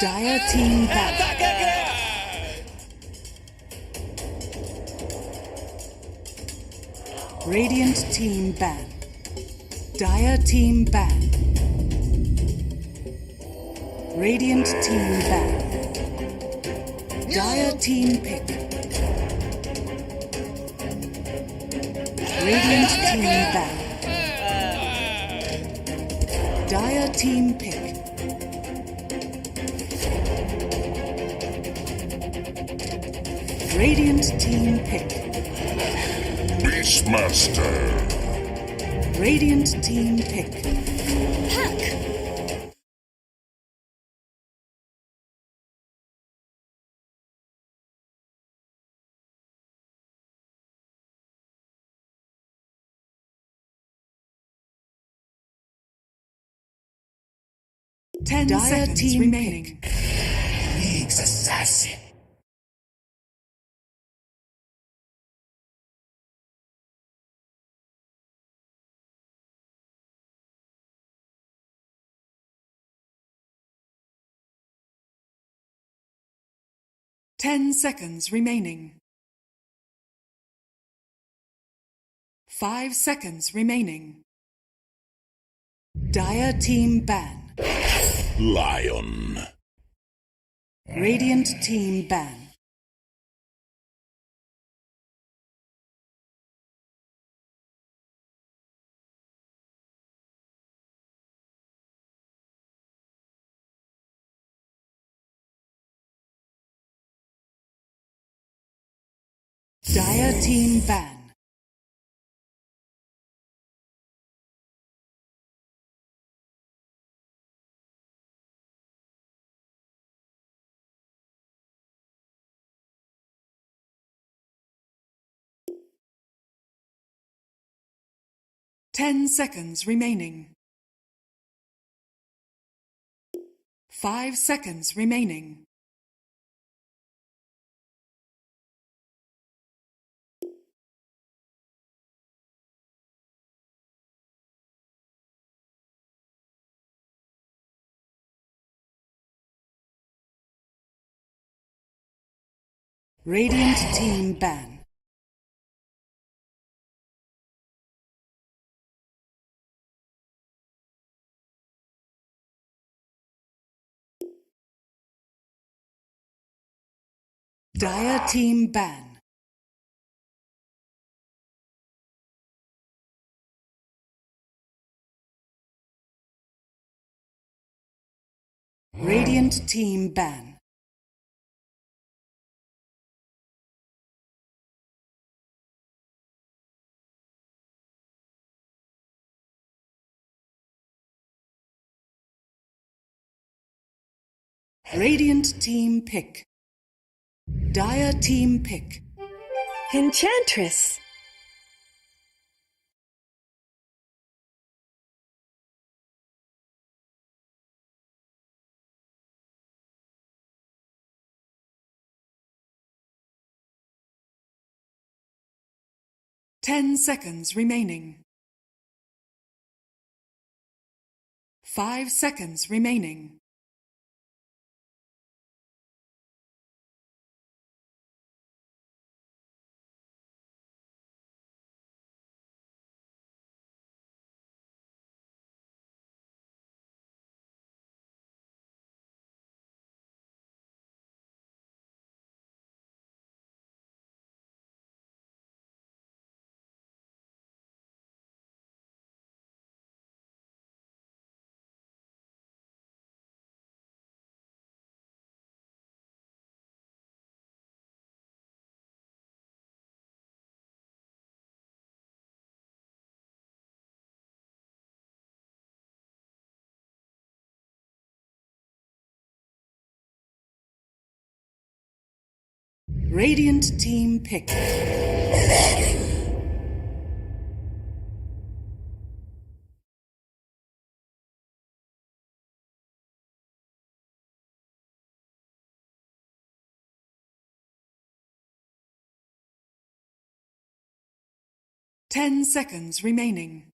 Dire team ban. Radiant team ban. Dire team ban. Radiant team ban. Dire team pick. Radiant team ban. Dire team pick. Radiant team pick. Beastmaster. Radiant team pick. Puck. 10 seconds remaining. League's assassin. Ten seconds remaining. 5 seconds remaining. Dire team ban. Lion. Radiant team ban. Dire team ban. Ten seconds remaining. 5 seconds remaining. Radiant team ban. Dire team ban. Radiant team ban. Radiant team pick. Dire team pick. Enchantress. Ten seconds remaining. 5 seconds remaining. Radiant team pick. 10 seconds remaining.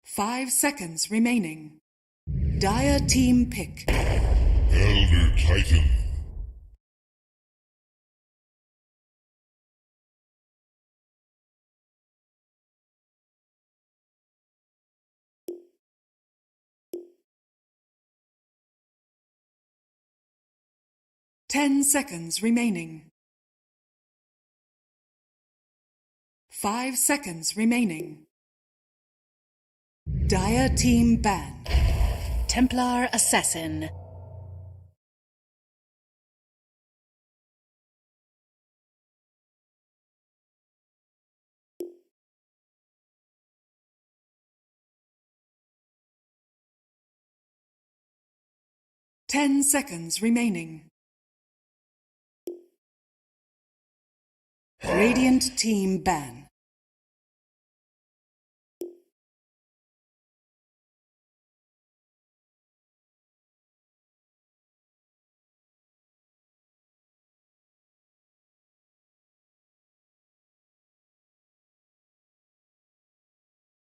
5 seconds remaining. Dire team pick. Elder Titan. Ten seconds remaining. 5 seconds remaining. Dire team ban. Templar Assassin. Ten seconds remaining. Radiant team ban.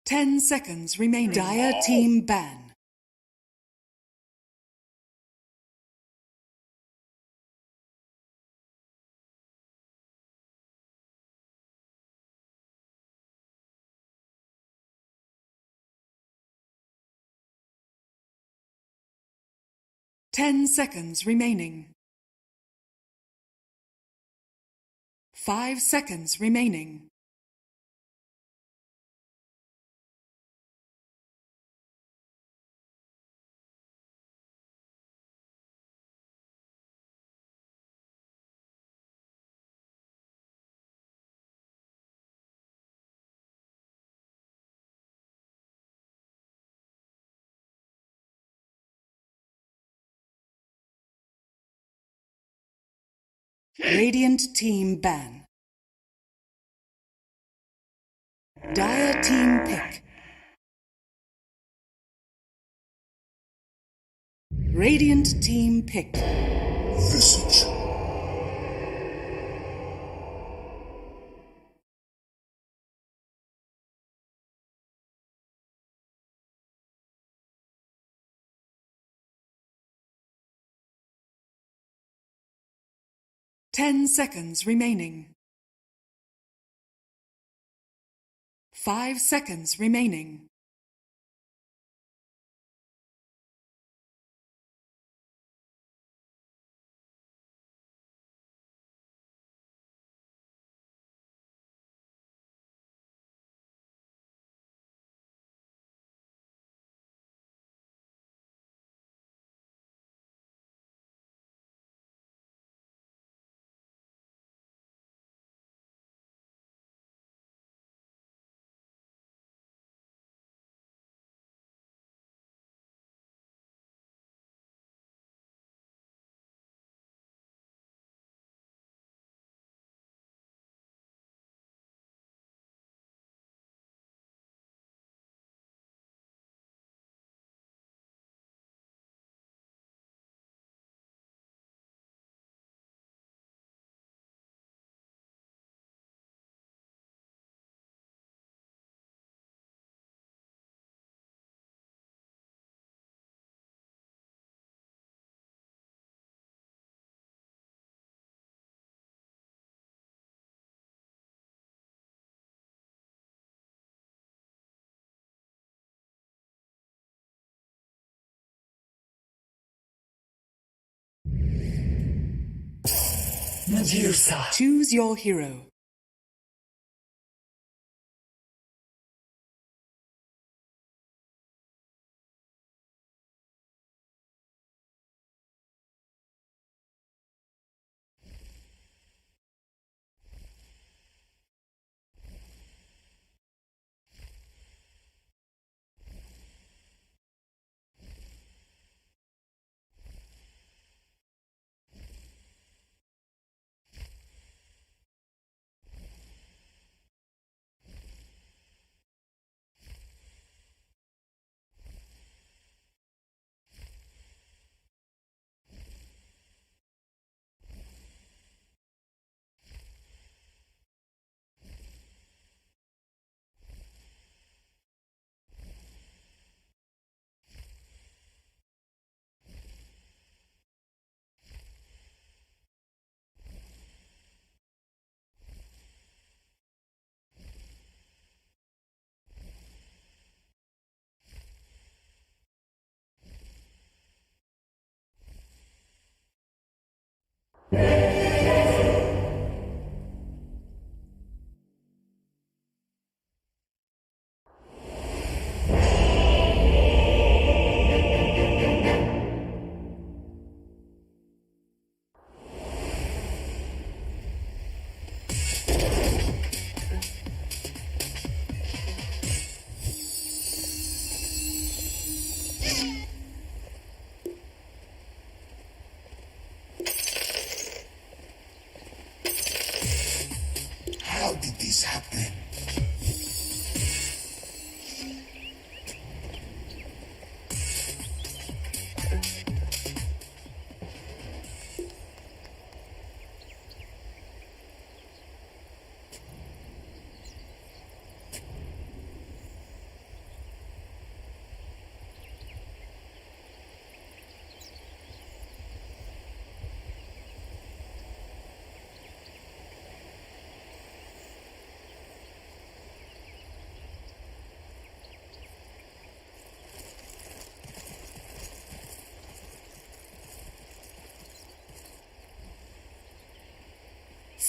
Ten seconds remaining. Dire team ban. Ten seconds remaining. 5 seconds remaining. Radiant team ban. Dire team pick. Radiant team pick. Visage. Ten seconds remaining. 5 seconds remaining. Medusa. Choose your hero.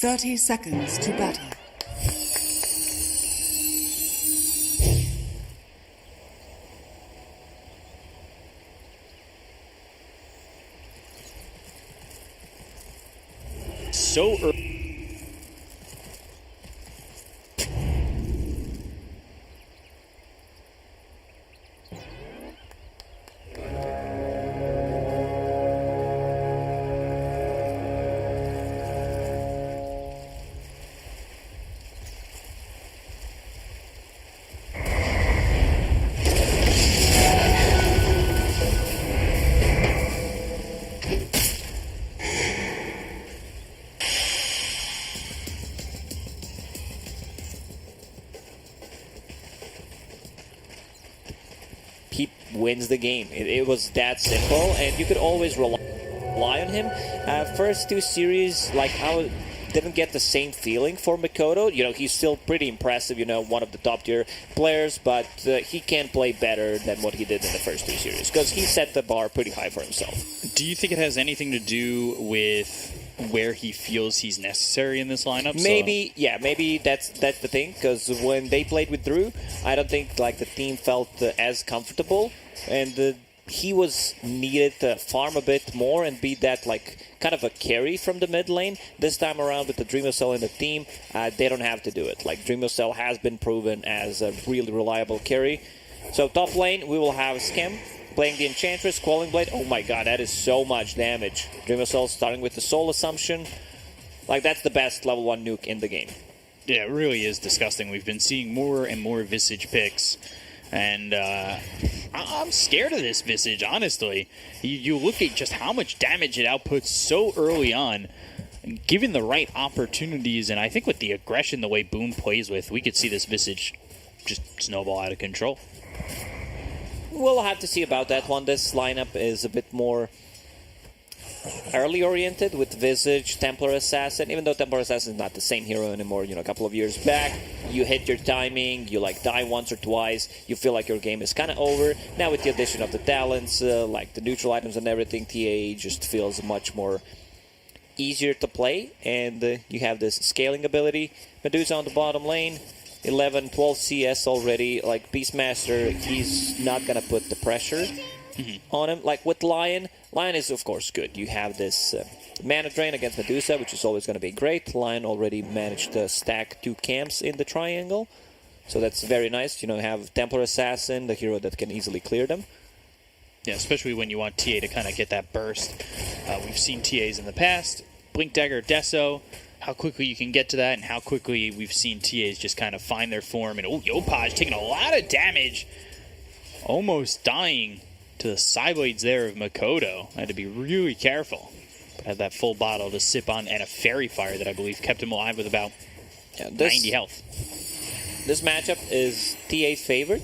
30 seconds to battle. So early. He wins the game. It was that simple, and you could always rely on him. First two series, like, I didn't get the same feeling for Makoto. You know, he's still pretty impressive, you know, one of the top-tier players, but he can play better than what he did in the first two series, because he set the bar pretty high for himself. Do you think it has anything to do with where he feels he's necessary in this lineup? Maybe, yeah, maybe that's the thing, because when they played with Drew, I don't think like the team felt as comfortable, and he was needed to farm a bit more and be that like kind of a carry from the mid lane. This time around with the Dreamer Cell in the team, they don't have to do it. Like, Dreamer Cell has been proven as a really reliable carry. So top lane, we will have Scam playing the Enchantress, Quelling Blade. Oh my god, that is so much damage. Dreamer Cell starting with the Soul Assumption. Like, that's the best level 1 nuke in the game. Yeah, it really is disgusting. We've been seeing more and more Visage picks, and I'm scared of this Visage, honestly. You look at just how much damage it outputs so early on, given the right opportunities, and I think with the aggression, the way Boom plays with, we could see this Visage just snowball out of control. We'll have to see about that one. This lineup is a bit more early oriented with Visage, Templar Assassin. Even though Templar Assassin is not the same hero anymore, you know, a couple of years back, you hit your timing, you like die once or twice, you feel like your game is kind of over. Now with the addition of the talents, like the neutral items and everything, TA just feels much more easier to play, and you have this scaling ability. Medusa on the bottom lane. 11, 12 CS already. Like, Beastmaster, he's not gonna put the pressure on him. Like with Lion is of course good. You have this mana drain against Medusa, which is always gonna be great. Lion already managed to stack 2 camps in the triangle, so that's very nice. You know, have Templar Assassin, the hero that can easily clear them. Yeah, especially when you want TA to kind of get that burst. We've seen TAs in the past. Blink Dagger, Deso. How quickly you can get to that, and how quickly we've seen TAs just kind of find their form. And Yopaj taking a lot of damage, almost dying to the side blades there of Makoto. I had to be really careful, but had that full bottle to sip on, and a Fairy Fire that I believe kept him alive with about 90 health. This matchup is TA favored,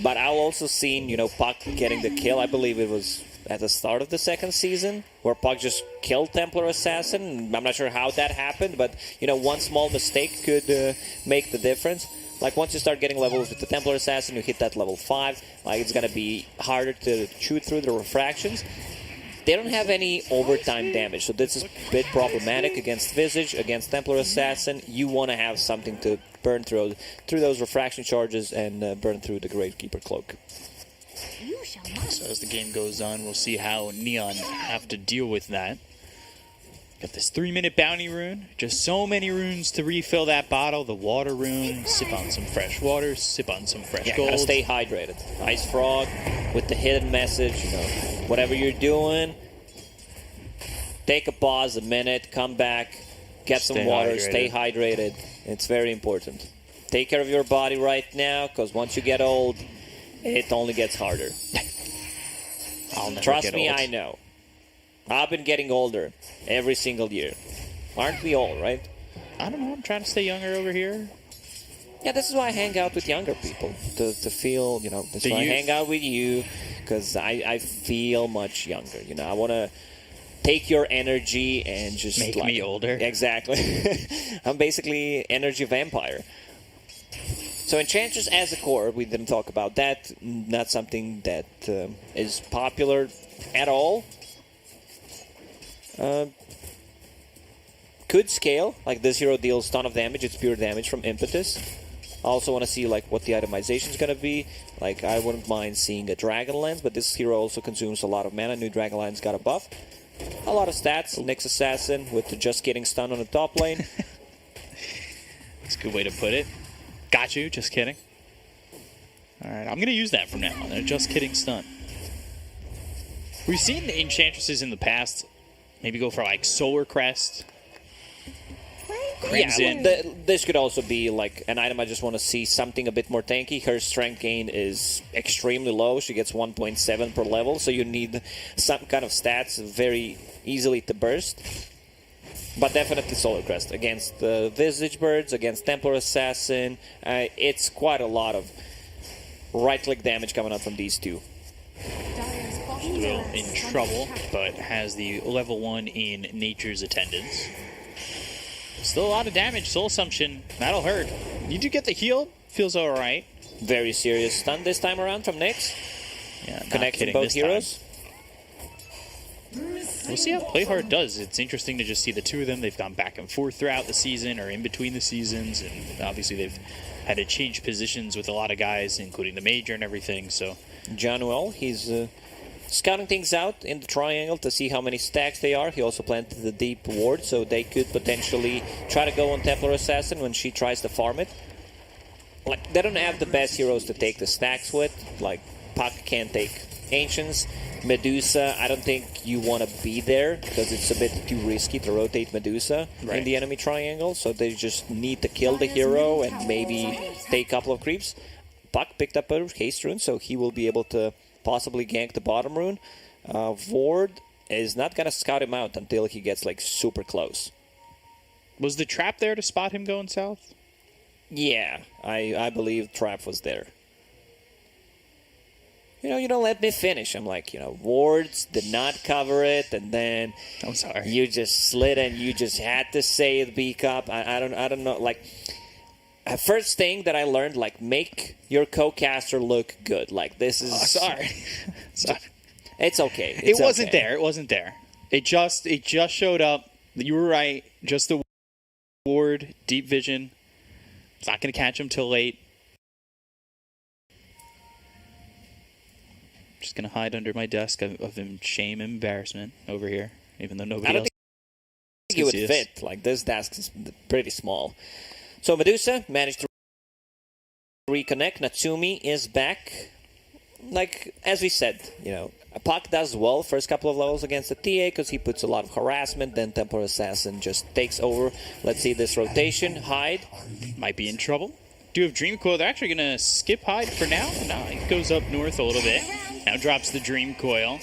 but I've also seen, you know, Puck getting the kill. I believe it was at the start of the second season, where Puck just killed Templar Assassin. I'm not sure how that happened, but, you know, one small mistake could make the difference. Like, once you start getting levels with the Templar Assassin, you hit that level 5, like, it's going to be harder to shoot through the refractions. They don't have any overtime damage, so this is a bit problematic against Visage, against Templar Assassin. You want to have something to burn through those refraction charges and burn through the Gravekeeper Cloak. So as the game goes on, we'll see how Neon have to deal with that. Got this 3-minute bounty rune. Just so many runes to refill that bottle. The water rune. Sip on some fresh water. Sip on some fresh gold. Gotta stay hydrated. Ice Frog with the hidden message. You know, whatever you're doing, take a pause, a minute, come back, get some water, stay hydrated. It's very important. Take care of your body right now, because once you get old, it only gets harder. Trust me, I know. I've been getting older every single year. Aren't we all, right? I don't know. I'm trying to stay younger over here. Yeah, this is why I hang out with younger people. To feel, you know, this is why I hang out with you, because I feel much younger. You know, I want to take your energy and just make me older. Exactly. I'm basically energy vampire. So Enchantress as a core, we didn't talk about that. Not something that is popular at all. could scale. Like, this hero deals ton of damage. It's pure damage from Impetus. I also want to see like what the itemization is going to be. Like, I wouldn't mind seeing a Dragon Lance, but this hero also consumes a lot of mana. New Dragon Lance got a buff. A lot of stats. Nyx Assassin with the just getting stun on the top lane. That's a good way to put it. Got you, just kidding. Alright, I'm going to use that from now on. They're just kidding stun. We've seen the Enchantresses in the past maybe go for like Solar Crest. Crimson. Yeah, this could also be like an item I just want to see something a bit more tanky. Her strength gain is extremely low. She gets 1.7 per level, so you need some kind of stats very easily to burst. But definitely Solar Crest against the Visage Birds, against Templar Assassin. It's quite a lot of right-click damage coming out from these two. Will in trouble, but has the level 1 in Nature's Attendance. Still a lot of damage. Soul Assumption, that'll hurt. You do get the heal. Feels alright. Very serious stun this time around from Nyx. Yeah, connecting both heroes. We'll see how Playhard does. It's interesting to just see the two of them. They've gone back and forth throughout the season or in between the seasons, and obviously they've had to change positions with a lot of guys, including the Major and everything. So Januel, he's scouting things out in the triangle to see how many stacks they are. He also planted the deep ward, so they could potentially try to go on Templar Assassin when she tries to farm it. Like, they don't have the best heroes to take the stacks with. Like, Puck can't take Ancients. Medusa, I don't think you want to be there because it's a bit too risky to rotate Medusa in the enemy triangle, so they just need to kill the hero and maybe take a couple of creeps. Puck picked up a haste rune, so he will be able to possibly gank the bottom rune. Ward is not going to scout him out until he gets like super close. Was the trap there to spot him going south? Yeah, I believe trap was there. You don't let me finish. I'm like, wards did not cover it, and then I'm sorry. You just slid and you just had to say the B cup. I don't know. Like, first thing that I learned, like, make your co-caster look good. Like, this is sorry. It's okay. It wasn't there. It wasn't there. It just showed up. You were right. Just the ward, deep vision. It's not going to catch him till late. Just going to hide under my desk of shame and embarrassment over here, even though nobody else think it would fit. Like, this desk is pretty small. So Medusa managed to reconnect. Natsumi is back. Like, as we said, Puck does well first couple of levels against the TA because he puts a lot of harassment. Then Templar Assassin just takes over. Let's see this rotation. Hyde might be in trouble. Do have Dream Coil. They're actually going to skip Hyde for now. No, he goes up north a little bit. Now drops the Dream Coil.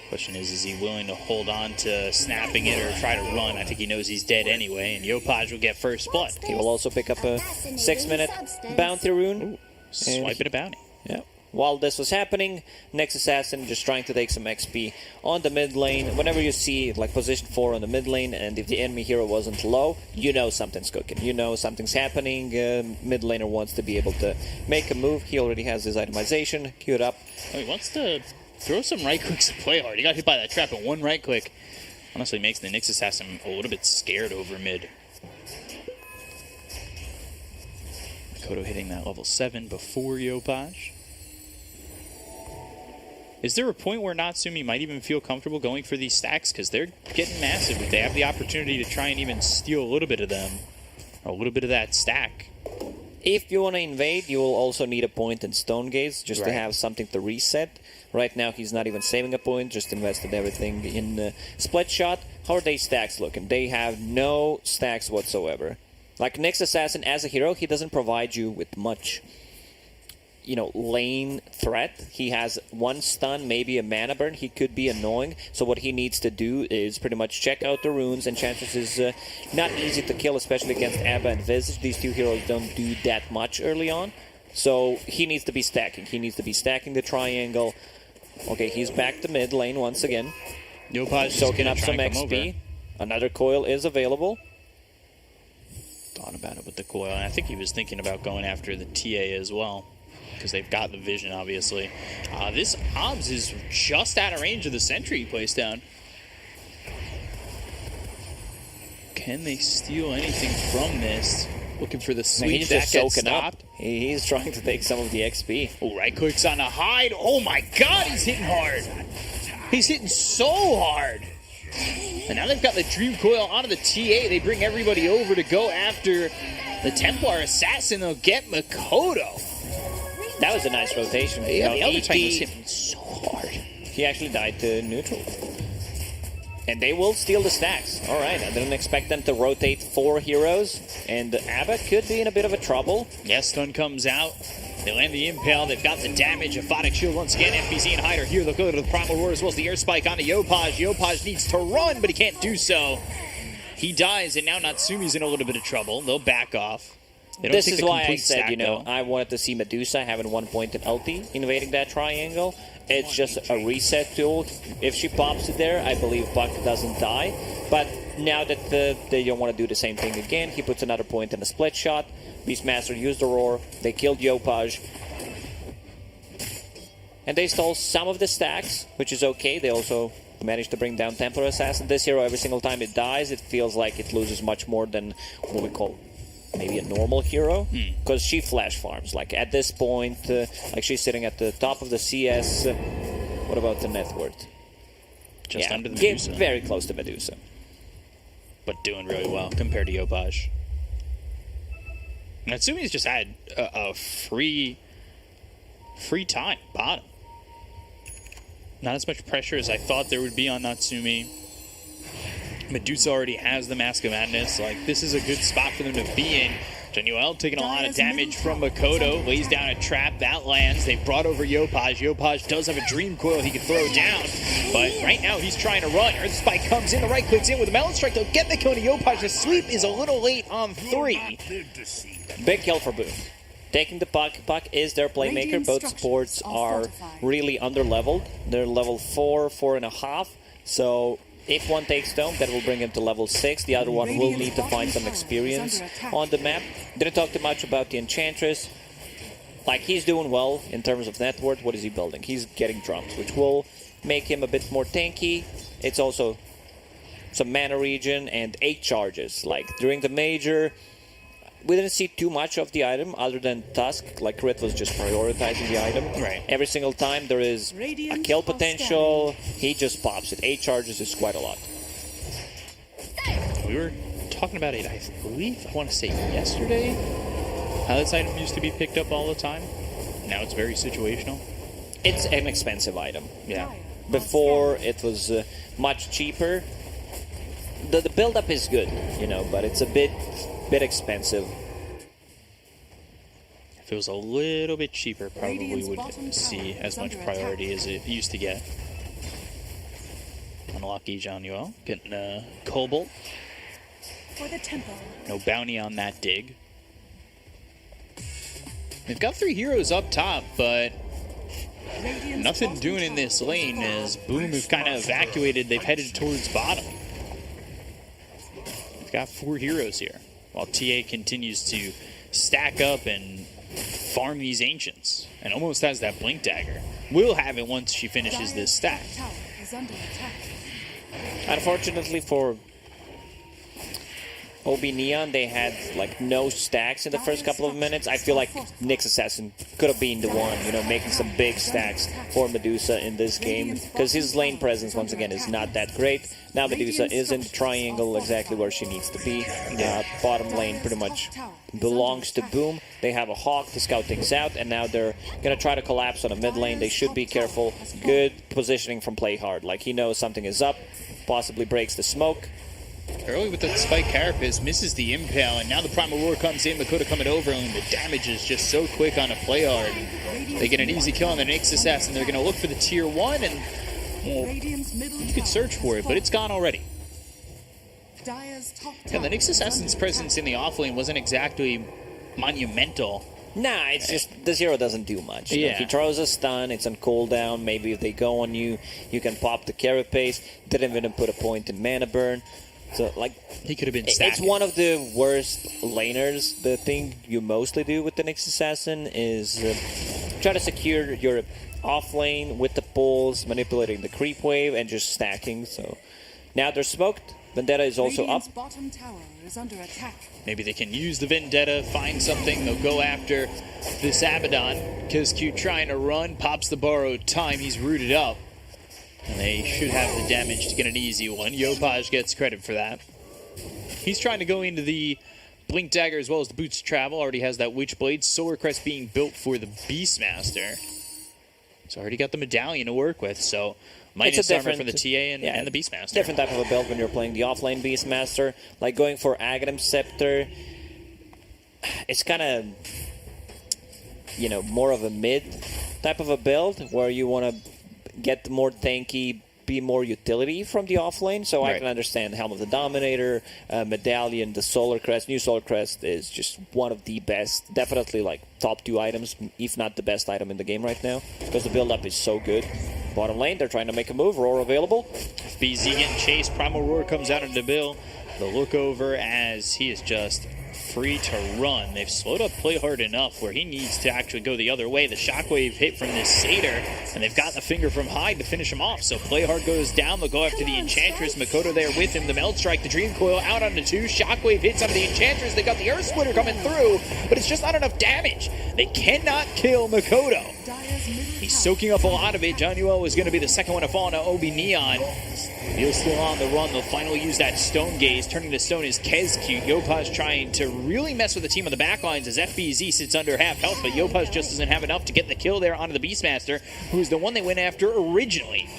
Question is he willing to hold on to snapping it or try to run? I think he knows he's dead anyway, and Yopaj will get first blood. He will also pick up a 6-minute bounty rune. Ooh, swiping a bounty. Yeah. While this was happening, Nyx Assassin just trying to take some XP on the mid lane. Whenever you see like position 4 on the mid lane, and if the enemy hero wasn't low, you know something's cooking. You know something's happening. Mid laner wants to be able to make a move. He already has his itemization queued up. Oh, he wants to throw some right clicks and play hard. He got hit by that trap, and one right click honestly makes the Nyx Assassin a little bit scared over mid. Kodo hitting that level 7 before Yopaj. Is there a point where Natsumi might even feel comfortable going for these stacks? Because they're getting massive. If they have the opportunity to try and even steal a little bit of them, or a little bit of that stack. If you want to invade, you will also need a point in Stone Gaze just to have something to reset. Right now, he's not even saving a point, just invested everything in Split Shot. How are they stacks looking? They have no stacks whatsoever. Like, Nyx Assassin, as a hero, he doesn't provide you with much lane threat. He has one stun, maybe a mana burn. He could be annoying. So what he needs to do is pretty much check out the runes. Enchantress is not easy to kill, especially against Abba and Visage. These two heroes don't do that much early on. So he needs to be stacking. He needs to be stacking the triangle. Okay, he's back to mid lane once again. Yopaj soaking up some XP. Another coil is available. Thought about it with the coil. And I think he was thinking about going after the TA as well, because they've got the vision, obviously. This Hobbs is just out of range of the sentry he placed down. Can they steal anything from this? Looking for the Now, sweep he's that just gets soaking up. stopped. He's trying to take some of the XP. Oh, right clicks on a hide. Oh my god, he's hitting hard. He's hitting so hard. And now they've got the Dream Coil onto the TA. They bring everybody over to go after the Templar Assassin. They'll get Makoto. That was a nice rotation. Yeah, the Elder EP, Titan was hitting so hard. he actually died to neutral. And they will steal the stacks. All right, I didn't expect them to rotate 4 heroes. And Abba could be in a bit of a trouble. Yes, stun comes out. They land the Impale. They've got the damage. Aphotic Shield once again. FBC and Hider here. They'll go to the Primal Roar as well as the Air Spike onto Yopaj. Yopaj needs to run, but he can't do so. He dies, and now Natsumi's in a little bit of trouble. They'll back off. They don't This take is the why I complete said, stack, though. I wanted to see Medusa having 1 point in ulti, invading that triangle. It's just a reset tool. If she pops it there, I believe Buck doesn't die. But now that they don't want to do the same thing again, he puts another point in a split shot. Beastmaster used the roar. They killed Yopaj. And they stole some of the stacks, which is okay. They also managed to bring down Templar Assassin. This hero, every single time it dies, it feels like it loses much more than what we call maybe a normal hero, because she flash farms. Like at this point, like she's sitting at the top of the CS. What about the net worth? Just under the get Medusa. very close to Medusa. But doing really well compared to Yopaj. Natsumi's just had a free time bottom. Not as much pressure as I thought there would be on Natsumi. Medusa already has the Mask of Madness. Like, this is a good spot for them to be in. Januel taking a lot of damage from Makoto. Lays down a trap. That lands. They brought over Yopaj. Yopaj does have a Dream Coil he can throw down. But right now, he's trying to run. Earth Spike comes in. The right clicks in with a Melon Strike. They'll get Makoto. Yopaj. The sweep is a little late on 3. Big kill for Boom. Taking the puck. Puck is their playmaker. Radiant Both structures supports are are fortified. really under-leveled. They're level 4, 4.5. So if one takes Stone, that will bring him to level 6. The other one will need to find some experience on the map. Didn't talk too much about the Enchantress. Like, he's doing well in terms of net worth. What is he building? He's getting drums, which will make him a bit more tanky. It's also some mana regen and 8 charges. Like, during the major, we didn't see too much of the item other than Tusk. Like, Crit was just prioritizing the item. Right. Every single time there is a kill potential, he just pops it. 8 charges is quite a lot. We were talking about it, I believe, I want to say yesterday, how this item used to be picked up all the time. Now it's very situational. It's an expensive item. Yeah. Before, it was much cheaper. The build-up is good, but it's a bit expensive. If it was a little bit cheaper, probably Radiant's bottom wouldn't see tower as is much under priority as it used to get. Unlucky Januel getting a Cobalt. For the temple. No bounty on that dig. They've got 3 heroes up top, but Radiant's nothing bottom doing in tower this is lane fortified. as Boom have kind of evacuated. They've headed towards bottom. We've got 4 heroes here, while TA continues to stack up and farm these Ancients, and almost has that Blink Dagger. Will have it once she finishes this stack. Tower is under attack. Unfortunately for OB Neon, they had like no stacks in the first couple of minutes. I feel like Nyx Assassin could have been the one, making some big stacks for Medusa in this game, because his lane presence once again is not that great. Now Medusa is in the triangle exactly where she needs to be. Bottom lane pretty much belongs to Boom. They have a Hawk to scout things out, and now they're gonna try to collapse on a mid lane. They should be careful. Good positioning from Play Hard. Like, he knows something is up, possibly breaks the smoke. Early with the Spike Carapace, misses the Impale, and now the Primal Roar comes in. Makoto coming over, and the damage is just so quick on a Play Hard. They get an easy kill on the Nyx Assassin. They're going to look for the Tier 1, and well, Radiant's middle you could search for it, but it's gone already. Dire's top Yeah, the tower Nyx is Assassin's under presence in the offlane wasn't exactly monumental. Nah, it's just the zero doesn't do much. Yeah. If he throws a stun, it's on cooldown. Maybe if they go on you, you can pop the Carapace. Didn't even put a point in mana burn. So, like, He could have been it's stacking. one of the worst laners. The thing you mostly do with the Nyx Assassin is try to secure your off lane with the pulls, manipulating the creep wave, and just stacking. So now they're smoked. Vendetta is also up. Radiant's bottom tower is under attack. Maybe they can use the Vendetta, find something, they'll go after this Abaddon. Q trying to run, pops the borrowed time, he's rooted up. And they should have the damage to get an easy one. Yopaj gets credit for that. He's trying to go into the Blink Dagger as well as the Boots of Travel. Already has that Witchblade. Solar Crest being built for the Beastmaster. He's already got the Medallion to work with, so minus armor for the TA and the Beastmaster. Different type of a build when you're playing the offlane Beastmaster. Like going for Aghanim Scepter, it's kind of, you know, more of a mid type of a build where you want to get more tanky, be more utility from the offlane. So I can understand Helm of the Dominator, Medallion, the Solar Crest. New Solar Crest is just one of the best, definitely like top 2 items, if not the best item in the game right now, because the build-up is so good. Bottom lane, they're trying to make a move. Roar available. BZ getting chased. Primal Roar comes out into Bill. The look over as he is just free to run. They've slowed up play hard enough where he needs to actually go the other way. The shockwave hit from this Satyr, and they've gotten the finger from Hyde to finish him off. So play hard goes down. They'll go after the Enchantress. Makoto there with him. The Meld Strike, the Dream Coil out onto 2. Shockwave hits onto the Enchantress. They got the Earth Splitter coming through, but it's just not enough damage. They cannot kill Makoto. He's soaking up a lot of it. John Yuel was going to be the second one to fall into Obi Neon. Neil's still on the run. They'll finally use that Stone Gaze. Turning to Stone is Kezcute. Yopaj trying to really mess with the team on the backlines as FBZ sits under half health, but Yopaj just doesn't have enough to get the kill there onto the Beastmaster, who is the one they went after originally.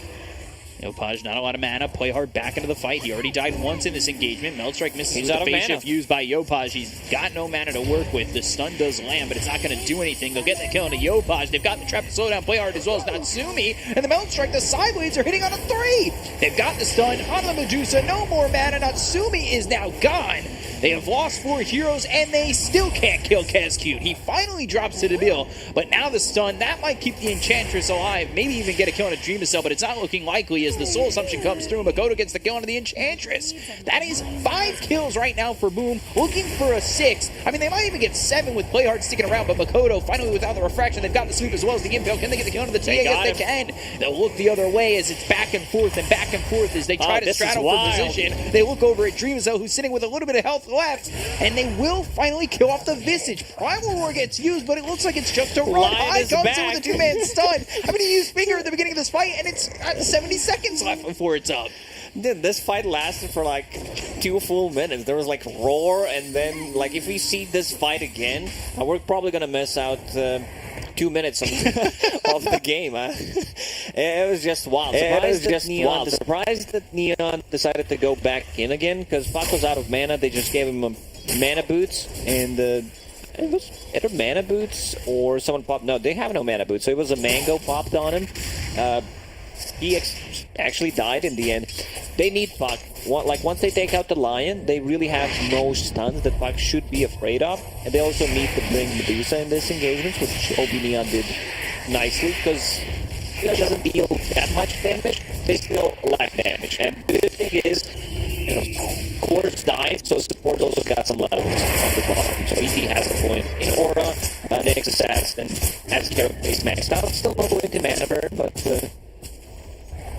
Yopaj, not a lot of mana. Play hard back into the fight. He already died once in this engagement. Meldstrike misses with the phase shift used by Yopaj. He's got no mana to work with. The stun does land, but it's not going to do anything. They'll get the kill into Yopaj. They've got the trap to slow down Play hard as well as Natsumi. And the Meldstrike, the sideways are hitting on a 3. They've got the stun on the Medusa. No more mana. Natsumi is now gone. They have lost 4 heroes, and they still can't kill Kezcute. He finally drops to Nabil, but now the stun, that might keep the Enchantress alive, maybe even get a kill on a Dream Cell, but it's not looking likely as the Soul Assumption comes through. Makoto gets the kill on the Enchantress. That is 5 kills right now for Boom, looking for a 6. I mean, they might even get 7 with Playhard sticking around, but Makoto finally without the refraction. They've got the sweep as well as the Impale. Can they get the kill on the TA? Yes, they can. They'll look the other way as it's back and forth as they try to straddle for position. They look over at Dream Cell, who's sitting with a little bit of health left, and they will finally kill off the Visage. Primal Roar gets used, but it looks like it's just a run. Hyde comes in with a 2-man stun. I mean, he used Finger at the beginning of this fight, and it's 70 seconds left before it's up. Dude, this fight lasted for like 2 full minutes. There was like Roar, and then like if we see this fight again, we're probably gonna miss out 2 minutes of the game. It was just wild. Surprised that Neon decided to go back in again, because Puck was out of mana. They just gave him a mana boots, and it was either mana boots or someone popped. No, they have no mana boots, so it was a mango popped on him. He actually died in the end. They need Puck. Once they take out the Lion, they really have no stuns that Puck should be afraid of. And they also need to bring Medusa in this engagement, which Obi Neon did nicely, because it doesn't deal that much damage. They still lack damage. And the good thing is, you know, cores died, so support also got some levels on the bottom. So he has a point in Aura, Nyx Assassin, has Carapace maxed out. Still no point in mana burn, but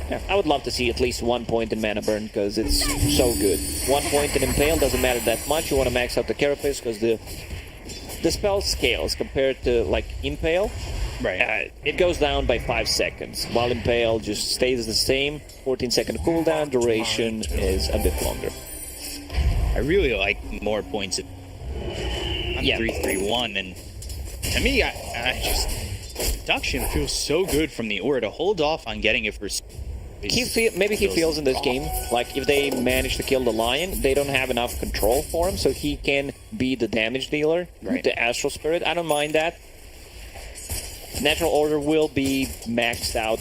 yeah, I would love to see at least 1 point in mana burn, because it's so good. 1 point in Impale doesn't matter that much. You want to max out the Carapace because the spell scales compared to like Impale. Right. It goes down by 5 seconds, while Impale just stays the same. 14-second cooldown, duration is a bit longer. I really like more points at 3-3-1, and to me, I just Production feels so good from the Aura to hold off on getting it for. Maybe he feels in this game like if they manage to kill the Lion, they don't have enough control for him, so he can be the damage dealer, the Astral Spirit. I don't mind that. Natural Order will be maxed out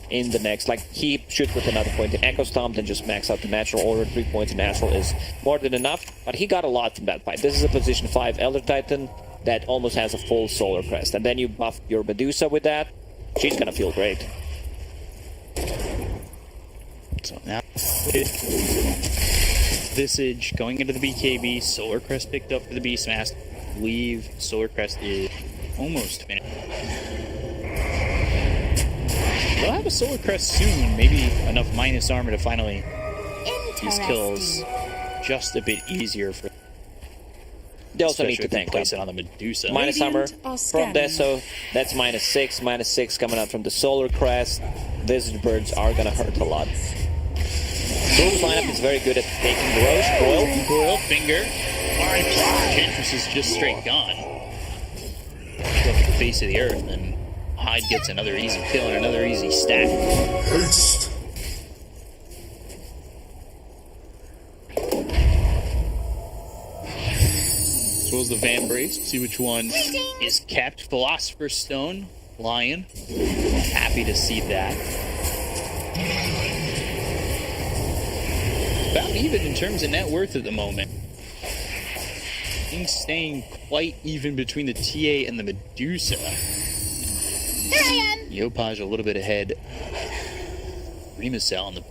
in the next, like he shoots with another point in Echo Stomp, then just max out the Natural Order. 3 points in Astral is more than enough, but he got a lot from that fight. This is a position 5 Elder Titan that almost has a full Solar Crest, and then you buff your Medusa with that. She's gonna feel great. So now, Visage going into the BKB, Solar Crest picked up for the Beastmaster. Leave, Solar Crest is almost finished. They'll have a Solar Crest soon, maybe enough minus armor to finally these kills just a bit easier for. They also need Especially to if you tank place up. it on the Medusa. Minus armor Radiant are from scanning. Deso. That's -6. -6 coming out from the Solar Crest. Visage Birds are gonna hurt a lot. Boom's lineup is very good at taking the Roche. Coil, finger. Alright, Enchantress is just straight gone. Go up to the face of the earth, and Hyde gets another easy kill and another easy stack. Haste. As well as the Van Brace. See which one is kept. Philosopher's Stone, Lion. Happy to see that. About even in terms of net worth at the moment. Things staying quite even between the TA and the Medusa. Yopaj a little bit ahead. Remacel on the.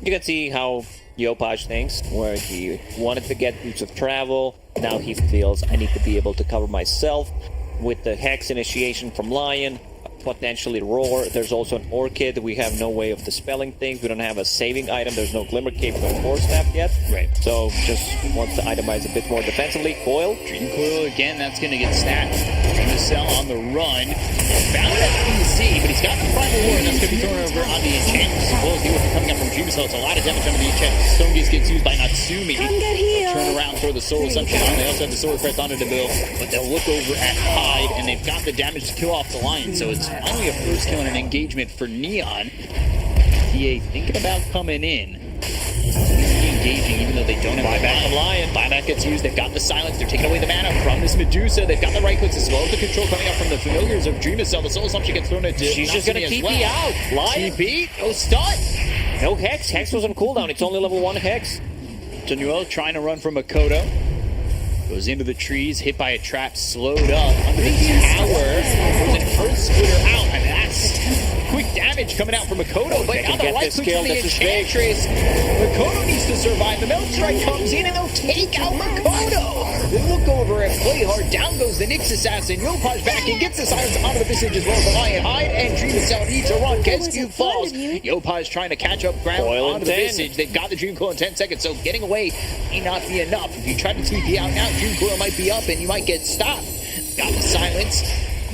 You can see how Yopaj thinks, where he wanted to get boots of travel. Now he feels I need to be able to cover myself with the Hex initiation from Lion. Potentially Roar. There's also an Orchid. We have no way of dispelling things. We don't have a saving item. There's no Glimmer Cape, no Force Staff yet. Right. So just wants to itemize a bit more defensively. Coil. Dream Coil again, that's going to get snapped. Remacel on the run. Found at BC, but he's got the Primal War, and that's going to be thrown over on the Enchantress. As well as deal with it coming up from Remacel. It's a lot of damage on the Enchantress. Stone Gaze gets used by Natsumi. Come get healed. Turn around, throw the Soul Assumption on. They also have the Solar Crest onto the bill, but they'll look over at Hyde, and they've got the damage to kill off the Lion. So it's only a first kill and an engagement for Neon. TA thinking about coming in. Engaging, even though they don't have buyback from Lion. Buyback gets used. They've got the silence. They're taking away the mana from this Medusa. They've got the right clicks as well as the control coming up from the familiars of Dreamacell. The Soul Assumption gets thrown into. She's just gonna Natsumi as TP well. out. Lion. TP. No stun. No Hex. Hex was on cooldown. It's only level 1 Hex. Januel trying to run from Makoto. Goes into the trees, hit by a trap, slowed up under the tower. There's an Earth Splitter out, and that's quick damage coming out from Makoto. But They now can the get right this click kill. from the This is big. Enchantress. Makoto needs to survive. The Melt Strike comes in, and they'll take out Makoto. They look over and play hard. Down goes the Nyx Assassin. Yopaj back and gets the silence onto the Visage as well as the Lion. Hyde and Dreamacell need to run. Kescu falls. Yopaj trying to catch up ground Coil onto the in 10. Visage. They've got the Dream Coil in 10 seconds, so getting away may not be enough. If you try to TP out now, Dream Coil might be up and you might get stopped. Got the silence.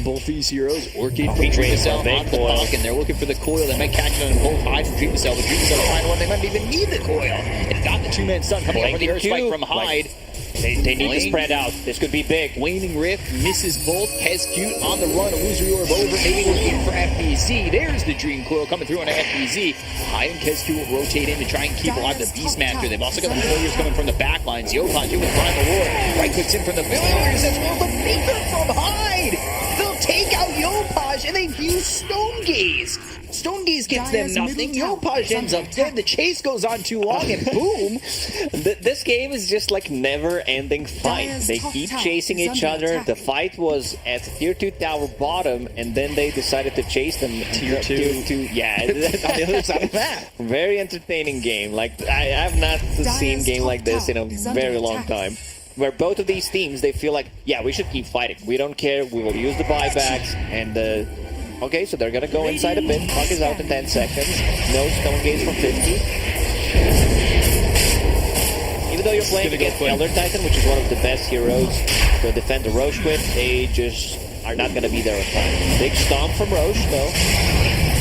Both these heroes, Orchid from Dreamacell onto the Puck, and they're looking for the coil. They might catch it on both Hyde and Dreamacell, but Dreamacell find one. They might even need the coil. They've got the two-man stun coming up with the Earth Spike from Hyde. They need to spread out. This could be big. Waning Rift misses both. Kescute on the run. Illusory Orb over. Maybe looking for FBZ. There's the Dream Coil coming through on FBZ. Hyde and Kescute will rotate in to try and keep alive the Beastmaster. They've also got the Familiars coming from the back lines. Yopaj with Primal War. Right clicks in from the Familiars as well as the Beaker from Hyde. They'll take out Yopaj and they've used Stone Gaze. Stone Gaze gets them Dire's nothing. middle tower Yopaj is ends under up dead. The chase goes on too long and boom. This game is just like never-ending fight. Dire's They top keep tower chasing is each under other. attack. The fight was at tier 2 tower bottom, and then they decided to chase them. Tier two. Yeah, On the other side of the map. very entertaining game. Like I have not seen a game top like this in a tower is under very long attack. time. Where both of these teams, they feel like, yeah, we should keep fighting. We don't care. We will use the buybacks. And okay, so they're gonna go inside a bit. Puck is out in 10 seconds. No Stone Gaze for 50. Even though you're playing against Elder Titan, which is one of the best heroes to defend the Roche with, they just are not going to be there on time. Big stomp from Roche, though.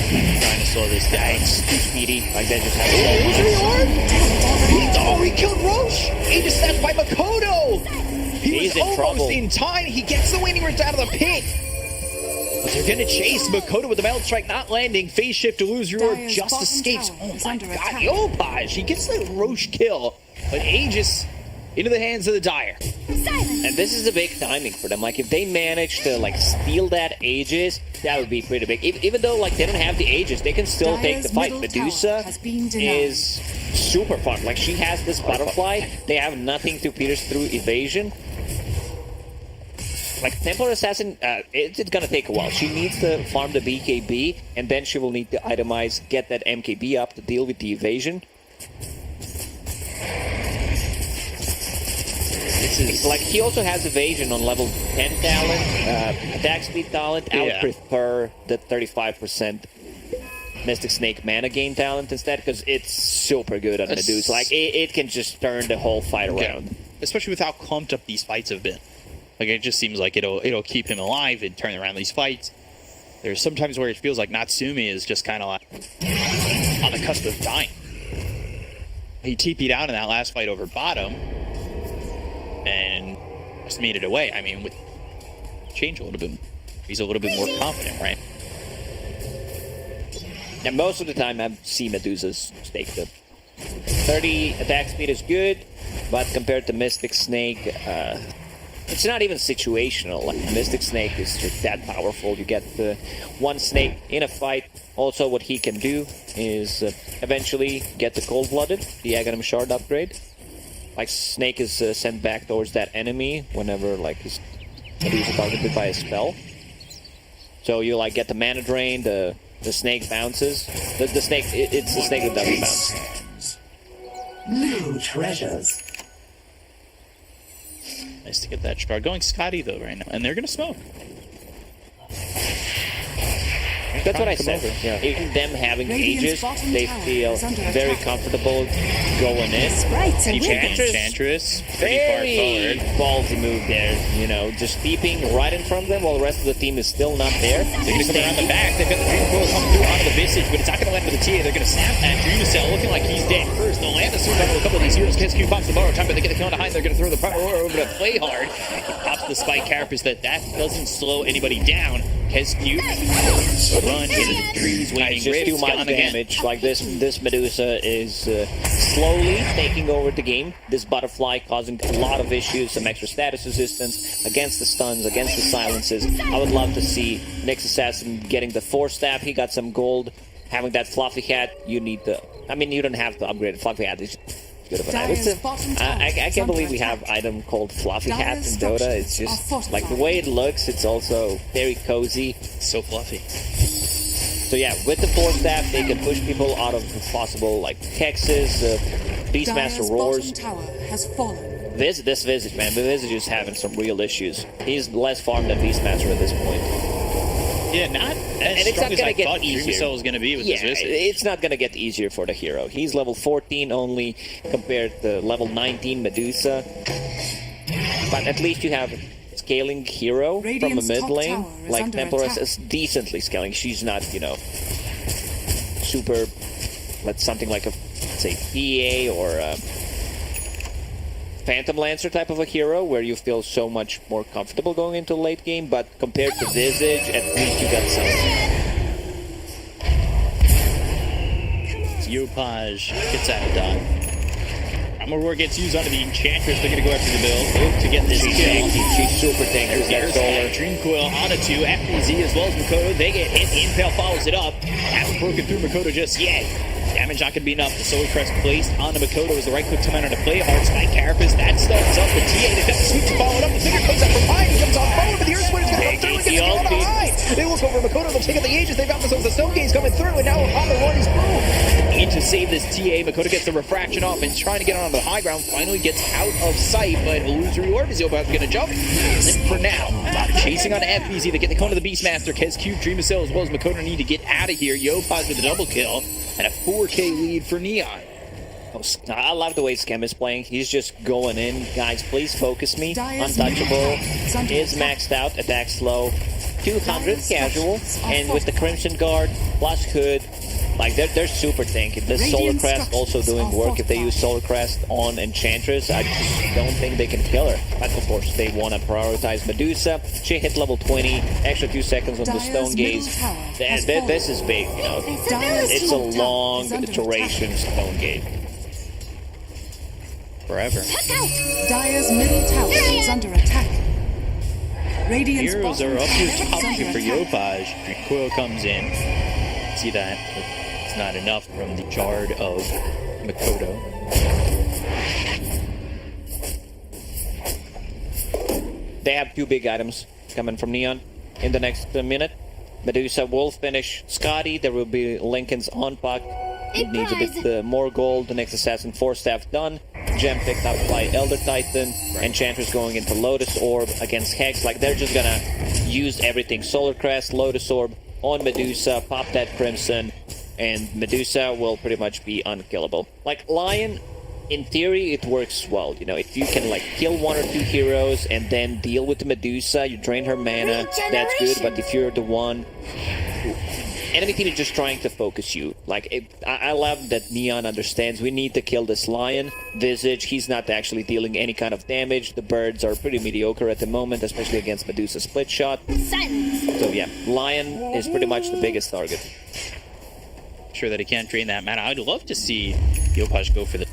Trying to slow this down. It's too speedy. Like that just has Oh, he killed Roche! He just snapped by Makoto! He He's was in almost trouble. in time. He gets the Waning Rift out of the pit. But they're gonna chase Makoto with the Melt Strike not landing. Phase Shift Illusory Orb Dire's just bottom escapes. tower Oh is my under god, attack. Yopaj! He gets the Roche kill. But Aegis into the hands of the Dire. And this is a big timing for them. Like, if they manage to, like, steal that Aegis, that would be pretty big. Even though, like, they don't have the Aegis, they can still take the Dire's fight. middle tower Medusa has been denied. is super fun. Like, she has this butterfly. They have nothing to pierce through evasion. Like, Templar Assassin, it's gonna take a while. She needs to farm the BKB, and then she will need to itemize, get that MKB up to deal with the evasion. This is Like, he also has evasion on level 10 talent, attack speed talent. I would Yeah. prefer the 35% Mystic Snake mana gain talent instead, because it's super good on Medusa. Like, it can just turn the whole fight around. Especially with how clumped up these fights have been. Like, it just seems like it'll keep him alive and turn around these fights. There's sometimes where it feels like Natsumi is just kind of like on the cusp of dying. He TP'd out in that last fight over bottom and just made it away. I mean, with change a little bit, he's a little bit more confident, right? And most of the time, I see Medusa's Snake. The 30 attack speed is good, but compared to Mystic Snake, it's not even situational. Like, Mystic Snake is just that powerful. You get the one snake in a fight. Also, what he can do is eventually get the Cold-Blooded, the Aghanim Shard upgrade. Like, Snake is sent back towards that enemy whenever, like, his Medusa targeted by a spell. So you, like, get the mana drain, the snake bounces. The snake, it's the snake that doesn't bounce. New treasures. Nice to get that shard going. Scotty, though, right now. And they're going to smoke. That's what I said. Yeah. Even them having ages, they feel very comfortable going in. Enchantress, very ballsy move there. You know, just peeping right in front of them while the rest of the team is still not there. They're going to come around the back. They've got the Dream Coil coming through onto the Visage, but it's not going to land with the TA. They're going to snap that Dream Cell, looking like he's dead first. They'll land the suit onto a couple of these heroes. KSQ pops the borrow time, but they get the kill behind. They're going to throw the power over to Play Hard. He pops the Spike Carapace. That doesn't slow anybody down. KSQ run into the trees, waiting. Just too much damage. Like, this Medusa is slowly taking over the game. This Butterfly causing a lot of issues, some extra status resistance against the stuns, against the silences. I would love to see Nyx Assassin getting the 4-stab. He got some gold. Having that Fluffy Hat, you need the... I mean, you don't have to upgrade it. Fluffy Hat is good of an item. I can't believe we have an item called Fluffy Hat in Dota. It's just, like, the way it looks, it's also very cozy. So fluffy. So yeah, with the 4-stab, they can push people out of possible, like, hexes, Beastmaster roars. This Visage, man, the Visage is having some real issues. He's less farmed than Beastmaster at this point. Yeah, not as and strong as I thought easier. Dream was going to be with this Visage. It's not going to get easier for the hero. He's level 14 only compared to level 19 Medusa. But at least you have scaling hero from a mid lane. Like, Templars is decently scaling. She's not, you know, super, something like a, let's say, PA or Phantom Lancer type of a hero where you feel so much more comfortable going into late game, but compared to Visage, at least you got some. Yopaj gets out of dodge. Roar gets used onto the Enchantress. They're going to go after the build to get this kill. She's super dangerous. There's that Dream Coil onto 2. FBZ as well as Makoto. They get hit. Impale follows it up. Haven't broken through Makoto just yet. Damage not going to be enough. The Solar Crest placed onto Makoto as the right click command to Play Hard. Spike Carapace. That starts up the TA. They've got the sweep to follow it up. The finger comes out from behind. He comes on forward, but the Earth Splinter's going to come through and get the kill behind. They look over Makoto. They'll take out the Aegis. They've got themselves the Stone Gaze coming through, and now upon the run is boom. Need to save this TA. Makoto gets the refraction off and trying to get on the high ground. Finally gets out of sight, but illusory orb is about going to jump. And for now, chasing on FBZ. They get the cone of the Beastmaster. KSQ, Dream Cell as well as Makoto need to get out of here. Yopaj with a double kill and a 4K lead for Neon. I love the way Skem is playing. He's just going in. Guys, please focus me. Untouchable is maxed out. Attack slow. 200 casual. And with the Crimson Guard plus Hood, like, they're super tanky. The Solar Crest also doing work. If they use Solar Crest on Enchantress, I just don't think they can kill her. But of course, they want to prioritize Medusa. She hit level 20, extra 2 seconds on the Stone Gaze. This is big, you know. It's a long duration Stone Gaze. Forever. Dire's middle tower is under attack. Radiant's Heroes are up here top for Yopaj. Coil comes in. See that? It's not enough from the Shard of Makoto. They have 2 big items coming from Neon in the next minute. Medusa will finish Scotty. There will be Lincoln's on puck. It needs a bit more gold. The next Assassin 4-staff done. Gem picked up by Elder Titan. Enchantress going into Lotus Orb against Hex. Like, they're just gonna use everything. Solar Crest, Lotus Orb on Medusa. Pop that Crimson. and Medusa will pretty much be unkillable. Like, Lion, in theory, it works well. You know, if you can, like, kill one or two heroes and then deal with the Medusa, you drain her mana, that's good. But if you're the one who... Enemy team is just trying to focus you. Like, I love that Neon understands we need to kill this Lion. Visage, he's not actually dealing any kind of damage. The birds are pretty mediocre at the moment, especially against Medusa split shot. Silence. So yeah, Lion is pretty much the biggest target. Sure that he can't drain that mana. I'd love to see Yopash go for the...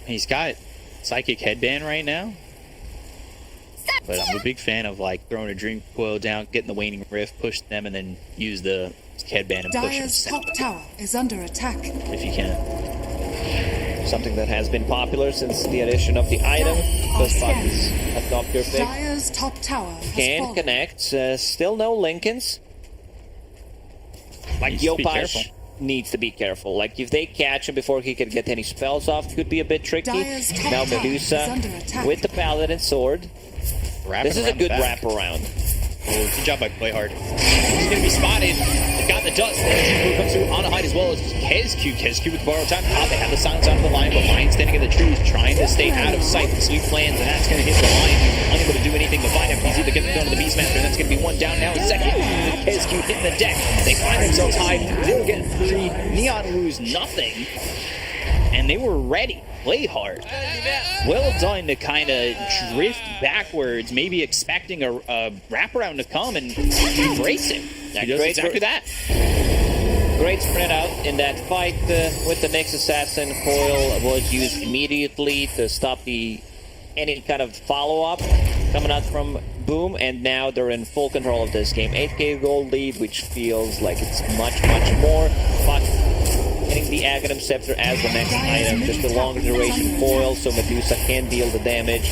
He's got Psychic Headband right now. But I'm a big fan of, like, throwing a Dream Coil down, getting the Waning Rift, push them, and then use the Headband and push Dire's them top tower is under attack. if you can. Something that has been popular since the addition of the item. Those buttons. Adopt your pick. Dire's top tower has Can fallen. connect. Still no Lincolns. Like, Needs to be careful. Yopash needs to be careful. Like, if they catch him before he can get any spells off, could be a bit tricky. Dire's top Now tower Medusa is under attack. with the Paladin sword. This is a good wraparound. Oh, good job by Playhard. He's going to be spotted. They've got the dust. The comes through on a hide as well as KezQ. KezQ with borrowed time. They have the silence out of the line, but Lion standing in the trees, trying to stay out of sight. The sweep lands, and that's going to hit the Lion. Unable to do anything to find him. He's either going to go to the Beastmaster, and that's going to be one down now. A second. KezQ hitting the deck. They find themselves high. They'll get three. Neon lose nothing. And they were ready. Play hard. Well done to kind of drift backwards, maybe expecting a wraparound to come and embrace it. He does exactly that. Great spread out in that fight with the Nyx Assassin. Coil was used immediately to stop any kind of follow-up coming out from Boom, and now they're in full control of this game. 8k gold lead, which feels like it's much, much more, but getting the Aghanim Scepter as the next item, just a longer duration foil, so Medusa can deal the damage.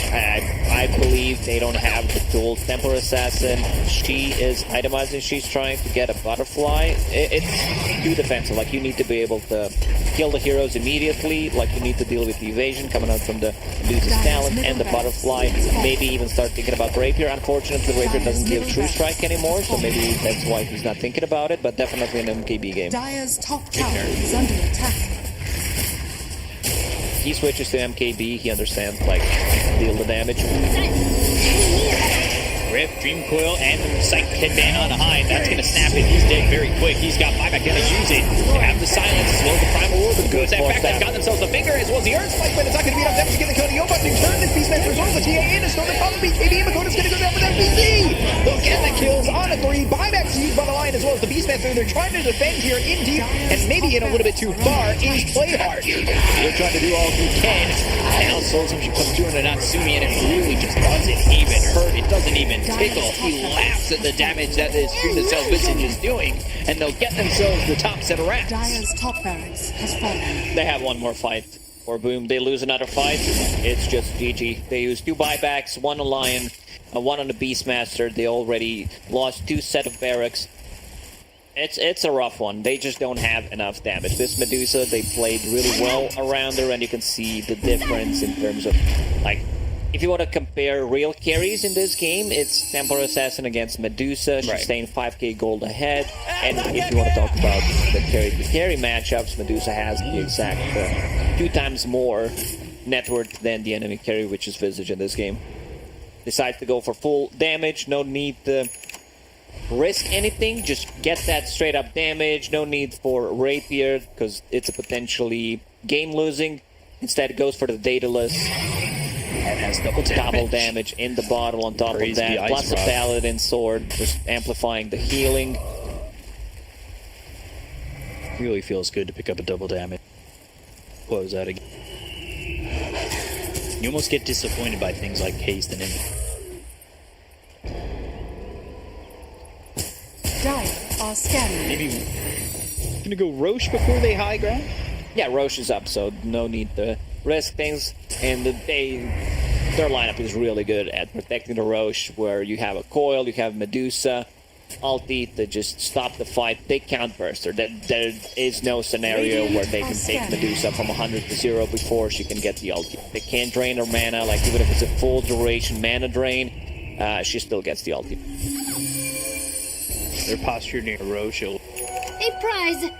I believe they don't have the dual Templar Assassin. She is itemizing, she's trying to get a butterfly. It's too defensive, like you need to be able to kill the heroes immediately, like you need to deal with the evasion coming out from the Medusa's talent and the butterfly. Maybe even start thinking about Rapier. Unfortunately, Rapier doesn't give True Strike anymore, so maybe that's why he's not thinking about it, but definitely an MKB game. Dire's top tower is under attack. He switches to MKB, he understands, like, deal the damage. Rift, Dream Coil, and Psychic Headband on the hide. That's going to snap it. He's dead very quick. He's got buyback, going to use it. They have the silence as well as the Primal War. The goes that back. They've got themselves a finger as well as the Earth Spike, but it's not going to be enough damage to get the Cody Yoba to turn this Beastmaster as well as the TA in. It's still the problem. BKB Makota's going to go down with MPC. They'll get the kills on a 3. Buybacks used by the Lion as well as the Beastmaster. They're trying to defend here in deep, and maybe in a little bit too far is Play Hard. They're trying to do all you can. Now Souls Him, she comes through into Natsumi, and it really just doesn't even hurt. It doesn't even tickle. He laughs at the damage that this Stream of Self Visage is doing, and they'll get themselves the top set of racks. Dire's top barracks has fallen. They have one more fight. Or Boom, they lose another fight. It's just GG. They use 2 buybacks, 1 on Lion, 1 on the Beastmaster. They already lost 2 set of barracks. It's a rough one. They just don't have enough damage. This Medusa, they played really well around her, and you can see the difference in terms of, like, if you want to compare real carries in this game, it's Templar Assassin against Medusa. She's staying 5k gold ahead. And if you want to talk about the carry matchups, Medusa has the exact 2 times more net worth than the enemy carry, which is Visage in this game. Decides to go for full damage. No need to risk anything. Just get that straight up damage. No need for Rapier, because it's a potentially game losing. Instead, it goes for the Daedalus. And has double damage in the bottle on top Crazy of that. Plus a Paladin sword, just amplifying the healing. Really feels good to pick up a double damage. Close that again. You almost get disappointed by things like haste and Dire are scanning. maybe gonna go Roche before they high ground. Yeah, Roche is up, so no need to risk things. And their lineup is really good at protecting the Roche, where you have a Coil, you have Medusa, ulti to just stop the fight. They can't burst her. There is no scenario where they can take Medusa from 100 to 0 before she can get the ulti. They can't drain her mana, like even if it's a full duration mana drain, she still gets the ulti. They're postured near Roche. A prize.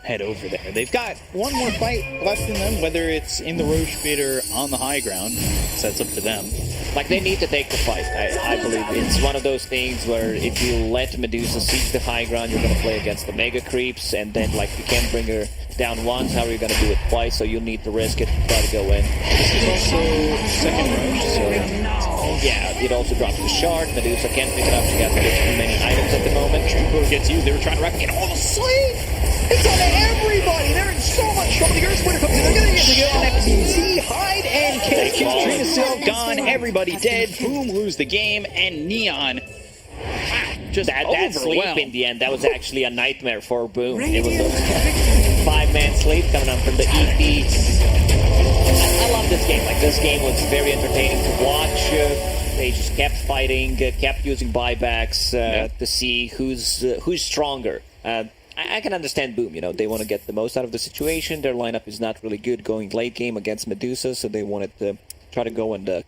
Head over there. They've got one more fight left in them, whether it's in the Roche pit or on the high ground. So that's up to them. Like, they need to take the fight, I believe. It's one of those things where if you let Medusa seek the high ground, you're going to play against the mega creeps, and then, like, you can't bring her down once, how are you going to do it twice? So you need to risk it to try to go in. This is also second Roche, so yeah, it also drops the shard. Medusa can't pick it up. She has a bit too many items at the moment. Trooper gets used. They were trying to wreck it. All the sleep! It's on everybody! They're in so much trouble. The Earth Splitter comes in. They're going to get on FBC. Hide and catch. Trina still gone. Everybody dead. Boom, lose the game. And Neon just That sleep overwhelmed. in the end, that was actually a nightmare for Boom. It was a 5-man sleep coming up from the EP. I love this game. Like, this game was very entertaining to watch. They just kept fighting, kept using buybacks to see who's stronger. I can understand Boom. You know, they want to get the most out of the situation. Their lineup is not really good going late game against Medusa, so they wanted to try to go and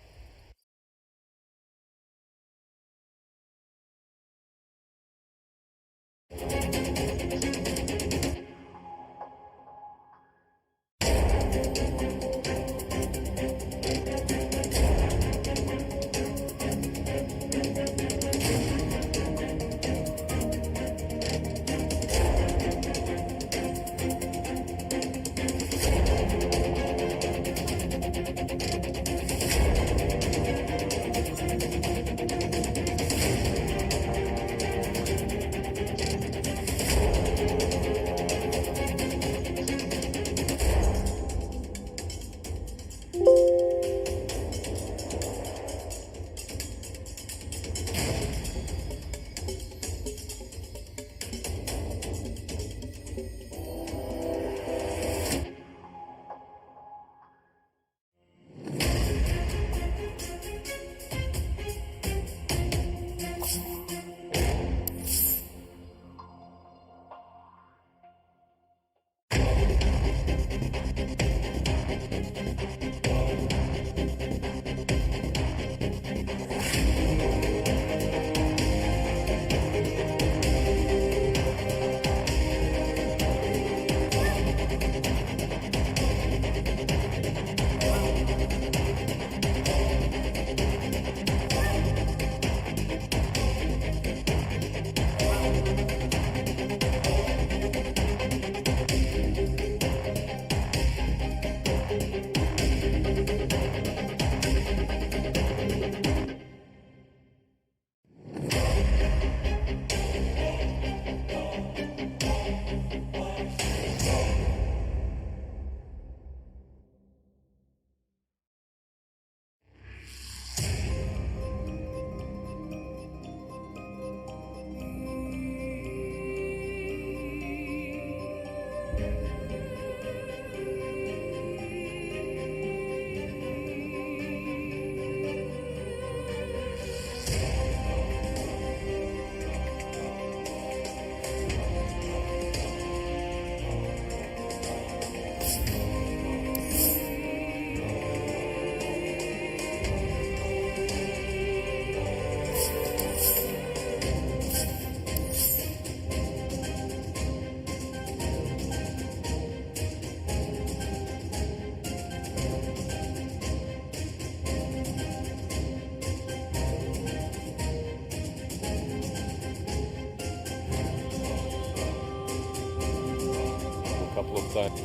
couple of times.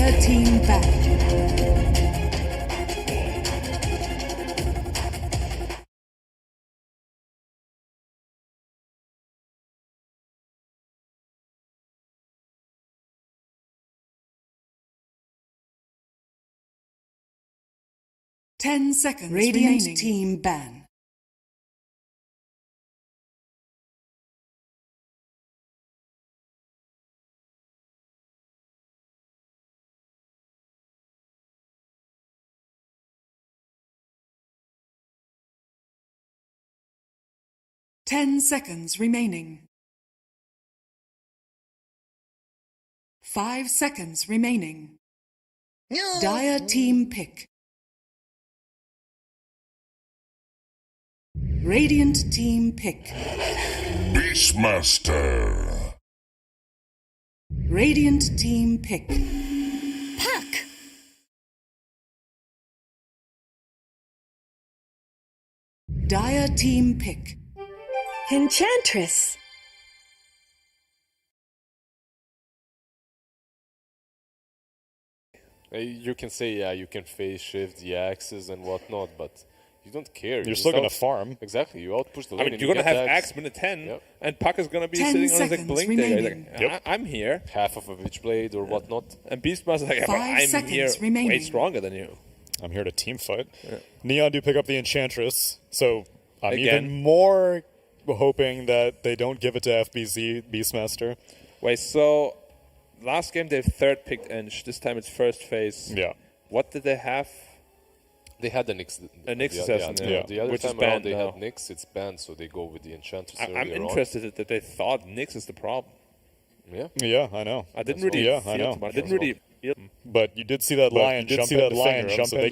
Dire team banned. Ten seconds Radiant remaining. Team ban. Ten seconds remaining. 5 seconds remaining. Dire team pick. Radiant team pick. Beastmaster. Radiant team pick. Puck! Dire team pick. Enchantress! You can say, yeah, you can phase shift the axes and whatnot, but you don't care. You're still going to farm. Exactly, you outpush the I lane. mean, and you're going to get have axe. Axe minute 10, Yep. and Puck is going to be 10 sitting on his like, seconds blink there. He's remaining. like, Yep. I'm here. Half of a Witchblade or whatnot. And Beastmaster's like, 5 I'm seconds here remaining. way stronger than you. I'm here to team fight. Neon do pick up the Enchantress, so I'm Again. even more hoping that they don't give it to FBZ Beastmaster. Wait, so last game they third picked Ench. This time it's first phase. Yeah. What did they have? They had a Nyx. A Nyx the, assassin, yeah. The other which is time around banned they now. had Nyx, it's banned, so they go with the Enchantress I'm earlier on. interested that they thought Nyx is the problem. Yeah. Yeah, I know. I didn't That's really all. Yeah, feel I know. too much. I didn't really feel. But you did see that lion jump into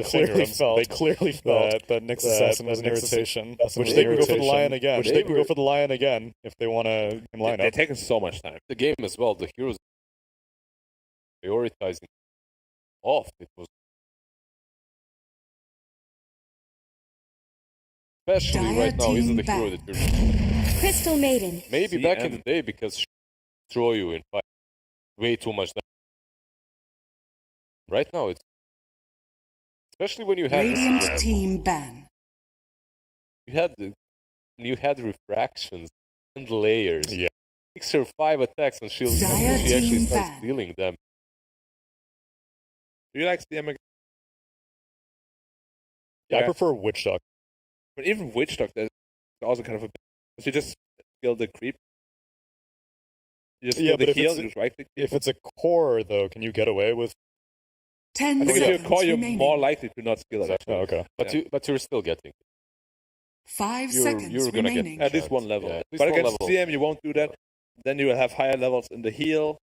Fingerham, so they clearly felt that Nyx Assassin was an irritation, which they can go for the lion again. Which they can go for the lion again if they want to line They're up. taking so much time. The game as well, the heroes prioritizing off. It was especially Dire right now, isn't the team hero back. that you're Crystal Maiden. maybe See, back in and- the day because she destroy you in fight way too much damage. Right now it's especially when you had Radiant team ban. you had refractions and layers. Yeah. 6 or 5 attacks and Dire she actually team starts ban. dealing them. Do you like CM? I prefer Witch Duck. But even Witch Duck, there's also kind of a. So you just kill the creep. You just Yeah, kill but the if heal, it's- you just right click. If it's a core, though, can you get away with... 10 I think if seconds you call, you're remaining. more likely to not skill it. Oh, okay. But you're still getting 5 you're seconds gonna get remaining. At least one level. Yeah, at least But one against level. CM, you won't do that. Then you will have higher levels in the heal.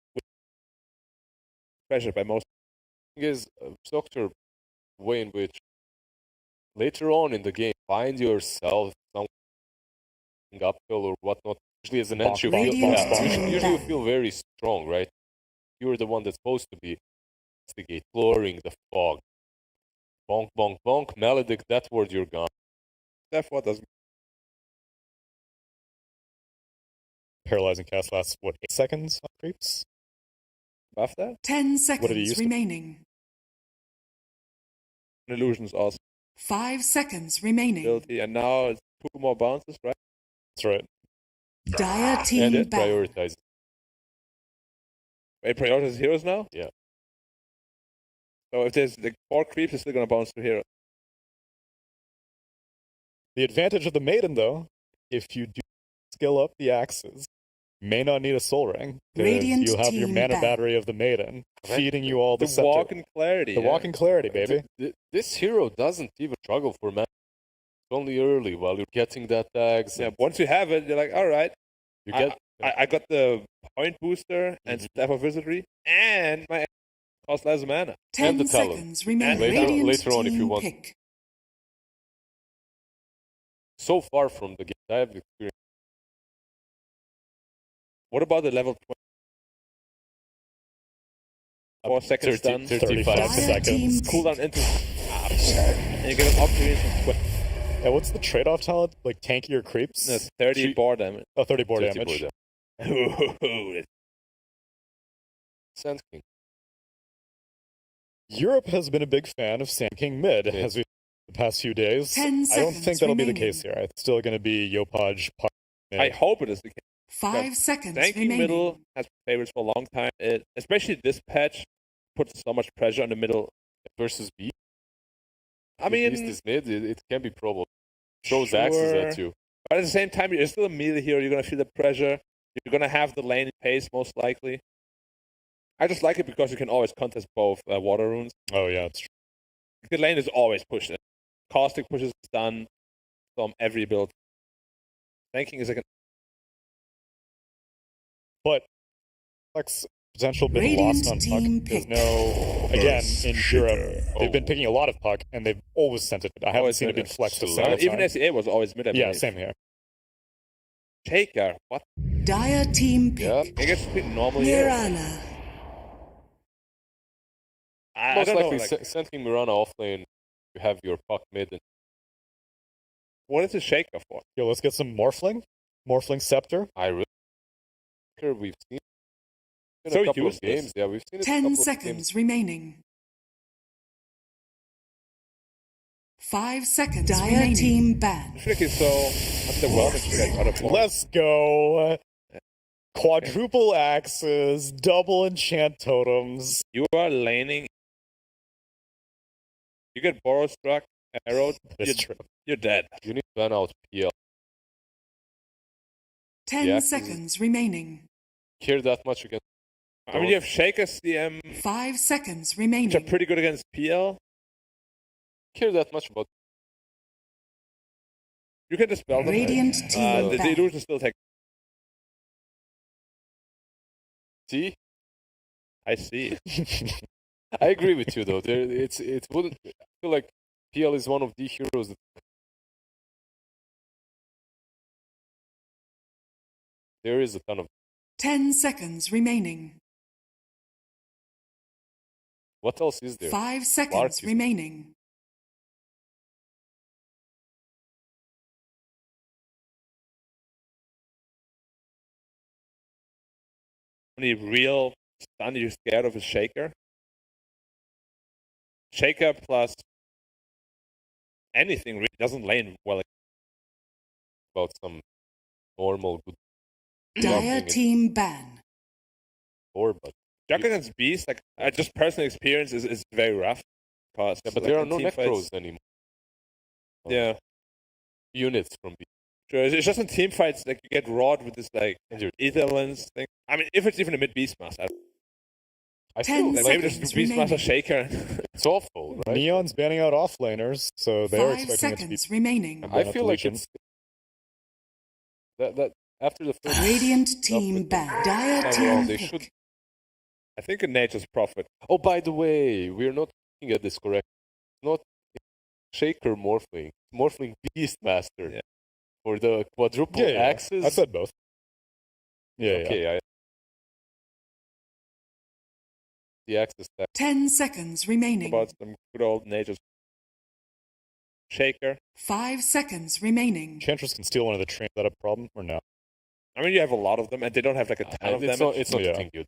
Pressured by most. thing is Doctor way in which later on in the game find yourself something uphill or whatnot. Usually as an Bonk, entry, you bonk, feel, bonk, yeah, bonk. usually you feel very strong, right? You're the one that's supposed to be investigate, exploring the fog. Bonk, bonk, bonk, maledict, that word you're gone. Therefore, doesn't. Paralyzing cast lasts, what, 8 seconds on creeps? Buff that? 10 did he seconds use to- remaining. Illusions also 5 seconds remaining. ability. And now it's 2 more bounces, right? That's right. Dire And team it ban. prioritizes. Wait, prioritizes heroes now? Yeah. So if there's like 4 creeps, it's still going to bounce to hero. The advantage of the Maiden, though, if you do skill up the axes, may not need a soul ring. 'Cause Radiant you have your team mana back. battery of the Maiden, feeding you all the, The scepter. walk in clarity. The yeah. walk in clarity, baby. This hero doesn't even struggle for mana. It's only early while you're getting that tags. Yeah, once you have it, you're like, all right. You get I got the point booster and Staff of Wizardry, and my cost less mana. 10 the talent. seconds remaining. later- Radiant later on if team you want. pick. so far from the game. I have experience. What about the level 20? 4 seconds 30, done. 35 Dire seconds. team Cooldown into. And you get an opportunity to Yeah, what's the trade-off talent? Like tankier creeps? 30 She- bar damage. Oh, 30 board 30 damage. board Ooh, Sand King. Europe has been a big fan of Sand King mid as we the past few days. 10 I don't seconds think that'll be the remaining. case here. It's still going to be Yopaj. Puck, mid. I hope it is the case. 5 seconds Tanking remaining. middle has been favorites for a long time. Especially this patch puts so much pressure on the middle. Versus B. I mean, this mid, it can be problem. Throws sure. axes at you. But at the same time, you're still a melee hero. You're going to feel the pressure. You're going to have the lane pace, most likely. I just like it because you can always contest both water runes. Oh, yeah, it's true. The lane is always pushed. Caustic pushes stun from every build. Tanking is like But Flex potential been lost on Puck. There's no, again, in Europe, they've been picking a lot of Puck, and they've always sent it. I haven't seen it been flexed a single time. even SEA was always mid. Yeah, same here. Shaker, what? Dire team pick. Yeah. I guess pretty normal here. Mirana. I Most don't know, likely sending Mirana offlane, you have your Puck mid. And what is the Shaker for? Yo, let's get some Morphling. Morphling Scepter. I really we've seen in So a couple of useless. games. Yeah, we've seen it in a 10 couple of seconds games. remaining. 5 seconds Dire team ban. I feel like it's so underwhelming to get other points. Let's go. Quadruple axes, double enchant totems. You are laning. You get borrow struck, arrowed. It's true. You're dead. You need to ban out PL. 10 Yeah. seconds remaining. Care that much against. I mean, you have Shaker, CM, 5 seconds which are remaining. pretty good against PL. Care that much about. You can dispel them. Radiant team the ban. illusion still take. See, I see. I agree with you though. It wouldn't. I feel like PL is one of the heroes that. There is a ton of. 10 seconds remaining. What else is there? 5 Lark seconds is- remaining. Only real stun you're scared of is Shaker. Shaker plus anything really doesn't lane well. About some normal good. Dire team ban. Or but Jug against Beast, like I just personal experience is very rough. Cause yeah, but like, there are in no team fights- necros anymore. Yeah, Units from B. sure. It's just in team fights like you get rawed with this like Etherlands thing. I mean, if it's even a mid Beastmaster, I 10 feel like like maybe seconds just Beastmaster remaining. Shaker. it's awful, right? Neon's banning out offlaners, so they're 5 expecting it to be. seconds remaining. I feel like Legion. it's that after the first Radiant stuff team with ban. Dire time team around, they pick. should. I think in Nature's Prophet. Oh, by the way, we're not looking at this correct. It's not Shaker Morphling. It's Morphling Beastmaster. Yeah. For the quadruple Yeah, axes. I said both. Yeah, Okay, the axis stack. 10 seconds remaining. About some good old Nature's Shaker. 5 seconds remaining. Enchantress can steal one of the trains. Is that a problem or no? I mean, you have a lot of them, and they don't have like a ton of It's damage. not, it's not Yeah. looking good.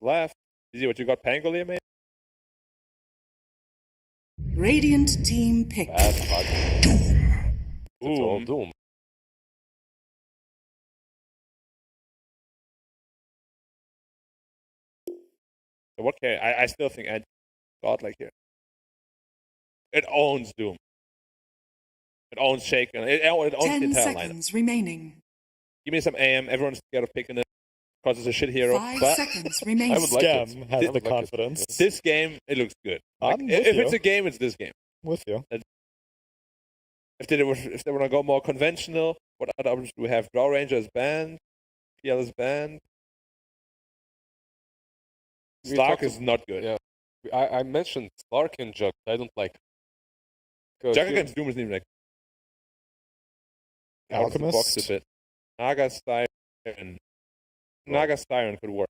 Left. You see what you got, Pangolier, mate? Radiant team pick. Bad fuck. It's all Ooh. Doom. So what can I still think Edge godlike here. It owns Doom. It owns Shaker. It owns the 10 entire lineup. seconds remaining. Give me some AM. Everyone's scared of picking it because it's a shit hero. 5 But seconds remaining. I would like it. Scam I has would the like it. confidence. this game, it looks good. Like, I'm with if you. it's a game, it's this game. With you. If they were to go more conventional, what other options do we have? Draw Ranger is banned. PL is banned. We Stark talked is not good. Yeah. I mentioned Slark and Jug. I don't like. Jug against Doom isn't even like out of the box Alchemist? a bit. Naga Styron. Naga Styron could work.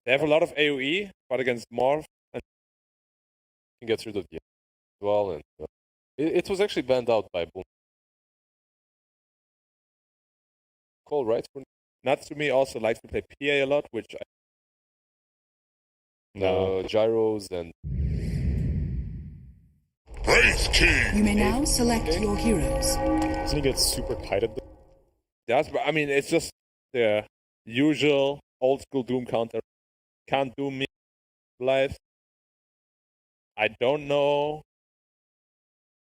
They have a lot of AoE, but against Morph, can get rid of the as well, and it was actually banned out by Boom. Call right for Natsumi also likes to play PA a lot, which gyros and Wraith King! You may now select your heroes. Doesn't he get super kited? does. But I mean, it's just the usual old school Doom counter. Can't do me life. I don't know.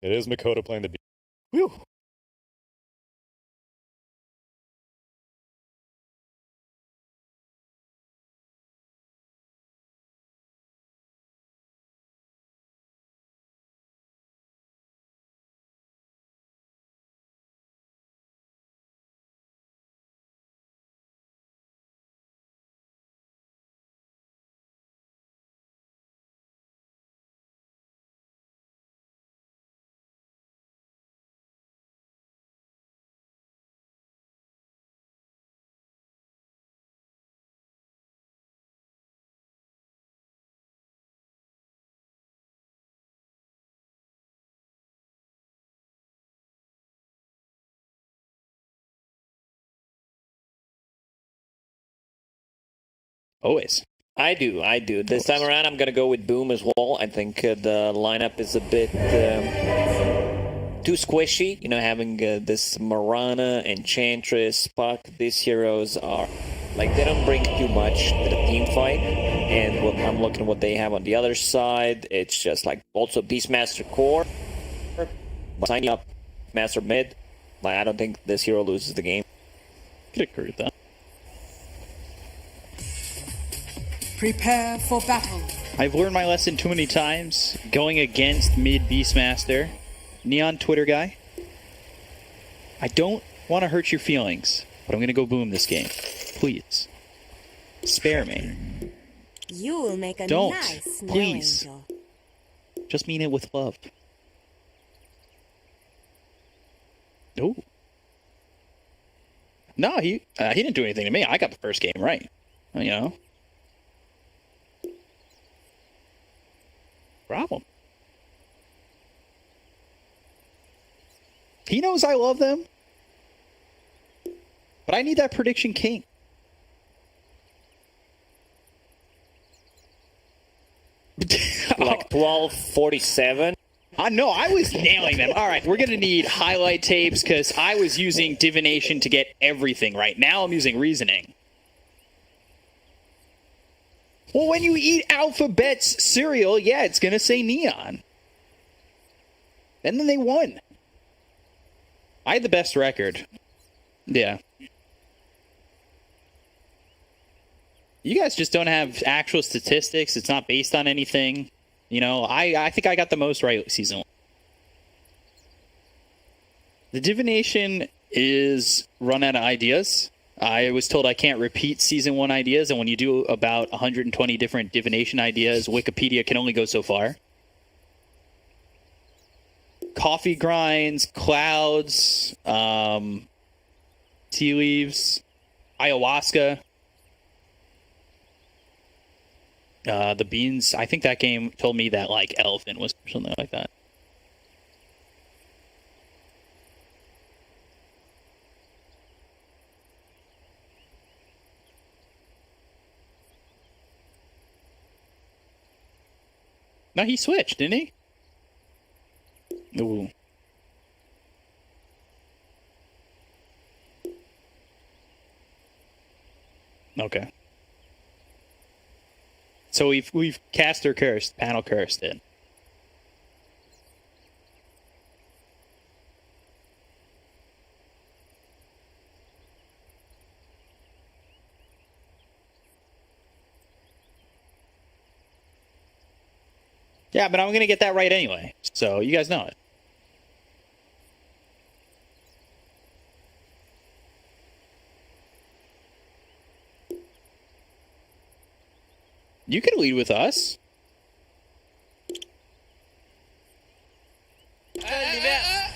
It is Makoto playing the B. Whew. Always. I do. This time around, I'm going to go with Boom as well. I think the lineup is a bit too squishy. You know, having this Marana, Enchantress, Puck, these heroes are, like, they don't bring too much to the team fight. And I'm looking at what they have on the other side. It's just, like, also Beastmaster Core. Signing up Master Mid. Like, I don't think this hero loses the game. Could agree with that. Prepare for battle. I've learned my lesson too many times going against mid Beastmaster. Neon Twitter guy. I don't want to hurt your feelings, but I'm going to go Boom this game. Please. Spare me. You will make a Don't. nice snow Please. angel. Just mean it with love. Oh. No, he didn't do anything to me. I got the first game right. You know? Problem. He knows I love them. But I need that prediction king. Like 1247. I know, I was nailing them. All right, we're going to need highlight tapes because I was using divination to get everything right. Now I'm using reasoning. Well, when you eat Alphabet's cereal, yeah, it's going to say Neon. And then they won. I had the best record. Yeah. You guys just don't have actual statistics. It's not based on anything. You know, I think I got the most right season 1. The divination is run out of ideas. I was told I can't repeat season 1 ideas, and when you do about 120 different divination ideas, Wikipedia can only go so far. Coffee grinds, clouds, tea leaves, ayahuasca. The beans, I think that game told me that, like, elephant was something like that. No, he switched, didn't he? Ooh. Okay. So we've caster cursed, panel cursed in. Yeah, but I'm going to get that right anyway. So you guys know it. You can lead with us.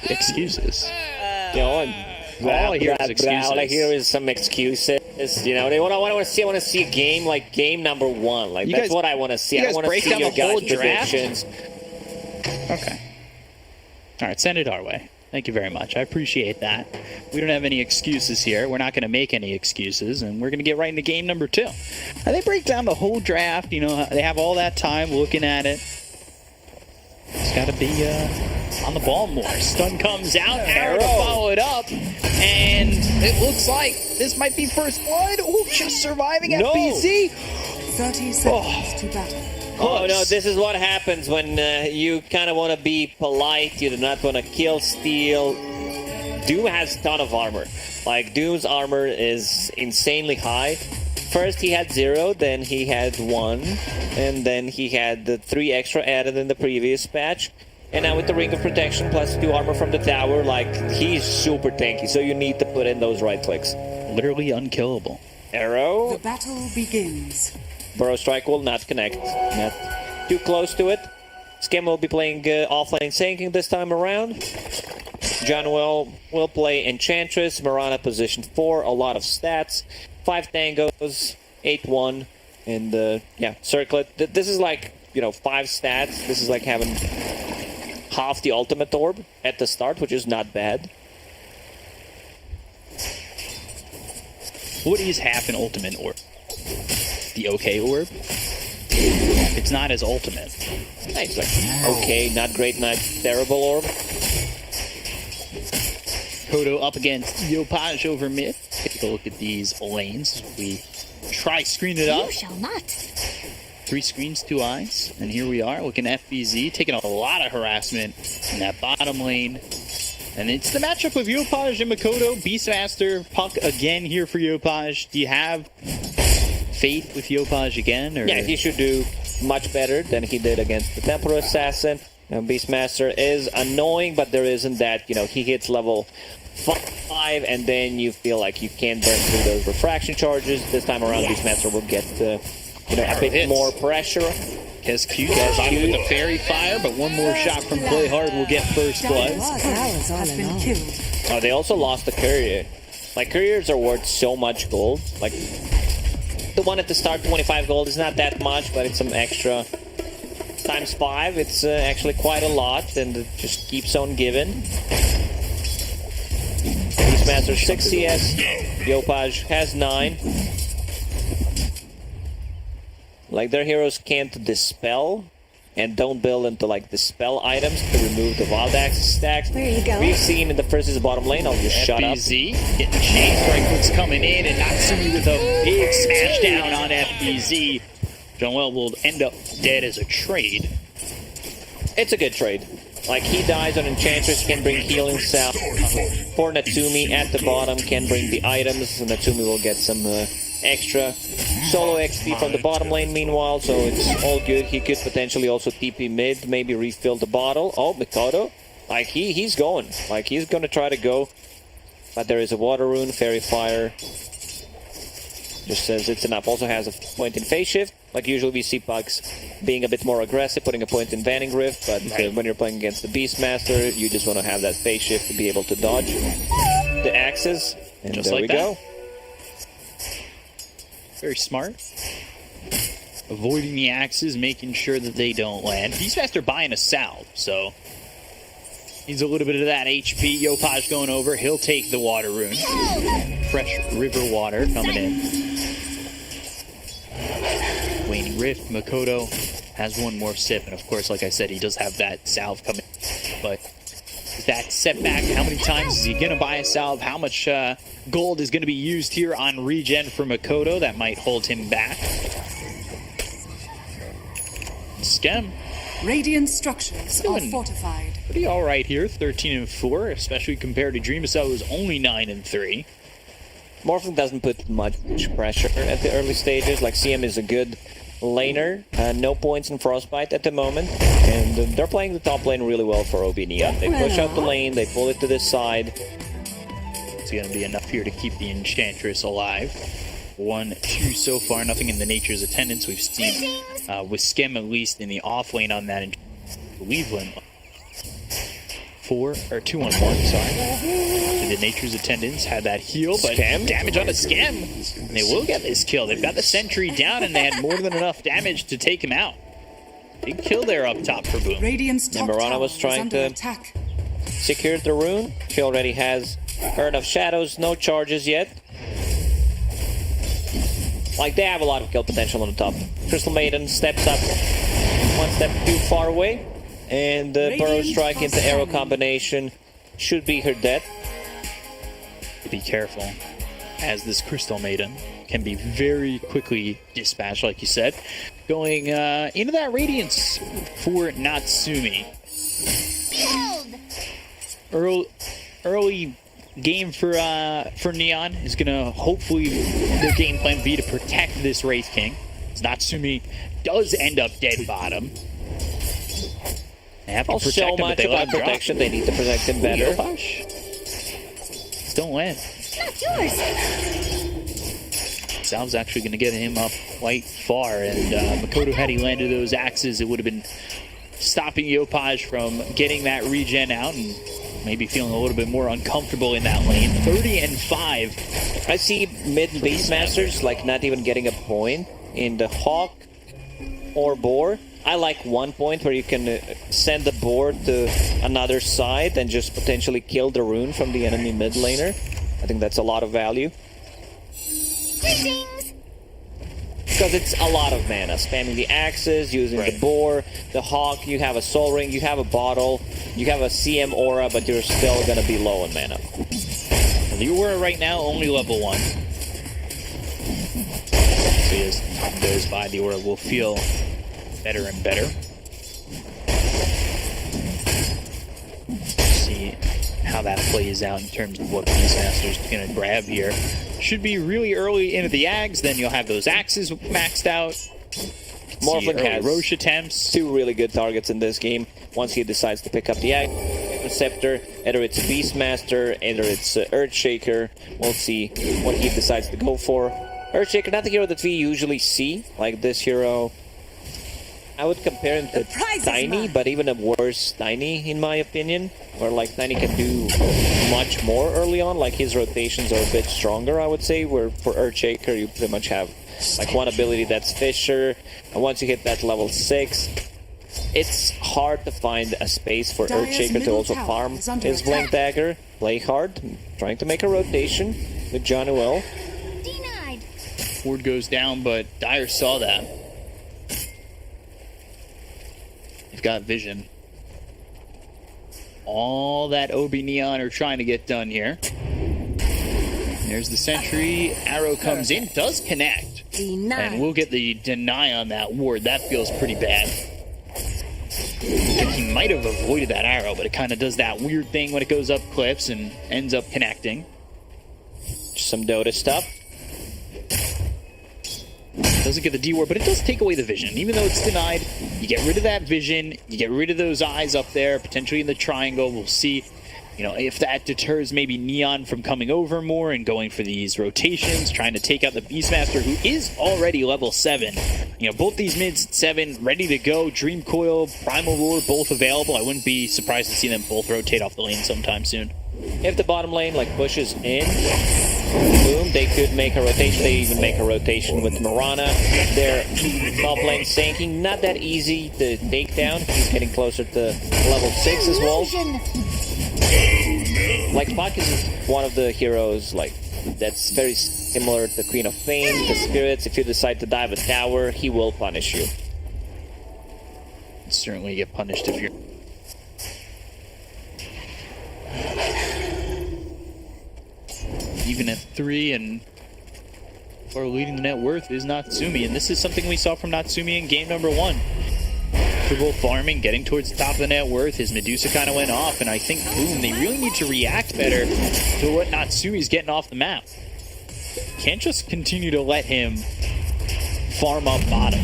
Excuses. All I hear is excuses. All I hear is some excuses. You know, I want to see a game like game number 1. Like, that's what I want to see. I want to see your guys' predictions. Okay. All right, send it our way. Thank you very much. I appreciate that. We don't have any excuses here. We're not going to make any excuses, and we're going to get right into game number 2. Now, they break down the whole draft. You know, they have all that time looking at it. It's got to be on the ball more. Stun comes out, arrow to follow it up, and it looks like this might be first blood. Oh, just surviving FBZ. 30 seconds to battle. Oh no, this is what happens when you kind of want to be polite. You do not want to kill, steal. Doom has a ton of armor. Like, Doom's armor is insanely high. First he had 0, then he had 1, and then he had the 3 extra added in the previous patch. And now with the Ring of Protection plus 2 armor from the tower, like, he's super tanky, so you need to put in those right clicks. Literally unkillable. Arrow. The battle begins. Burrow Strike will not connect. Not too close to it. Skem will be playing offlane Sinking this time around. John will play Enchantress. Mirana position 4. A lot of stats. 5 tangos. 8-1. And yeah, Circlet. This is like, you know, 5 stats. This is like having half the ultimate orb at the start, which is not bad. What is half an ultimate orb? The okay orb? It's not as ultimate. Nice, like, okay, not great, not terrible orb. Kodo up against Yopaj over mid. Take a look at these lanes. We try screen it up. You shall not. 3 screens, 2 eyes. And here we are, looking at FBZ, taking a lot of harassment in that bottom lane. And it's the matchup of Yopaj and Makoto. Beastmaster, Puck again here for Yopaj. Do you have faith with Yopaj again? Or? Yeah, he should do much better than he did against the Temporal Assassin. Beastmaster is annoying, but there isn't that, you know, he hits level 5 and then you feel like you can't burn through those refraction charges. This time around, Beastmaster will get, you know, a bit more pressure. Kes Q goes on with the Fairy Fire, but one more shot from Play Hard will get first blood. Has been killed. Oh, they also lost the Courier. Like, Couriers are worth so much gold. Like, the one at the start, 25 gold, is not that much, but it's some extra. Times 5, it's actually quite a lot, and it just keeps on giving. Beastmaster 6 CS, Yopaj has 9. Like, their heroes can't dispel and don't build into, like, dispel items to remove the wild access stacks. There you go. We've seen in the first is bottom lane, I'll just shut up. FBZ getting chased, right clicks coming in, and Natsumi with a big smash down on FBZ. Joel will end up dead as a trade. It's a good trade. Like, he dies on Enchantress, can bring healing salve. For Natsumi at the bottom, can bring the items, and Natsumi will get some extra solo XP from the bottom lane meanwhile, so it's all good. He could potentially also TP mid, maybe refill the bottle. Oh, Mikado. Like, he's going. Like, he's gonna try to go. But there is a Water Rune, Fairy Fire. Just says it's enough. Also has a point in Phase Shift. Like, usually we see Pucks being a bit more aggressive, putting a point in Vanning Rift, but when you're playing against the Beastmaster, you just want to have that Phase Shift to be able to dodge the axes. And just there like we that. go. Very smart. Avoiding the axes, making sure that they don't land. Beastmaster buying a salve, so needs a little bit of that HP. Yopaj going over. He'll take the Water Rune. Fresh river water coming in. Waning Rift. Makoto has one more sip, and of course, like I said, he does have that salve coming. But that setback, how many times is he going to buy a salve? How much gold is going to be used here on regen for Makoto? That might hold him back. Skem. Radiant structures are Doing fortified. Pretty all right here, 13-4, especially compared to Dreamcell, who's only 9-3. Morphin doesn't put much pressure at the early stages. Like, CM is a good laner. No points in Frostbite at the moment. And they're playing the top lane really well for OB Neon. They push out the lane, they pull it to this side. It's going to be enough here to keep the Enchantress alive. 1-2 so far, nothing in the Nature's Attendance. We've seen with Skem, at least in the off lane on that Cleveland. 2-on-1, sorry. The Nature's Attendance had that heal, but Skem? damage on a Skem. And they will get this kill. They've got the sentry down, and they had more than enough damage to take him out. Big kill there up top for Boom. Radiant's top Mirana tower was is trying under to attack. secured the rune. She already has Urn of Shadows, no charges yet. Like, they have a lot of kill potential on the top. Crystal Maiden steps up one step too far away. And the Burrow Strike into arrow combination should be her death. Be careful, as this Crystal Maiden can be very quickly dispatched, like you said. Going into that Radiance for Natsumi. Early game for Neon is gonna hopefully their game plan be to protect this Wraith King. As Natsumi does end up dead bottom. They have to protect him, but they let him protection. They need to protect him better. Don't win. Not yours. Salve's actually going to get him up quite far, and Makoto, had he landed those axes, it would have been stopping Yopaj from getting that regen out and maybe feeling a little bit more uncomfortable in that lane. 30-5. I see mid Beastmasters like not even getting a point in the Hawk or Boar. I like 1 point where you can send the board to another side and just potentially kill the rune from the enemy mid laner. I think that's a lot of value. Greetings. Because it's a lot of mana. Spamming the axes, using the boar, the hawk, you have a soul ring, you have a bottle, you have a CM aura, but you're still going to be low on mana. The aura right now only level 1. So as time goes by, the aura will feel better and better. See how that plays out in terms of what Beastmaster's going to grab here. Should be really early into the Ags, then you'll have those axes maxed out. Morphling has Roche attempts. 2 really good targets in this game once he decides to pick up the Scepter. Either it's Beastmaster, either it's Earthshaker. We'll see what he decides to go for. Earthshaker, not the hero that we usually see. Like this hero, I would compare him to Tiny, but even a worse Tiny in my opinion. Where like Tiny can do much more early on, like his rotations are a bit stronger, I would say, where for Earthshaker you pretty much have like one ability that's Fissure, and once you hit that level 6, it's hard to find a space for Earthshaker to also farm his Blink Dagger. Play hard, trying to make a rotation with John Noel. Denied. Ward goes down, but Dire saw that. They've got vision. All that Obi Neon are trying to get done here. There's the sentry. Arrow comes in, does connect. Denied. And we'll get the deny on that ward. That feels pretty bad. I think he might have avoided that arrow, but it kind of does that weird thing when it goes up cliffs and ends up connecting. Some Dota stuff. Doesn't get the D-ward, but it does take away the vision. Even though it's denied, you get rid of that vision, you get rid of those eyes up there, potentially in the triangle. We'll see, you know, if that deters maybe Neon from coming over more and going for these rotations, trying to take out the Beastmaster, who is already level 7. You know, both these mids at 7, ready to go. Dream Coil, Primal Roar, both available. I wouldn't be surprised to see them both rotate off the lane sometime soon. If the bottom lane like pushes in, boom, they could make a rotation. They even make a rotation with Mirana. Their top lane sinking, not that easy to take down. He's getting closer to level 6 as well. Like Bach is one of the heroes like that's very similar to Queen of Fame, the Spirits. If you decide to dive a tower, he will punish you. Certainly get punished if you're... Even at 3, and for leading the net worth is Natsumi, and this is something we saw from Natsumi in game number 1. Comfortable farming, getting towards the top of the net worth. His Medusa kind of went off, and I think, boom, they really need to react better to what Natsumi's getting off the map. Can't just continue to let him farm up bottom.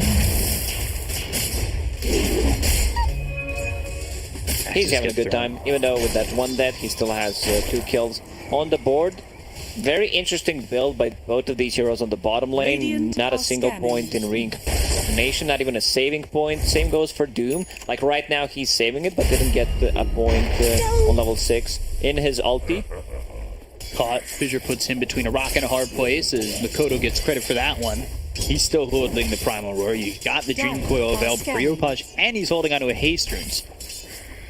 He's having a good time, even though with that 1 death, he still has 2 kills on the board. Very interesting build by both of these heroes on the bottom lane. Radiant not a single point in reincarnation, not even a saving point. Same goes for Doom. Like right now he's saving it, but didn't get a point on level 6 in his ulti. Caught. Fissure puts him between a rock and a hard place as Makoto gets credit for that one. He's still holding the Primal Roar. You got the Dream Coil available for Yopaj, and he's holding onto a Haste Runes.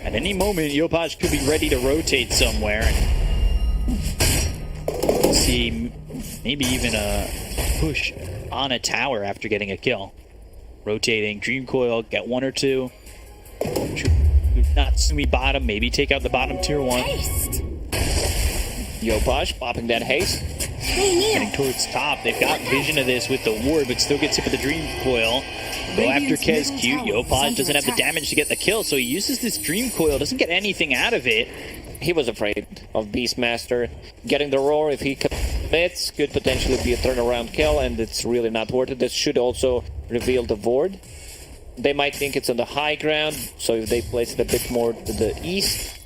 At any moment, Yopaj could be ready to rotate somewhere. And see maybe even a push on a tower after getting a kill. Rotating, Dream Coil, get one or two. Not Sumi bottom, maybe take out the bottom tier 1. Haste. Yopaj popping that haste. Stay near. Heading towards top. They've got vision of this with the ward, but still gets hit with the Dream Coil. Go after KezQ. Yopaj doesn't have the damage to get the kill, so he uses this Dream Coil, doesn't get anything out of it. He was afraid of Beastmaster. Getting the roar, if he commits, could potentially be a turnaround kill, and it's really not worth it. This should also reveal the ward. They might think it's on the high ground, so if they place it a bit more to the east,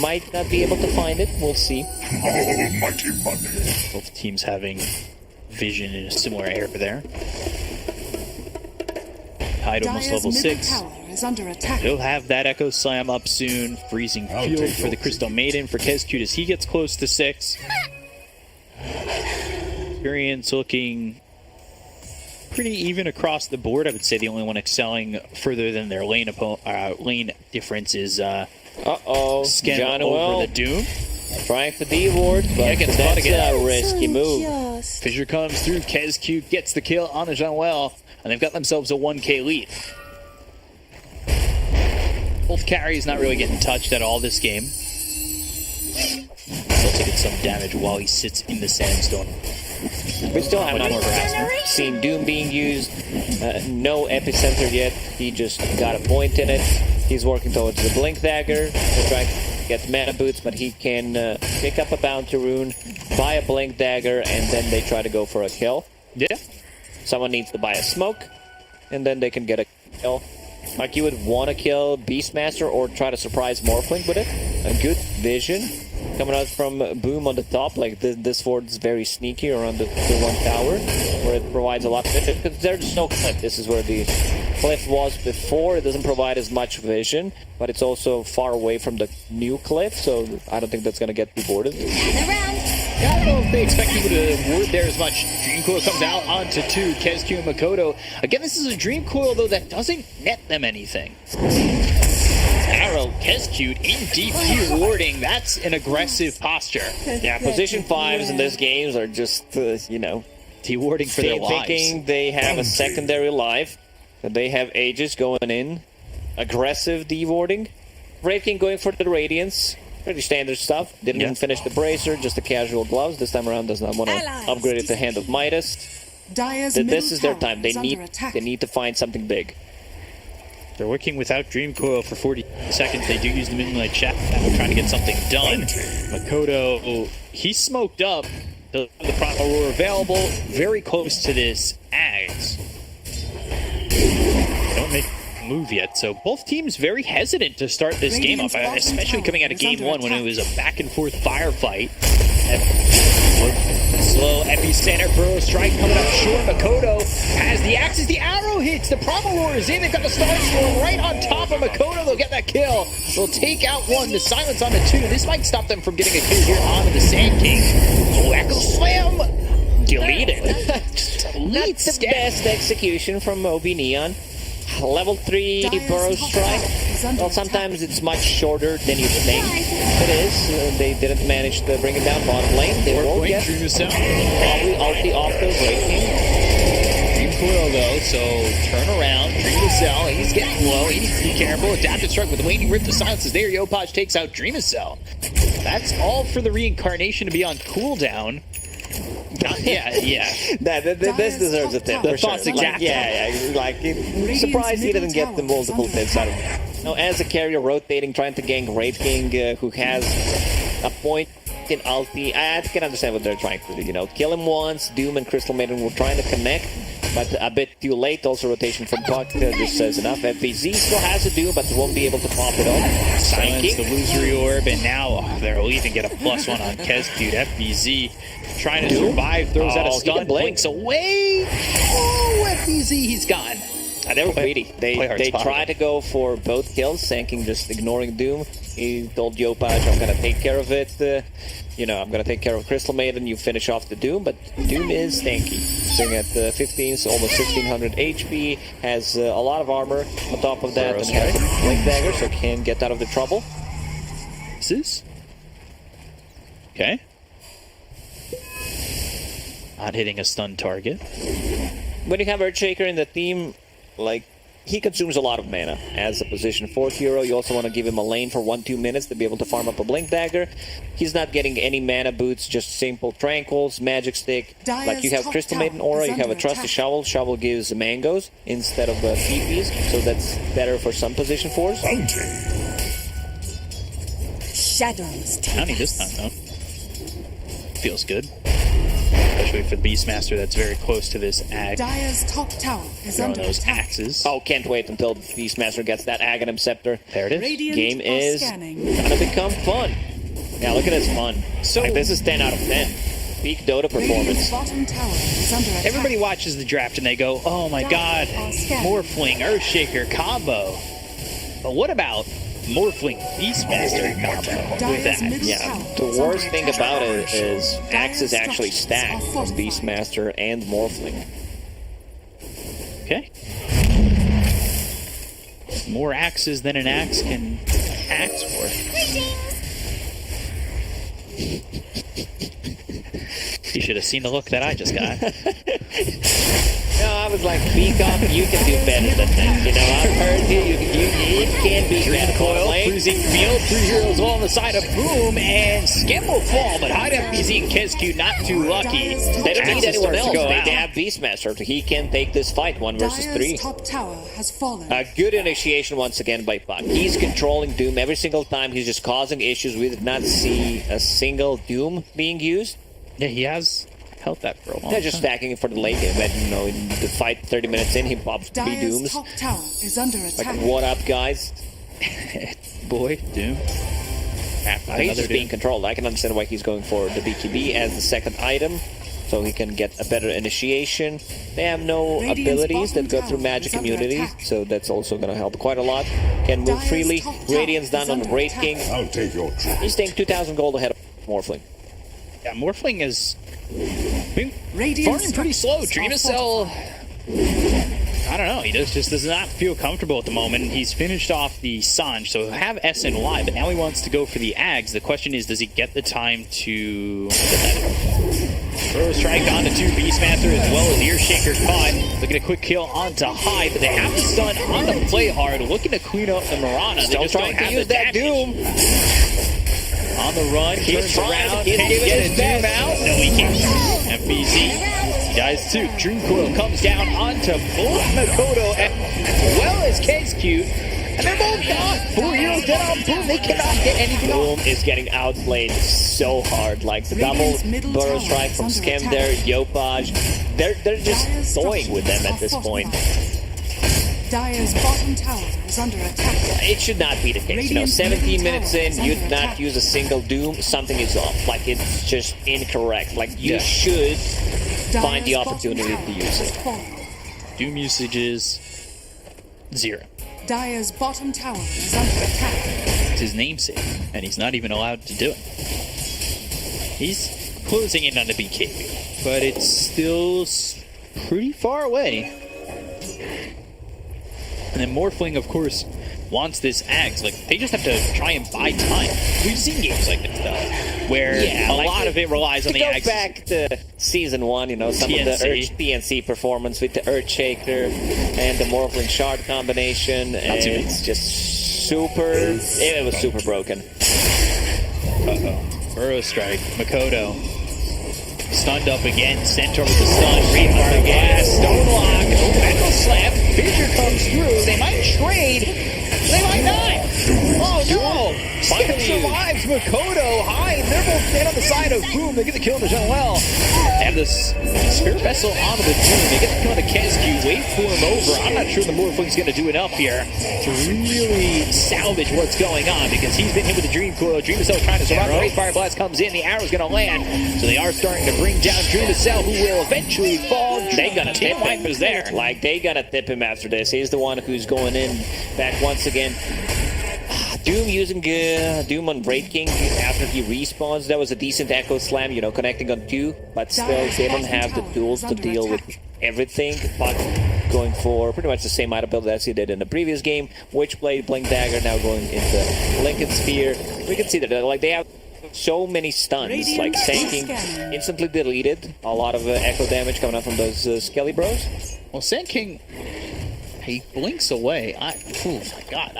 might not be able to find it. We'll see. Almighty money. Both teams having vision in a similar area there. Tide almost Dire's level middle 6. tower is under attack. He'll have that Echo Slam up soon. Freezing Field for the Crystal Maiden for KezQ as he gets close to 6. Experience looking pretty even across the board. I would say the only one excelling further than their lane difference is Sken over the Doom. Trying to D-ward, but gets that's again. a risky move. Fissure comes through. KezQ gets the kill on the Jean-Well, and they've got themselves a 1k lead. Both carries not really getting touched at all this game. Still taking some damage while he sits in the sandstorm. We still have not seen Doom being used. No epicenter yet. He just got a point in it. He's working towards the Blink Dagger. They're trying to get mana boots, but he can pick up a Bounty Rune, buy a Blink Dagger, and then they try to go for a kill. Yeah. Someone needs to buy a smoke, and then they can get a kill. Like you would want to kill Beastmaster or try to surprise Morphling with it. A good vision coming out from Boom on the top. Like this ward is very sneaky around the 1 tower, where it provides a lot of vision. Because there's no cliff. This is where the cliff was before. It doesn't provide as much vision, but it's also far away from the new cliff, so I don't think that's going to get deboarded. I don't know if they expect people to ward there as much. Dream Coil comes out onto 2, KezQ and Makoto. Again, this is a Dream Coil, though, that doesn't net them anything. Arrow, KezQ in DP warding. That's an aggressive posture. Yeah, position 5s in this games are just, you know, T-warding for their lives. thinking they have a secondary life, that they have Aegis going in. Aggressive D-warding. Wraith King going for the Radiance. Pretty standard stuff. Didn't even finish the Bracer, just the casual gloves. This time around does not want to upgrade it to Hand of Midas. This is their time. They need to find something big. They're working without Dream Coil for 40 seconds. They do use the Midnight Shadow trying to get something done. Makoto, he's smoked up. The Primal Roar available. Very close to this Axe. They don't make a move yet, so both teams very hesitant to start this game up, especially coming out of game 1 when it was a back-and-forth firefight. Slow epicenter burrow strike coming up short. Makoto has the axes. The arrow hits. The Primal Roar is in. They've got the Starstorm right on top of Makoto. They'll get that kill. They'll take out 1. The silence on the 2. This might stop them from getting a kill here onto the Sand King. Oh, Echo Slam deleted. That's the best execution from OB Neon. Level 3 burrow strike. Well, sometimes it's much shorter than you think it is. They didn't manage to bring it down bottom lane. They will get probably ulti off the Wraith King. Dream Coil though, so turn around. Dream to Cell. He's getting low. He needs to be careful. Adaptive strike with the Waning Rift. The silence is there. Yopaj takes out Dream of Cell. That's all for the reincarnation to be on cooldown. Yeah. This deserves a tip. The thoughts exactly. Surprised he didn't get the multiple tips out of it. Now, as a carrier rotating, trying to gank Wraith King, who has a point in ulti, I can understand what they're trying to do. You know, kill him once. Doom and Crystal Maiden were trying to connect, but a bit too late. Also, rotation from Puck just says enough. FBZ still has a Doom, but won't be able to pop it off. Silence the Illusory Orb, and now they'll even get a +1 on KezQ. FBZ trying to survive, throws out a stun, blinks away. Oh, FBZ, he's gone. They were greedy. They spot. tried to go for both kills, Sanking just ignoring Doom. He told Yopaj, I'm going to take care of it. I'm going to take care of Crystal Maiden. You finish off the Doom, but Doom is tanky. Sitting at 15, so almost 1500 HP. Has a lot of armor on top of that, and has a Blink Dagger, so can get out of the trouble. This is okay. Not hitting a stun target. When you have Earthshaker in the team, like, he consumes a lot of mana as a position 4 hero. You also want to give him a lane for 1-2 minutes to be able to farm up a Blink Dagger. He's not getting any mana boots, just simple Tranquils, Magic Stick. Like, you have Crystal Maiden Aura, you have a Trusty Shovel. Shovel gives mangoes instead of PPs, so that's better for some position 4s. Shadows. Bounty this time, though. Feels good. Especially for the Beastmaster that's very close to this ag. Dire's top tower is Throwing under those attack. axes. Oh, can't wait until Beastmaster gets that Aghanim Scepter. There it is. Radiant Game are is scanning. gonna become fun. Yeah, look at this fun. So- Like, this is 10 out of 10. Peak Dota Radiant's performance. bottom tower is under attack. Everybody watches the draft and they go, oh my god, Morphling, Earthshaker combo. But what about Morphling Beastmaster combo with Dire's that? middle Yeah, tower the is worst under thing attack. about it is axes Dire's actually structures stack are from fortified. Beastmaster and Morphling. Okay. More axes than an axe can axe for. You should have seen the look that I just got. No, I was like, Beacon, you can do better than that. I've heard you can be better. Coil, cruising field, 3 heroes all on the side of Boom, and Skim will fall, but Hide FBZ and Kesku not too lucky. They don't need Axes anyone start to else. go They out. have Beastmaster. He can take this fight 1 versus 3. Dire's top tower has fallen. A good initiation once again by Puck. He's controlling Doom every single time. He's just causing issues. We did not see a single Doom being used. Yeah, he has held that for a long They're just time. stacking it for the late game. But, in the fight 30 minutes in, he pops 3 Dire's Dooms. top tower is under attack. Like, what up, guys? Boy, Doom. He's just being controlled. I can understand why he's going for the BKB as the second item, so he can get a better initiation. They have no Radiant's abilities that bottom go through tower magic is under immunity, attack. so that's also going to help quite a lot. Can move Dire's freely. top tower Radiant's down is on the under Wraith attack. King. I'll take your trip. He's taking 2,000 gold ahead of Morphling. Yeah, Morphling is been Radiant farming pretty slow. structures Dreamacell, are I don't know. He just does not feel comfortable at the moment. He's finished off the Sanj, so he'll have S and Y, but now he wants to go for the Ags. The question is, does he get the time to get that? Throw a strike onto 2 Beastmaster as well as Earshaker caught. Looking at a quick kill onto Hyde, but they have the stun on the play hard. Looking to clean up the Mirana. Still They just trying don't to have use the that damage. Doom. On the run, He's turns trying. around, He's can't giving get his a Doom best. out. No, he can't. FBZ, he dies too. Dream Coil comes down onto both Makoto as well as KSQ, and they're both gone. 4 heroes dead on Boom. They cannot get anything Boom off. is getting outplayed so hard. Like the double Radiant's middle burrow tower strike is from under Skem attack. there, Yopaj. They're just Dire's toying with them at structures this are point. fortified. Dire's bottom tower is under attack. It should not be the case. 17 minutes in, you did not use a single Doom. Something is off. Like, it's just incorrect. Like, you should find the Dire's opportunity bottom to tower use has it. fallen. Doom usage is 0. Dire's bottom tower is under attack. It's his namesake, and he's not even allowed to do it. He's closing in on the BKB, but it's still pretty far away. And then Morphling, of course, wants this Ags. Like, they just have to try and buy time. We've seen games like this, though, where a lot of it relies on to the go Ags. back to season 1, some of the PNC performance with the Earthshaker and the Morphling Shard combination, and it's just super. It was super broken. Burrow Strike, Makoto. Stunned up again, Centaur with the stun, Reaper again, Stone Lock, Metal Slap, Fissure comes through, they might trade, they might not! Oh no! Skip survives, Makoto, Hyde, they're both dead on the side of Boom, they get the kill on the Well. Have this Spirit Vessel onto the Doom, they get the kill on the Kesku, wait form over. I'm not sure the Morphling's going to do enough here to really salvage what's going on because he's been hit with the Dream Coil. Dream of Cell trying to survive. Great Fire Blast comes in. The arrow's going to land. So they are starting to bring down Dream of Cell, who will eventually fall. They gonna tip White him. was there. Like, they gonna tip him after this. He's the one who's going in back once again. Doom using Doom on Raid King after he respawns. That was a decent Echo Slam, you know, connecting on 2. But still, they don't have the tools to deal with everything. But going for pretty much the same item build as he did in the previous game. Witchblade, Blink Dagger, now going into Lincoln Sphere. We can see that, like, they have so many stuns, like Sand King instantly deleted. A lot of echo damage coming up from those Skelly Bros. Well, Sand King, he blinks away. Oh my god,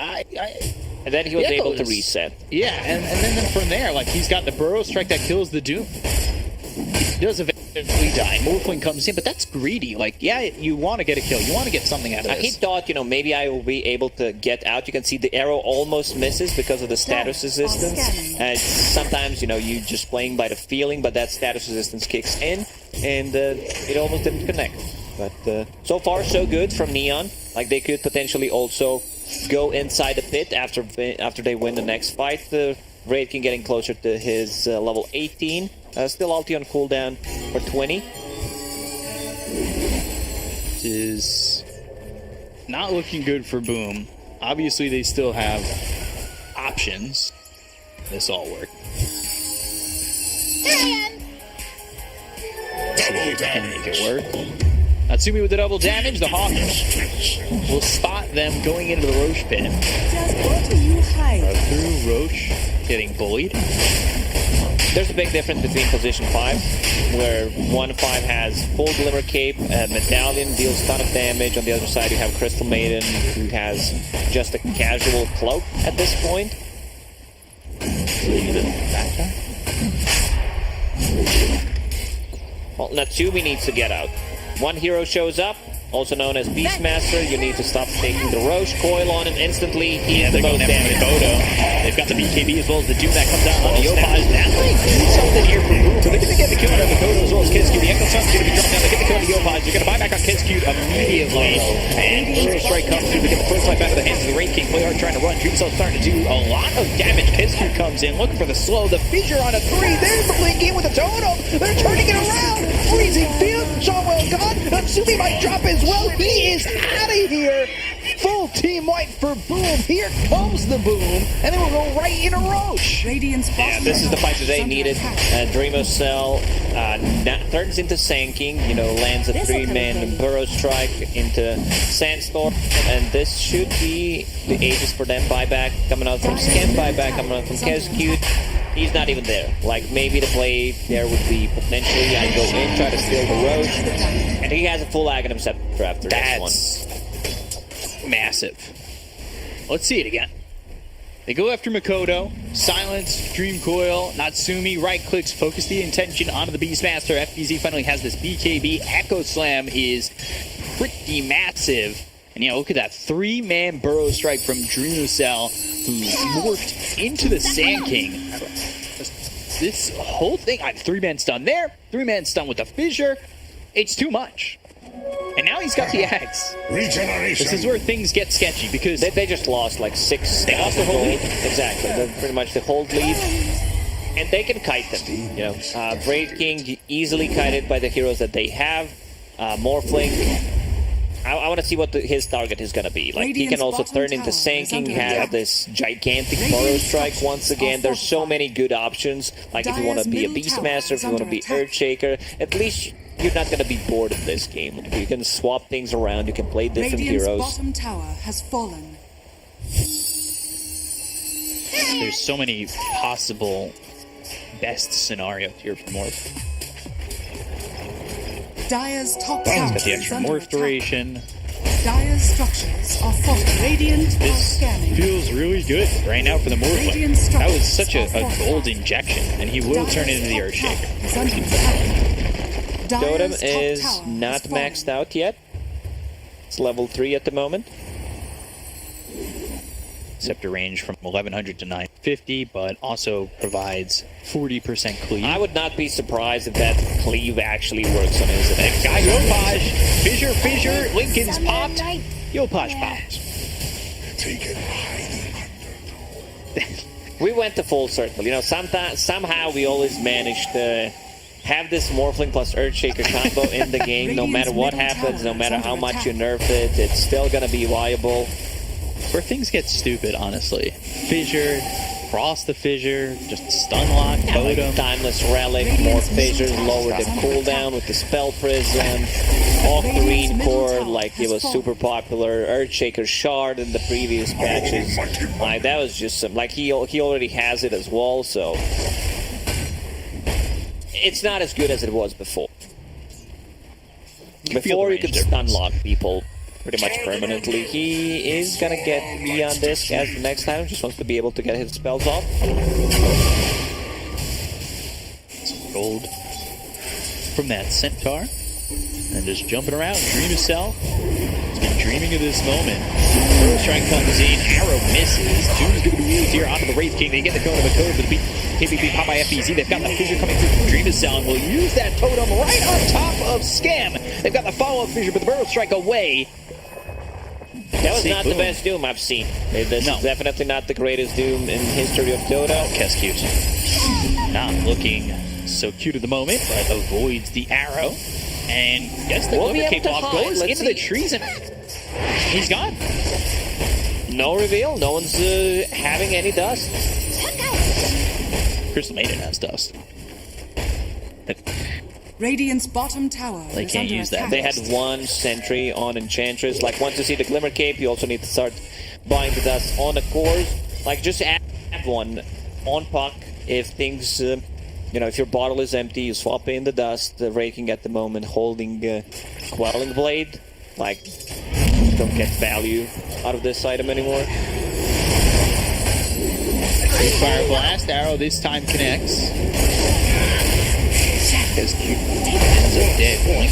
And then he was able to reset. Yeah, and then from there, like, he's got the Burrow Strike that kills the Doom. He does eventually die. Morphling comes in, but that's greedy. Like, yeah, you want to get a kill. You want to get something out of this. He thought, you know, maybe I will be able to get out. You can see the arrow almost misses because of the status resistance. And sometimes, you know, you just playing by the feeling, but that status resistance kicks in, and it almost didn't connect. But so far, so good from Neon. Like, they could potentially also go inside the pit after they win the next fight. Raid King getting closer to his level 18. Still ulti on cooldown for 20. This is not looking good for Boom. Obviously, they still have options. This all work. Double Make damage. it work. Natsumi with the double damage. The Hawk will spot them going into the Roche pit. Just what do you hide? Through Roche getting bullied. There's a big difference between position 5, where 1-5 has full Glimmer Cape, Medallion deals a ton of damage. On the other side, you have Crystal Maiden, who has just a casual cloak at this point. Well, Natsumi needs to get out. One hero shows up, also known as Beastmaster. You need to stop taking the Roche coil on him instantly. He is the most damage. They've got the BKB as well as the Doom that comes out on the Opaz. That might do something here for Boom. So they're going to get the kill on the Kodo as well as Kidscute. The Echo Sun's going to be dropped down. They get the kill on the Opaz. You're going to buy back on Kidscute immediately. And Burrow Strike comes through to get the first life out of the hands of the Raid King. Play hard trying to run. Dream Cell's starting to do a lot of damage. Kidscute comes in looking for the slow. The fissure on a 3. There's the Blink in with the totem. They're turning it around. Freezing field. Shotwell gone. Natsumi might drop as well. He is out of here. Full team white for Boom. Here comes the Boom. And then we'll go right into Roche. Radiant's Yeah, this is the fight that they needed. Dream of Cell turns into Sand King, you know, lands a 3-man Burrow Strike into Sandstorm, and this should be the Aegis for them. Buyback coming out from Skem, buyback coming out from Kidscute. He's not even there. Like, maybe the play there would be potentially I go in, try to steal the Roche, and he has a full Aghanim Scepter after this one. Massive. Let's see it again. They go after Makoto, silence, Dream Coil, Natsumi, right clicks, focus the intention onto the Beastmaster. FBZ finally has this BKB. Echo Slam is pretty massive. And yeah, look at that 3-man Burrow Strike from Dreamcell, who morphed into the Sand King. This whole thing, 3-man stun there, 3-man stun with the fissure. It's too much. And now he's got the axe. Regeneration. This is where things get sketchy because They just lost like 6. They lost the whole lead. Exactly. They're pretty much the hold lead. And they can kite them. You know, Raid King easily kited by the heroes that they have. Morphling. I want to see what his target is going to be. Like, he can also turn into Sand King, have this gigantic Burrow Strike once again. There's so many good options. Like, if you want to be a Beastmaster, if you want to be Earthshaker, at least you're not going to be bored of this game. You can swap things around. You can play different Radiant's heroes. bottom tower has fallen. there's so many possible best scenarios here for Morph. Dire's top Got tower the is extra under Morph attack. duration. Dire's structures are falling. Radiant are This scanning. feels really good right now for the Morphling. That was such a gold injection, and he will turn into the Earthshaker. Is under attack. Totem Dire's top is tower not has fallen. maxed out yet. It's level 3 at the moment. Scepter range from 1100 to 950, but also provides 40% cleave. I would not be surprised if that cleave actually works on his effect. Guys, Yopaj! Fissure, Lincoln's popped. Yopaj popped. Take it. We went the full circle. You know, somehow we always managed to have this Morphling plus Earthshaker combo in the game. No matter what happens, no matter how much you nerf it, it's still going to be viable. Where things get stupid, honestly. Fissure, cross the fissure, just stun lock, totem. Timeless Relic, more fissures, lower the cooldown with the Spell Prism. Off the Green Core, like it was super popular. Earthshaker Shard in the previous patches. Like that was just some, like he already has it as well, so it's not as good as it was before. Before you could stun lock people pretty much permanently. He is gonna get me on this as the next time. Just wants to be able to get his spells off. Some gold from that Centaur. And just jumping around, Dream of Cell. He's been dreaming of this moment. Pearl Strike comes in, arrow misses. Doom's going to be used here onto the Wraith King. They get the code of a code for the KPP pop by FBZ. They've got the fissure coming through from Dream of Cell, and will use that totem right on top of Scam. They've got the follow-up fissure, but the Pearl Strike away. That was not the best Doom I've seen. This is definitely not the greatest Doom in history of Dota. Kess cute. Not looking so cute at the moment, but avoids the arrow. And gets the Glimmer Cape off, goes into the trees, and he's gone. No reveal, no one's having any dust. Crystal Maiden has dust. Radiant's bottom tower. They can't use that. They had one sentry on Enchantress. Like, once you see the Glimmer Cape, you also need to start buying the dust on the cores. Like, just add one on Puck if things... you know, if your bottle is empty, you swap in the dust, raking at the moment, holding Quelling Blade. Like, don't get value out of this item anymore. Fire Blast, arrow this time connects. As Q ends up dead, Blink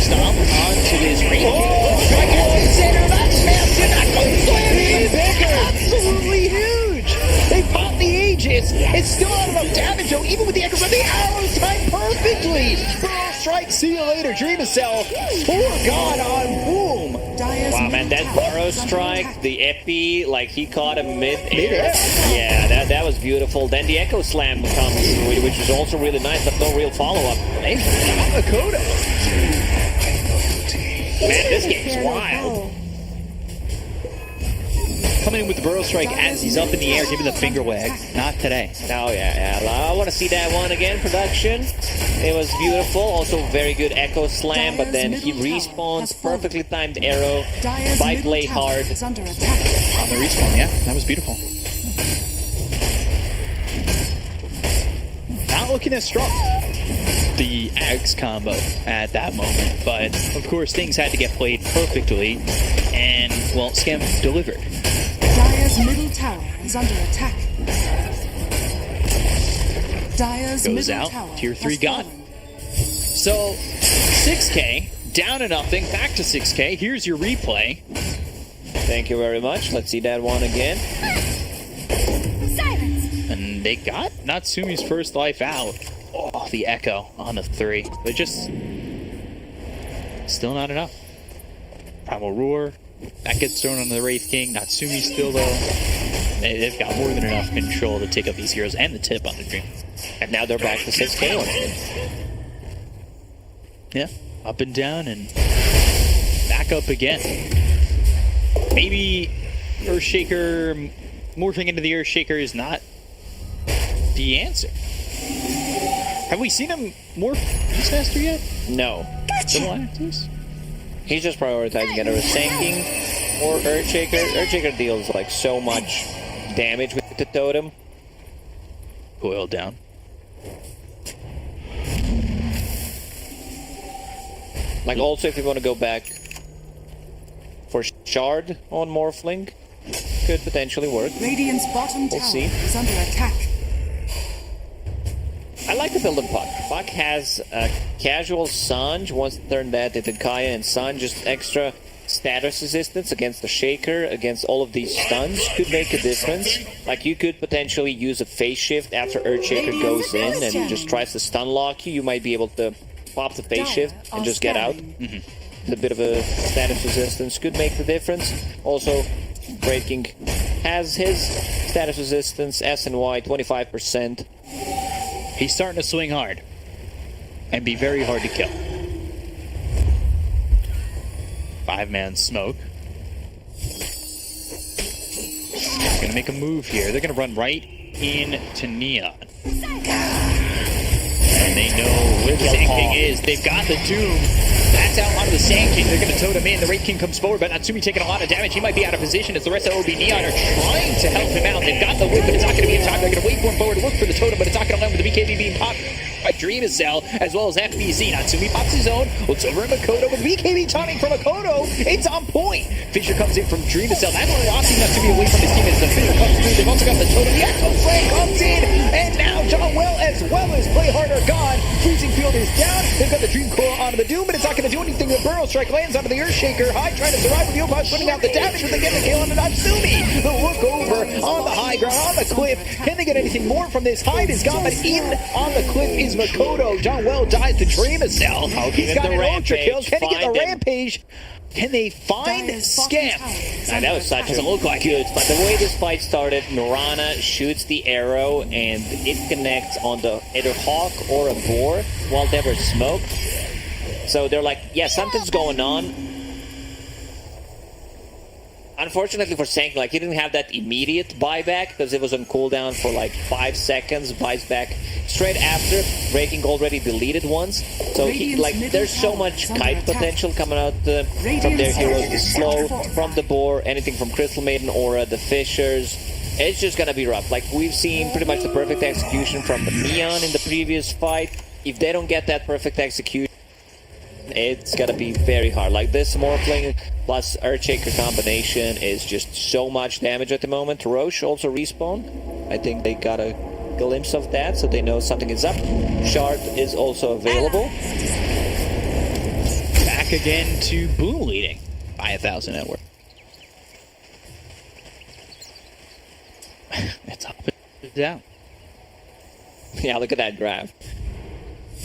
Stomp onto this Wraith King. Strike arrow in the center, that's massive, that goes slamming bigger! Absolutely huge! They pop the Aegis, it's still not enough damage though, even with the echo, but the arrows timed perfectly! Pearl Strike, see you later, Dream of Cell, God on boom! Wow, man, that Burrow Strike, the Epi, like he caught him mid-air. Yeah, that was beautiful. Then the Echo Slam comes, which is also really nice, but no real follow-up. Hey, Makoto. Man, this game's wild. Coming in with the Burrow Strike as he's up in the air, giving the finger wag. Not today. Oh, yeah. I want to see that one again, production. It was beautiful. Also, very good Echo Slam, but then he respawns, perfectly timed arrow, by Blade hard. On the respawn, yeah. That was beautiful. Not looking as strong. The Axe combo at that moment, but of course things had to get played perfectly, and well, Scam delivered. Dire's middle tower is under attack. Dire's Goes middle out, tower tier 3 has gone. fallen. So 6k, down to nothing, back to 6k. Here's your replay. Thank you very much. Let's see that one again. And they got Natsumi's first life out. Oh, the Echo on the 3. They're just still not enough. Primal Roar. That gets thrown on the Wraith King. Natsumi still, though. They've got more than enough control to take up these heroes and the tip on the Dream. And now they're back to 6k. Yeah, up and down and back up again. Maybe Earthshaker, morphing into the Earthshaker is not the answer. Have we seen him morph Beastmaster yet? No. Gotcha. He's just prioritizing either Sanking or Earthshaker. Earthshaker deals like so much damage with the totem. Coil down. Like also if you want to go back for Shard on Morphling, could potentially work. Radiant's bottom We'll tower see. is under attack. I like the build of Puck. Puck has a casual Sanj, wants to turn that into Kaya and Sanj, just extra status resistance against the Shaker, against all of these stuns, could make a difference. Like, you could potentially use a phase shift after Earthshaker goes in and just tries to stun lock you. You might be able to pop the phase shift and just get out. A bit of a status resistance could make the difference. Also, Breaking has his status resistance, S and Y, 25%. He's starting to swing hard and be very hard to kill. 5-man smoke. Gonna make a move here. They're gonna run right into Neon. And they know where the Sand King is. They've got the Doom. That's out onto the Sand King. They're gonna totem in. The Wraith King comes forward, but Natsumi taking a lot of damage. He might be out of position as the rest of OB Neon are trying to help him out. They've got the whip, but it's not gonna be in time. They're gonna wait for him forward, look for the totem, but it's not gonna allow him with the BKB being popped by Dreamcell, as well as FBZ. Natsumi pops his own, looks over at Makoto, but BKB taunting from Makoto. It's on point. Fisher comes in from Dreamcell. That's where Rossi Natsumi away from his team as the Fisher comes through. They've also got the totem. The Echo Flame comes in, and now John Well as Play Harder gone. Freezing Field is down. They've got the Dream Coil onto the Doom, but it's not going to do anything. The Burrow Strike lands onto the Earthshaker. High trying to survive with the Yopaj putting out the damage, but they get the kill on the Natsumi. The look over on the high ground, on the cliff. Can they get anything more from this? Hyde is gone, but in on the cliff is Makoto. John Well dies to Dreamcell. He's got an ultra kill. Can he get the rampage? Can they find Scamp? That was such a good, but the way this fight started, Mirana shoots the arrow and it connects on the either Hawk or a Boar while they were smoked. So they're like, yeah, something's going on. Unfortunately for Sank, like, he didn't have that immediate buyback because it was on cooldown for like 5 seconds. Buys back straight after. Breaking already deleted once. So he, like, there's so much kite potential coming out from their heroes. The slow, from the Boar, anything from Crystal Maiden, Aura, the Fishers. It's just gonna be rough. Like, we've seen pretty much the perfect execution from Neon in the previous fight. If they don't get that perfect execution, it's gonna be very hard. Like, this Morphling plus Earthshaker combination is just so much damage at the moment. Roche also respawn. I think they got a glimpse of that, so they know something is up. Shard is also available. Back again to Boom leading by 1,000 net worth. It's up and down. Yeah, look at that graph.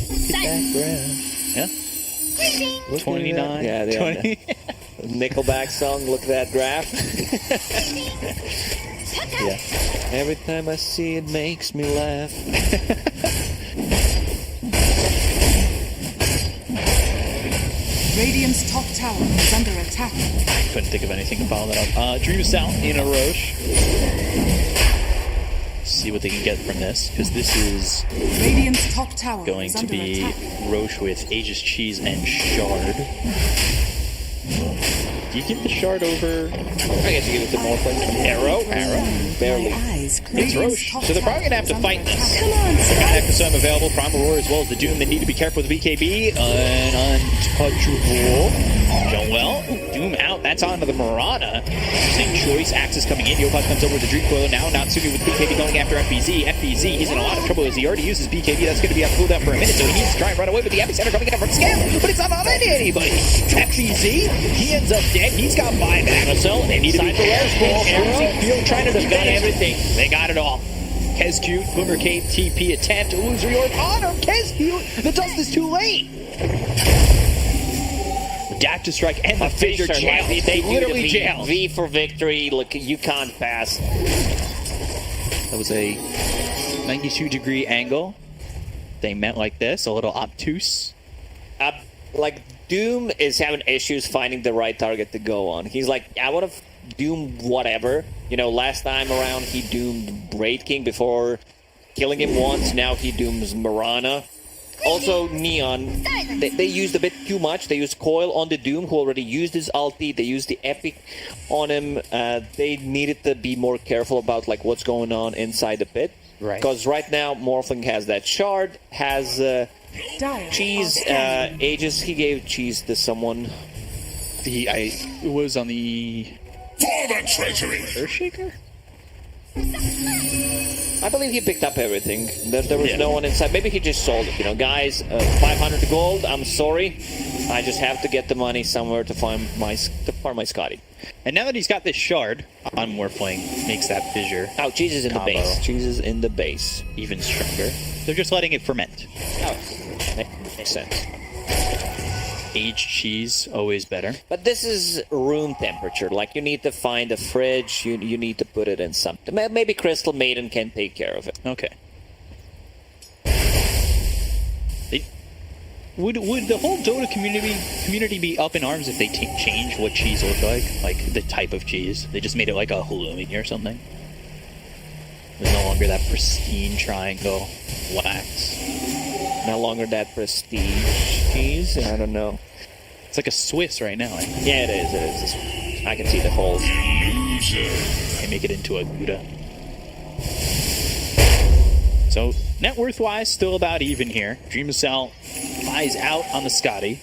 Look at that graph. Yeah. 29. Yeah, 20. Nickelback song, look at that graph. Yeah. Every time I see it makes me laugh. Radiant's top tower is under attack. Couldn't think of anything to follow that up. Dreamcell in a Roche. See what they can get from this, because this is Radiant's top tower going is to under be attack. Roche with Aegis Cheese and Shard. Do you give the Shard over? I guess you give it to Morphling. Arrow? Barely. It's Roche. So they're probably going to have to fight this. Come on, They got Ecosome available, Primal Roar as well as the Doom. They need to be careful with BKB. An untouchable. Going well. Doom out. That's onto the Mirana. Same choice. Axis coming in. Yopaj comes over with the Dream Coil now. Natsumi with BKB going after FBZ. FBZ, he's in a lot of trouble as he already uses BKB. That's going to be on cooldown for a minute, so he needs to try and run away with the epicenter coming in from Scam. But it's not on anybody. FBZ, he ends up dead. He's got buyback. They need to be careful. Field trying to defend everything. They got it all. Kescute, Boomer Cave, TP attempt. Illusory Orb on him. Kescute, the dust is too late. Adaptive Strike and the Fissure jail. They literally jailed. V for victory. Look, you can't pass. That was a 92-degree angle. They met like this, a little obtuse. Like, Doom is having issues finding the right target to go on. He's like, I would have doomed whatever. You know, last time around he doomed Wraith King before killing him once. Now he dooms Mirana. Also, Neon, they used a bit too much. They used Coil on the Doom, who already used his ulti. They used the Epic on him. They needed to be more careful about, like, what's going on inside the pit. Right. Because right now, Morphling has that Shard, has Cheese, Aegis. He gave Cheese to someone. It was on the For the treasury! Earthshaker? I believe he picked up everything. There was no one inside. Maybe he just sold it. You know, guys, 500 gold. I'm sorry. I just have to get the money somewhere to farm my Scotty. And now that he's got this shard on Morphling, makes that fissure. Oh, Jesus in the base. Jesus in the base. Even stronger. They're just letting it ferment. Oh, makes sense. Aged cheese, always better. But this is room temperature. Like, you need to find a fridge. You need to put it in something. Maybe Crystal Maiden can take care of it. Okay. Would the whole Dota community be up in arms if they changed what cheese looked like? Like, the type of cheese? They just made it like a halloumi or something? There's no longer that pristine triangle wax. No longer that prestige cheese. I don't know. It's like a Swiss right now. Yeah, it is. I can see the holes. They make it into a Gouda. So, net worth-wise, still about even here. Dreamcell flies out on the Scotty.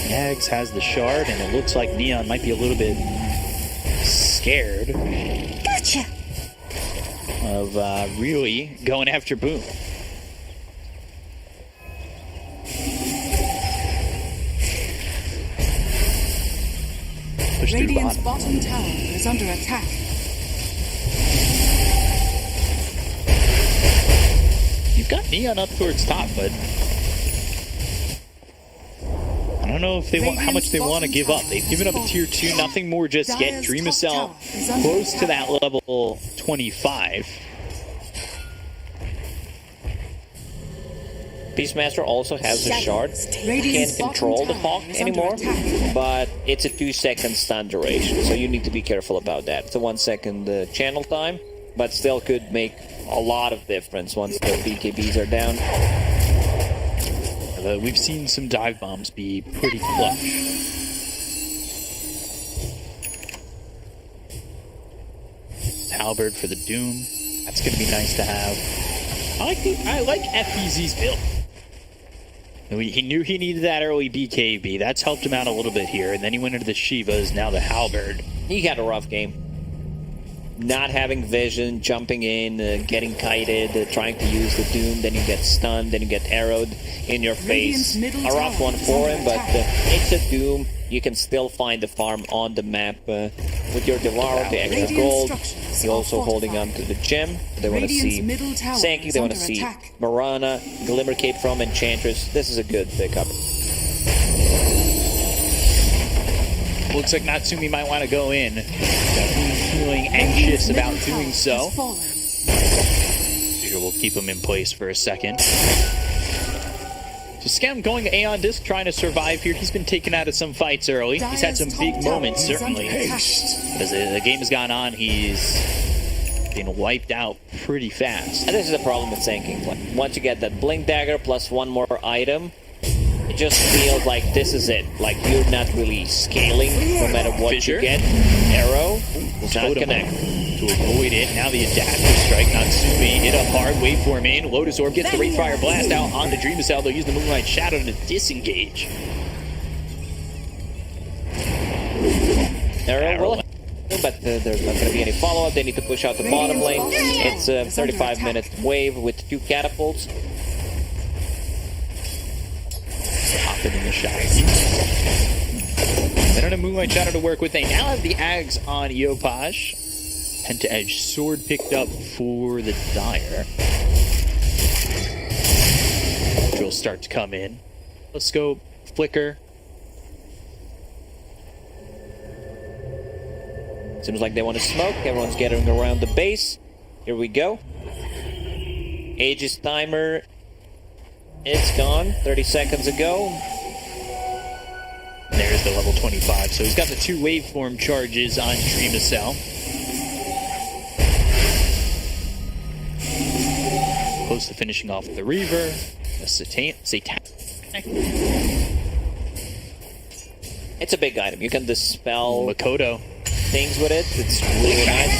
Nags has the shard, and it looks like Neon might be a little bit scared. Gotcha! Of really going after Boom. Push through Radiant's bottom. bottom tower is under attack. You've got Neon up towards top, but I don't know if they want how much they want to give up. They've given up a tier 2, nothing more just yet. Dreamcell close to that level 25. Beastmaster also has a shard. He can't control the Hawk anymore, but it's a 2-second stun duration, so you need to be careful about that. It's a 1-second channel time, but still could make a lot of difference once the BKBs are down. We've seen some dive bombs be pretty clutch. Halberd for the Doom. That's going to be nice to have. I like FPZ's build. He knew he needed that early BKB. That's helped him out a little bit here. And then he went into the Shivas, now the Halberd. He had a rough game. Not having vision, jumping in, getting kited, trying to use the Doom, then you get stunned, then you get arrowed in your face. A rough one for him, but it's a Doom. You can still find the farm on the map with your Devour, the extra gold. You're also holding on to the gem. They want to see Sankey, they want to see Mirana, Glimmer Cape from Enchantress. This is a good pickup. Looks like Natsumi might want to go in. Feeling anxious about doing so. We'll keep him in place for a second. So Scam going to Aeon Disc, trying to survive here. He's been taken out of some fights early. He's had some big moments, certainly. As the game has gone on, he's been wiped out pretty fast. And this is the problem with Sanking. Once you get that Blink Dagger plus one more item, it just feels like this is it. Like you're not really scaling no matter what you get. Arrow does not connect. To avoid it, now the adaptive strike. Natsumi hit up hard, waveform in. Lotus Orb gets the Wraithfire Blast out onto Dreamcell. They'll use the Moonlight Shadow to disengage. Arrow will, but there's not going to be any follow-up. They need to push out the bottom lane. It's a 35-minute wave with 2 catapults. Hopping in the shots. They don't have Moonlight Shadow to work with. They now have the Ags on Yopaj. Pen to edge sword picked up for the Dire. Which will start to come in. Let's go flicker. Seems like they want to smoke. Everyone's getting around the base. Here we go. Aegis timer. It's gone 30 seconds ago. There's the level 25. So he's got the 2 waveform charges on Dreamcell. Close to finishing off with the Reaver. A Satan. It's a big item. You can dispel Makoto things with it. It's really nice.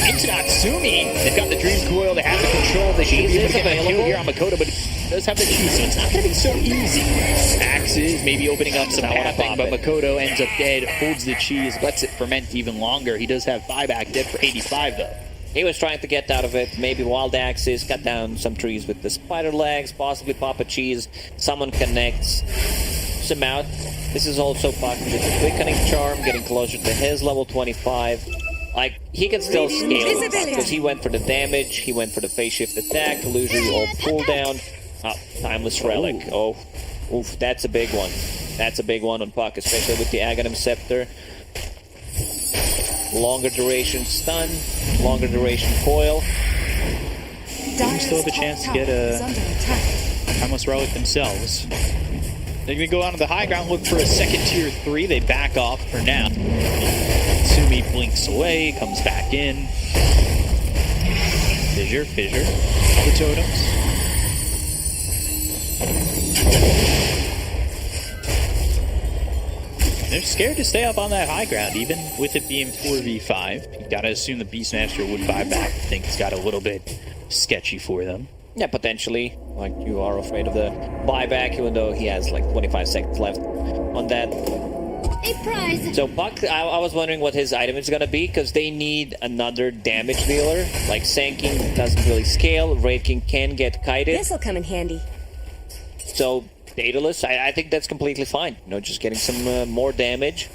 Into Natsumi. They've got the Dream Coil. They have the control. They should be able to get a kill here on Makoto, but it does have the cheese, so it's not going to be so easy. Axe axes, maybe opening up some pathing, but Makoto ends up dead, holds the cheese, lets it ferment even longer. He does have buyback, dead for 85 though. He was trying to get out of it, maybe wild axes, cut down some trees with the spider legs, possibly pop a cheese, someone connects, him out. This is also Puck with a quickening charm, getting closer to his level 25. Like, he can still scale because he went for the damage, he went for the phase shift attack, illusory ult cooldown. Timeless relic. Oh, oof, that's a big one. That's a big one on Puck, especially with the Aghanim Scepter. Longer duration stun, longer duration coil. They still have a chance to get a Timeless Relic themselves. They're going to go out on the high ground, look for a second tier 3. They back off for now. Sumi blinks away, comes back in. Fissure. The totems. They're scared to stay up on that high ground, even with it being 4v5. You gotta assume the Beastmaster would buy back. I think it's got a little bit sketchy for them. Yeah, potentially. Like, you are afraid of the buyback, even though he has like 25 seconds left on that. A prize. So Puck, I was wondering what his item is gonna be, because they need another damage dealer. Like, Sanking doesn't really scale, Raid King can get kited. This'll come in handy. So, Daedalus, I think that's completely fine. You know, just getting some more damage.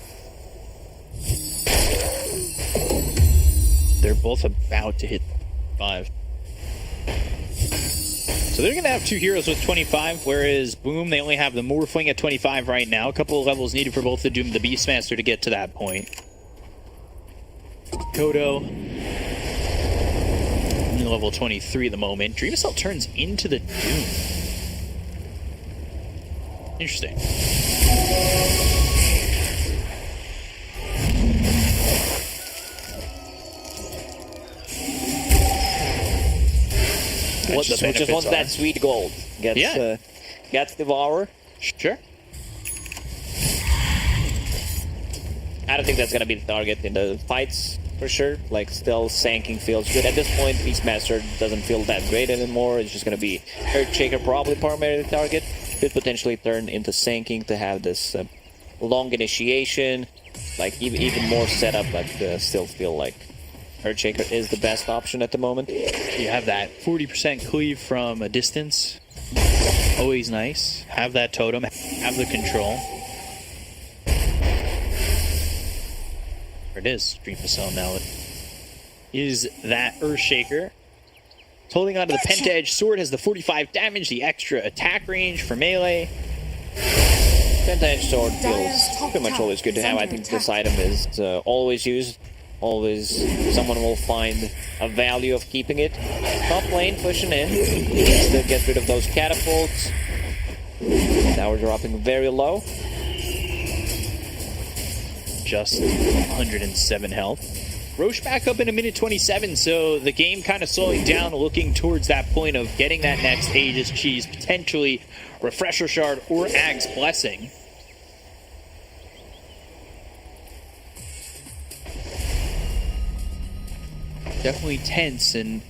They're both about to hit 5. So they're going to have 2 heroes with 25, whereas Boom, they only have the Morphling at 25 right now. A couple of levels needed for both the Doom and the Beastmaster to get to that point. Kodo, only level 23 at the moment. Dream Assault turns into the Doom. Interesting. Which just wants that sweet gold. Gets Devour. Sure. I don't think that's gonna be the target in the fights for sure. Like, still Sanking feels good. At this point, Beastmaster doesn't feel that great anymore. It's just gonna be Earthshaker, probably primary target. Could potentially turn into Sanking to have this long initiation, like even more setup, but still feel like Earthshaker is the best option at the moment. You have that 40% cleave from a distance. Always nice. Have that totem, have the control. There it is. Dream Assault now is that Earthshaker. Holding onto the Penta-Edge Sword, has the 45 damage, the extra attack range for melee. Penta-Edge Sword feels pretty much always good to have. I think this item is always used. Always someone will find a value of keeping it. Top lane pushing in. Needs to get rid of those catapults. Now we're dropping very low. Just 107 health. Roche back up in a minute 27, so the game kind of slowing down, looking towards that point of getting that next Aegis Cheese, potentially Refresher Shard or Ag's Blessing. Definitely tense, and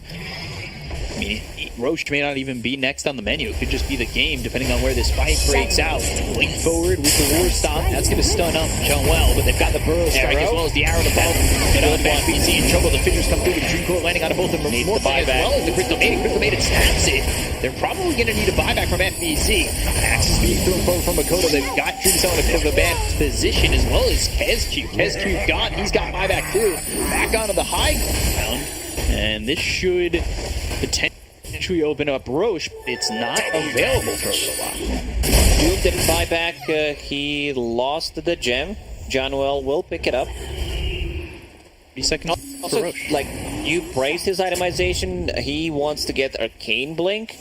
I mean, Roche may not even be next on the menu. It could just be the game, depending on where this fight breaks out. Blink forward with the War Stomp. That's going to stun up John well, but they've got the Burrow Strike as well as the Arrow to both. And on FBC in trouble. The Fissures come through with the Dream Core landing on both of them. More as well as the Crystal Maiden. Crystal Maiden snaps it. They're probably going to need a buyback from FBC. Axe is being thrown forward from Makoto. They've got Dream Assault in a bit of a bad position, as well as KezQ. KezQ gone. He's got buyback too. Back onto the high ground. And this should potentially open up Roche, but it's not available for a little while. Doom didn't buy back. He lost the gem. Johnwell will pick it up. 30 seconds Also, for Roche. like, you praised his itemization. He wants to get Arcane Blink.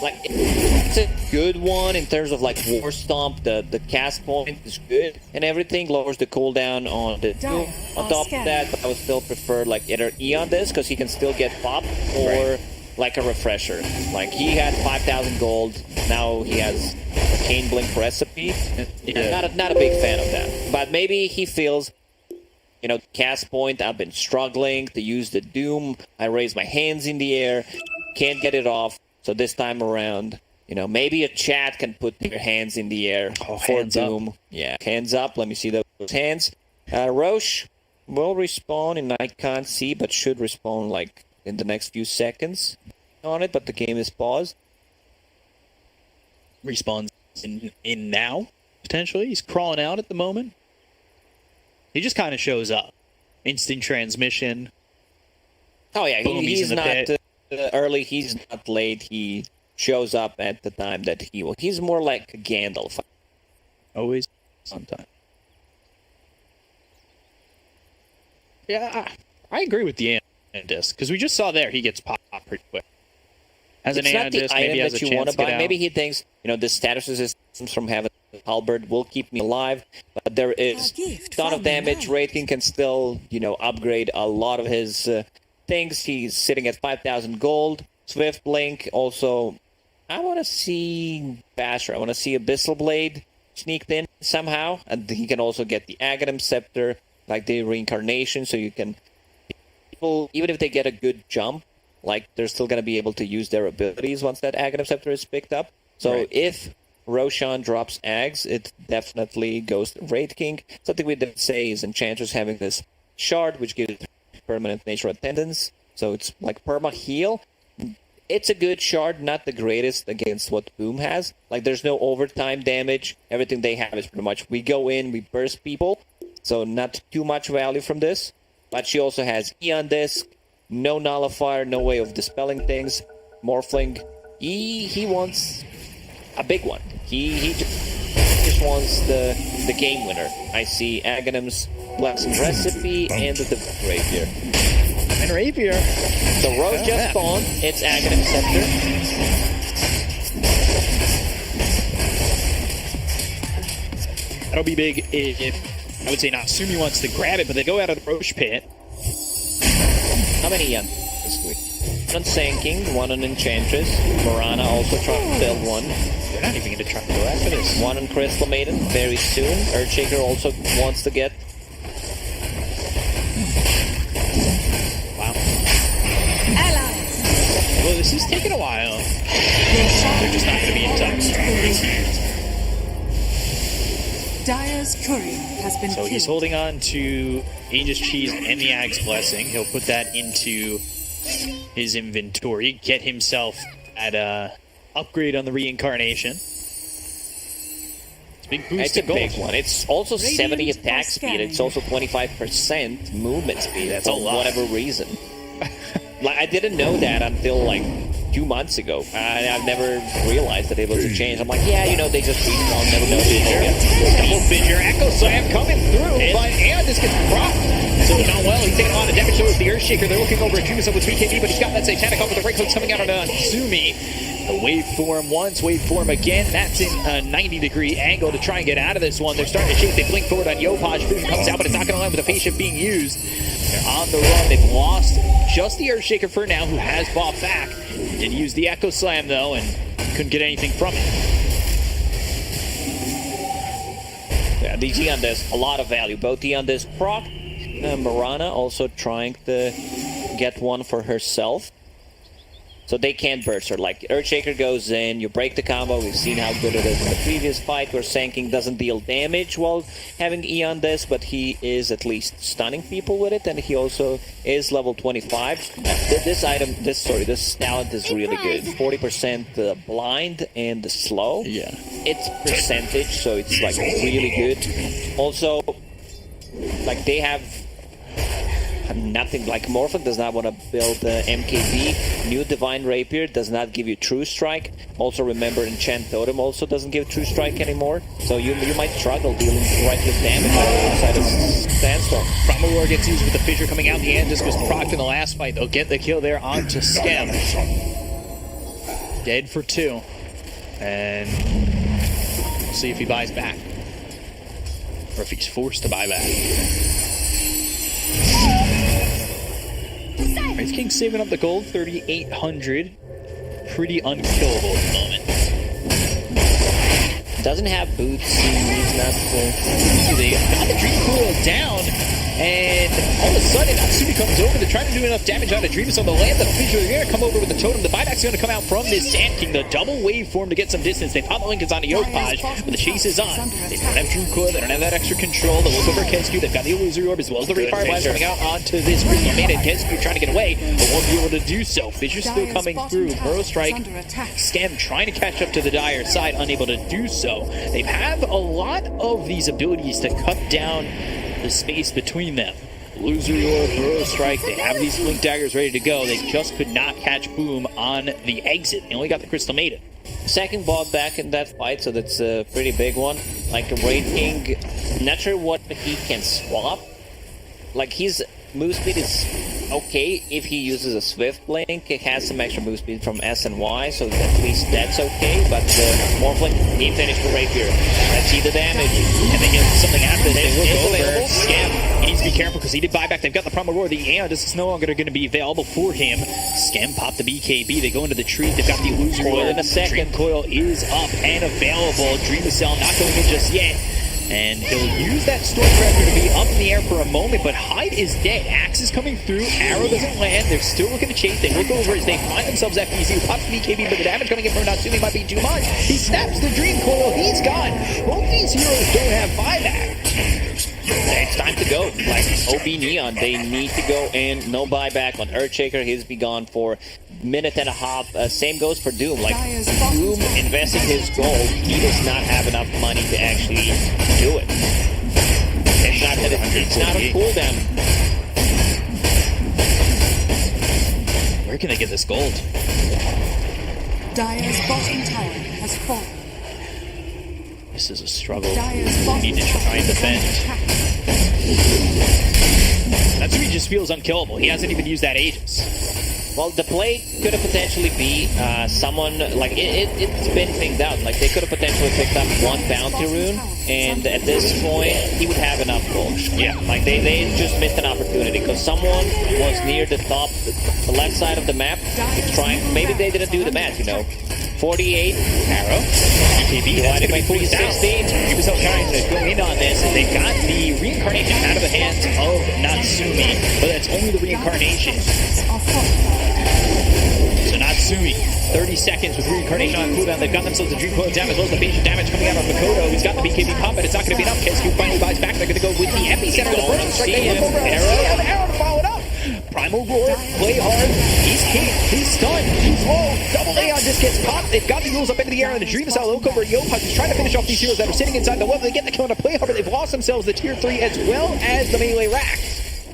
Like, it's a good one in terms of, like, War Stomp. The cast point is good and everything. Lowers the cooldown on the Doom. On top of that, but I would still prefer, like, either Eon this, because he can still get pop, or like a Refresher. Like, he had 5,000 gold. Now he has Arcane Blink recipe. Yeah. Not a big fan of that. But maybe he feels, you know, cast point, I've been struggling to use the Doom. I raise my hands in the air, can't get it off. So this time around, You know, maybe a chat can put their hands in the air for hands Doom. up. Yeah, hands up. Let me see those hands. Roche will respawn, and I can't see, but should respawn like in the next few seconds on it. But the game is paused. Respawns in now, potentially. He's crawling out at the moment. He just kind of shows up. Instant transmission. Oh yeah, Boom, he's in the not pit. early. He's not late. He shows up at the time that he will. He's more like a Gandalf. Always on time. Yeah, I agree with the Anandis, because we just saw there he gets popped pretty quick. As It's an not the Anandis, item maybe has a that you chance want to to get buy. out. Maybe he thinks, you know, the status resistance from having a halberd will keep me alive, but there is A gift ton of from damage. Knight. Raid King can still, you know, upgrade a lot of his things. He's sitting at 5,000 gold. Swift Blink also. I want to see Basher. I want to see Abyssal Blade sneaked in somehow, and he can also get the Aghanim Scepter, like the reincarnation, so you can. People, even if they get a good jump, like they're still going to be able to use their abilities once that Aghanim Scepter is picked up. So Right. if Roshan drops Ags, it definitely goes to Raid King. Something we did say is Enchantress having this shard, which gives permanent nature attendance. So it's like perma heal. It's a good shard, not the greatest against what Boom has. Like, there's no overtime damage. Everything they have is pretty much, we go in, we burst people. So not too much value from this. But she also has Eon Disc, no nullifier, no way of dispelling things. Morphling, he wants a big one. He just wants the game winner. I see Aghanim's Blessing Recipe and the Divine Rapier. And Rapier. So Rose just spawned. It's Aghanim Scepter. That'll be big if I would say not Sumi wants to grab it, but they go out of the Roche pit. How many Eon this week? One on Sand King, one on Enchantress. Morana also trying to build one. They're not even going to try to go after this. One on Crystal Maiden very soon. Earthshaker also wants to get. Wow. Allies. Well, this is taking a while. They're just not going to be in touch. Dyer's courier has been So killed. he's holding on to Aegis Cheese and the Ag's Blessing. He'll put that into his inventory. Get himself at upgrade on the reincarnation. It's a big boost It's a to gold. big one. It's also 70 Radiant attack are speed. It's also 25% movement speed. That's a for lot. whatever reason. Like, I didn't know that until like 2 months ago. I've never realized that it was a change. I'm like, yeah, you know, they just respawn, never know. Double Fissure, Echo Slam coming through, but Andis gets propped. So not well, he's taking a lot of damage. So is the Earthshaker. They're looking over at Kumaso with 3KD, but he's got that Satanic up with the right hooks coming out on Sumi. The waveform once, waveform again. That's in a 90-degree angle to try and get out of this one. They're starting to shake. They blink forward on Yopaj. Fusion comes out, but it's not going to land with the patient being used. They're on the run. They've lost just the Earthshaker for now, who has bought back. Did use the Echo Slam, though, and couldn't get anything from it. Yeah, the Eon Disc, a lot of value. Both Eon Disc proc. Morana also trying to get one for herself. So they can't burst her. Like, Earthshaker goes in, you break the combo. We've seen how good it is in the previous fight, where Sand King doesn't deal damage while having Eon Disc, but he is at least stunning people with it, and he also is level 25. This talent is really good. 40% blind and the slow. Yeah. It's percentage, so it's like really good. Also, like, they have nothing. Like, Morphin does not want to build MKB. New Divine Rapier does not give you True Strike. Also, remember, Enchant Totem also doesn't give True Strike anymore. So you might struggle dealing righteous damage outside of Sandstorm. Primal Roar gets used with the Fissure coming out. The Andis was procced in the last fight. They'll get the kill there onto Skem. Dead for 2. And we'll see if he buys back. Or if he's forced to buy back. Wraith King saving up the gold, 3,800. Pretty unkillable at the moment. Doesn't have boots. He's not. They got the Dream Coil down. And all of a sudden, Natsumi comes over. They're trying to do enough damage on the Dreamers on the land. The Fissure, they're going to come over with the totem. The buyback's going to come out from this Sand King. The double waveform to get some distance. They pop the Lincolns on the Yopaj, but the chase is on. They don't have Dream Coil. They don't have that extra control. They look over Kesku. They've got the Illusory Orb as well as the Ray Fire Blast coming out onto this Crystal Maiden. Kesku trying to get away, but won't be able to do so. Fissure's still coming through. Burrow Strike. Scam trying to catch up to the Dire side, unable to do so. They have a lot of these abilities to cut down the space between them. Illusory Orb, Burrow Strike, they have these Blink Daggers ready to go. They just could not catch Boom on the exit. They only got the Crystal Maiden. Second bot back in that fight, so that's a pretty big one. Like, Raid King, not sure what he can swap. Like, his move speed is okay if he uses a Swift Link. It has some extra move speed from S and Y, so at least that's okay. But Morphling, he finished the Rapier. Let's see the damage. And they get something after this. They look over. Scam, he needs to be careful because he did buyback. They've got the Primal Roar. The Aeon is no longer going to be available for him. Scam popped the BKB. They go into the tree. They've got the Illusory Coil Orb. in a second. Dream Coil is up and available. Dream Cell not going in just yet. And he'll use that Stormcrafter to be up in the air for a moment, but Hyde is dead. Axe is coming through. Arrow doesn't land. They're still looking to chase. They look over as they find themselves FPZ. Pops BKB, but the damage coming in from Natsumi might be too much. He snaps the Dream Coil. He's gone. Both these heroes don't have buyback. It's time to go. Like, OB Neon, they need to go in. No buyback on Earthshaker. He's be gone for minute and a half. Same goes for Doom. Like, Doom investing his gold, he does not have enough money to actually do it. It's not a cooldown. Where can they get this gold? Dire's bottom tower has fallen. This is a struggle. Dire's We bottom need to try and defend. Natsumi just feels unkillable. He hasn't even used that Aegis. Well, the play could have potentially be someone, like, it's been thinked out. Like, they could have potentially picked up one bounty rune, and at this point, he would have enough gold. Yeah, like, they just missed an opportunity, because someone was near the top, the left side of the map, trying, maybe they didn't do the math, you know. 48, Arrow. BKB divided by 316. Ubisoft trying to go in on this, and they've got the reincarnation out of the hands of Natsumi, but that's only the reincarnation. So Natsumi, 30 seconds with reincarnation on cooldown. They've got themselves the Dream Coil down as well as the patient damage coming out on Makoto. He's got the BKB pop, but it's not going to be enough. Kesku finally buys back. They're going to go with the epicenter of the burst strike. They look over. Arrow to follow it up. Primal Roar, play hard. He's king. He's stunned. He's low. Double Aeon just gets popped. They've got the rules up into the air, and the Dream Cell look over Yopaj. He's trying to finish off these heroes that are sitting inside the web. They get the kill on a play hard, but they've lost themselves the tier 3 as well as the melee racks.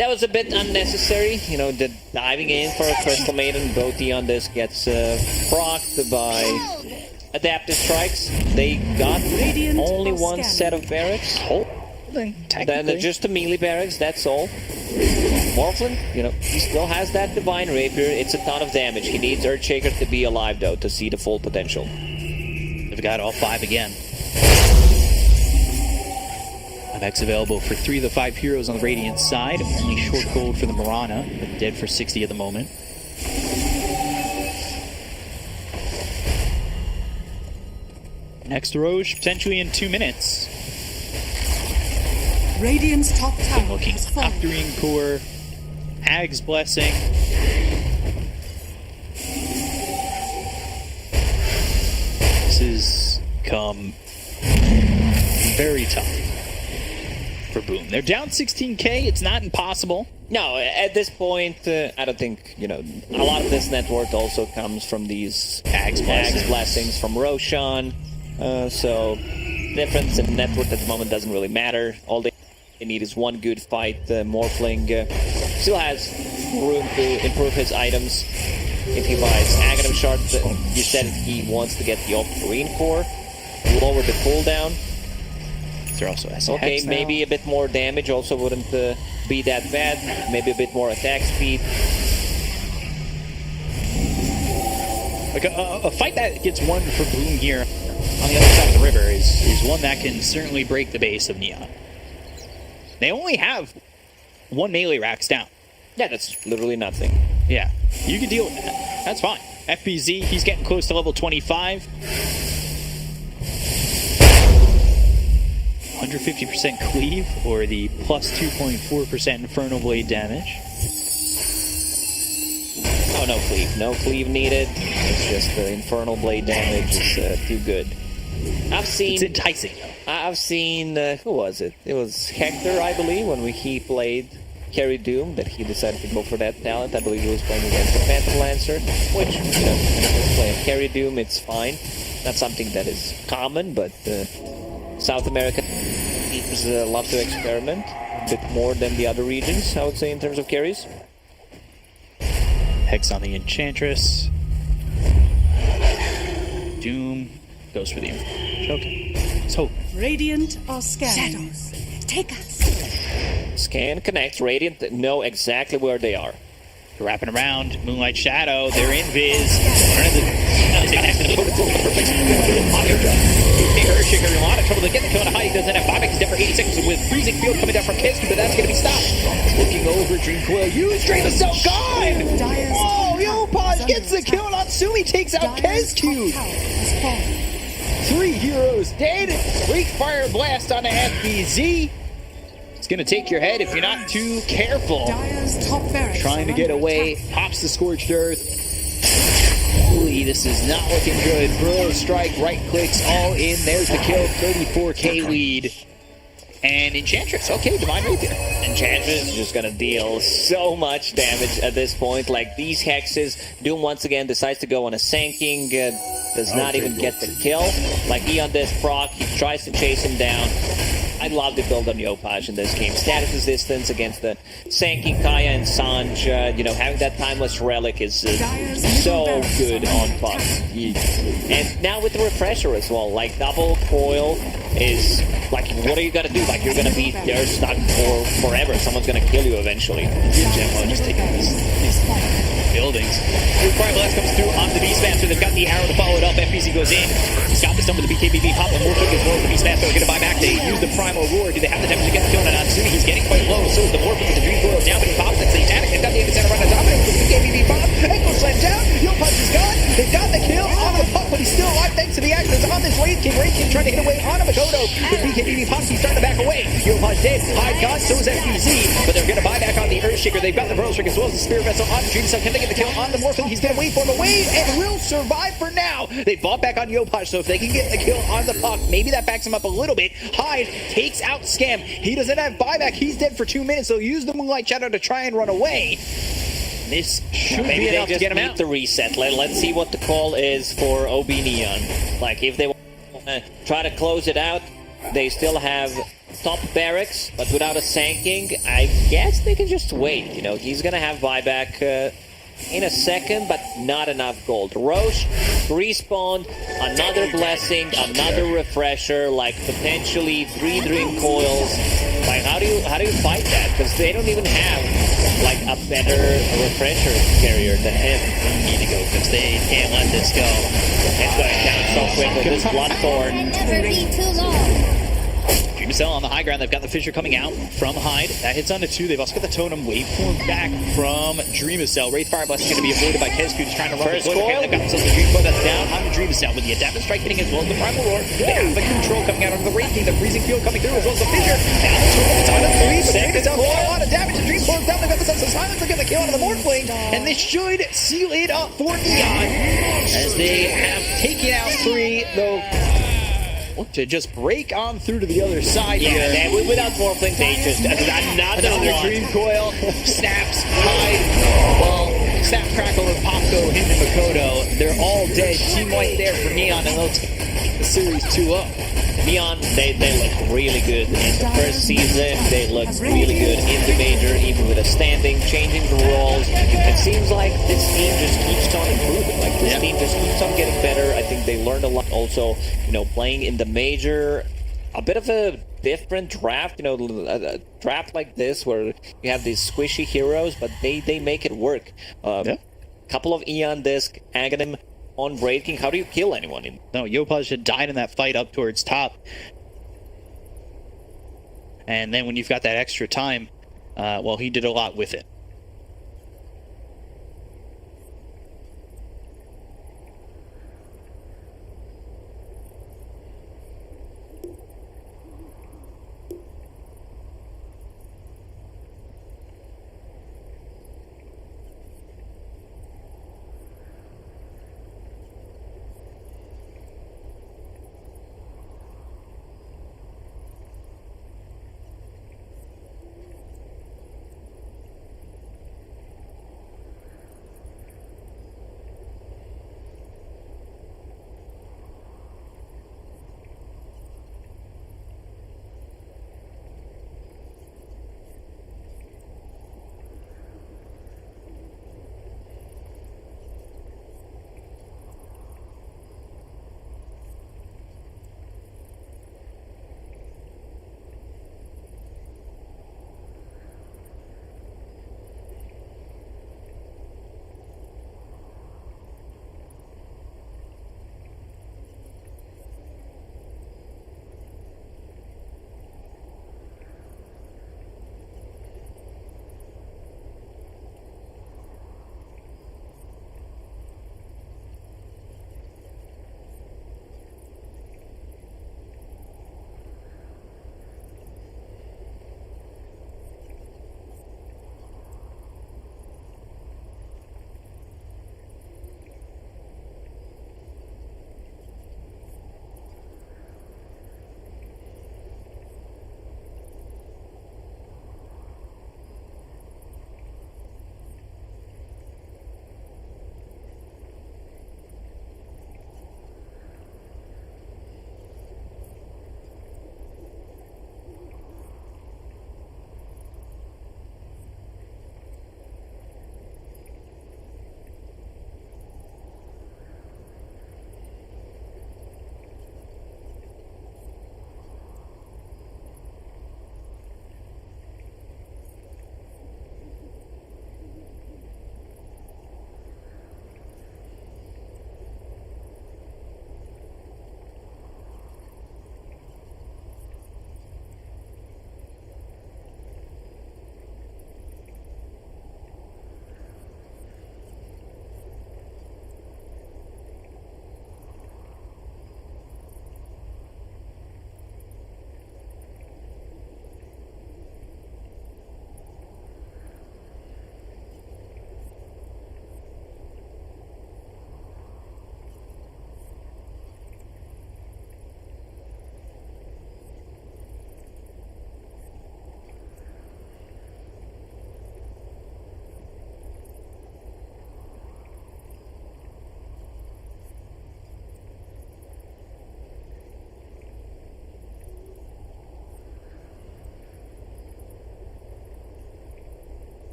that was a bit unnecessary. You know, the diving in for a Crystal Maiden. BO3 on this gets procced by adaptive strikes. They got only one set of barracks. Then just the melee barracks, that's all. Morphling, you know, he still has that Divine Rapier. It's a ton of damage. He needs Earthshaker to be alive, though, to see the full potential. They've got all 5 again. X available for 3 of the 5 heroes on the Radiant side. Only short gold for the Mirana, but dead for 60 at the moment. Next Roche, potentially in 2 minutes. Radiant's top tower Looking has fallen. Octarine Core, Hag's Blessing. This has come very tough for Boom. They're down 16k. It's not impossible. No, at this point, I don't think, you know, a lot of this net worth also comes from these Hag's blessings from Roshan. So, difference in net worth at the moment doesn't really matter. All they need is one good fight. Morphling still has room to improve his items. If he buys Aghanim Shard, you said he wants to get the Octarine Core, lower the cooldown. There also has okay, maybe a bit more damage also wouldn't be that bad. Maybe a bit more attack speed. Like a fight that gets won for Boom here on the other side of the river is one that can certainly break the base of Neon. They only have 1 melee racks down. Yeah, that's literally nothing. Yeah, you can deal with that. That's fine. FPZ, he's getting close to level 25. 150% cleave or the plus 2.4% Infernal Blade damage? Oh, no cleave. No cleave needed. It's just the Infernal Blade damage is too good. It's enticing, though. I've seen, who was it? It was Hector, I believe, when he played Carry Doom, that he decided to go for that talent. I believe he was playing against the Phantom Lancer, which, you know, playing Carry Doom, it's fine. Not something that is common, but South America teams love to experiment a bit more than the other regions, I would say, in terms of carries. Hex on the Enchantress. Doom goes for the choke. So Radiant are scanning. Shadows, take us. Scan, connect, Radiant know exactly where they are. wrapping around. Moonlight Shadow, they're in Viz. Earthshaker in a lot of trouble to get the kill on a high. He doesn't have 5x dead for 80 seconds with freezing field coming down from Kesku, but that's going to be stopped. Looking over, Dream Coil. Use Dream of Self gone! Whoa, Yopaj gets the kill on Sumi, takes out Kesku. 3 heroes dead. Great Fire Blast on the FBZ. It's going to take your head if you're not too careful. Trying to get away. Pops the Scorched Earth. Holy, this is not looking good. Bro, strike, right clicks, all in. There's the kill. 34k lead. And Enchantress. Okay, Divine Rapier. Enchantress is just gonna deal so much damage at this point. Like, these hexes, Doom once again decides to go on a Sanking, does not even get the kill. Like, Eon does proc, he tries to chase him down. I love the build on Yopaj in this game. Status resistance against the Sanking, Kaya, and Sanj. You know, having that Timeless Relic is so good on Puck. And now with the Refresher as well, like, double coil is, like, what are you gonna do? Like, you're gonna be there stuck for forever. Someone's gonna kill you eventually. Gemmo just taking these buildings. Fire Blast comes through on the Beastmaster. They've got the arrow to follow it up. FBC goes in. He's got the stun with the BKBB. Pop the more quick as well as the Beastmaster. They're gonna buy back. They use the Primal Roar. Do they have the damage to get the kill on Natsumi? He's getting quite low. So is the Morphin with the Dream Coil down, but he pops it. Satanic. They've got the Center run on top of it. The BKBB pop. Ankle slam down. Yopaj is gone. They've got the kill on the Puck, but he's still alive thanks to the actions on this Wraith King. Wraith King trying to hit away on a Makoto. The BKBB pops. He's starting to back away. Yopaj dead. Hive gone. So is FBZ. But they're going to buy back on the Earthshaker. They've got the Pearl Strike as well as the Spirit Vessel on the Dream Cell. Can they get the kill on the Morphin? He's going to wait for him away and will survive for now. They bought back on Yopaj, so if they can get the kill on the Puck, maybe that backs him up a little bit. Hyde takes out Scam. He doesn't have buyback. He's dead for 2 minutes. They'll use the Moonlight Shadow to try and run away. This should be enough to get him out. The reset. Let's see what the call is for OB Neon. Like, if they want to try to close it out, they still have top barracks, but without a Sanking, I guess they can just wait. You know, he's going to have buyback in a second, but not enough gold. Roche respawned, another blessing, another refresher, like potentially 3 Dream Coils. Like, how do you fight that? Because they don't even have like a better refresher carrier than him. They need to go because they can't let this go. It's going down so quick with this Bloodthorn. Never be too long. Dreamcell on the high ground. They've got the Fissure coming out from Hyde. That hits onto 2. They've also got the Totem Waveform back from Dreamcell. Wraith Fire Blast is going to be avoided by Kesku. Just trying to run the coil. Okay, they've got themselves the Dream Coil that's down on the Dreamcell with the Adaptive Strike hitting as well as the Primal Roar. They have the control coming out of the Wraith King. The Freezing Field coming through as well as the Fissure. Now the Totem is on the 3, but they've got a lot of damage. The Dream Coil's down. They've got themselves the Silence. They're going to kill out of the Morphling. And this should seal it up for Neon as they have taken out 3, though. To just break on through to the other side here. Yeah, without Morphling, they just another Dream Coil, Snaps, Hyde, well, Snap, Crackle, and Popko, him and Makoto, they're all dead. Team White there for Neon, and they'll take the series 2-0. Neon, they look really good in the first season. They look really good in the major, even with a standing, changing the roles. It seems like this team just keeps on improving. Like, this team just keeps on getting better. I think they learned a lot. Also, you know, playing in the major, a bit of a different draft. You know, a draft like this where you have these squishy heroes, but they make it work. Couple of Eon Disc, Aghanim on breaking. How do you kill anyone? No, Yopaj had died in that fight up towards top. And then when you've got that extra time, well, he did a lot with it.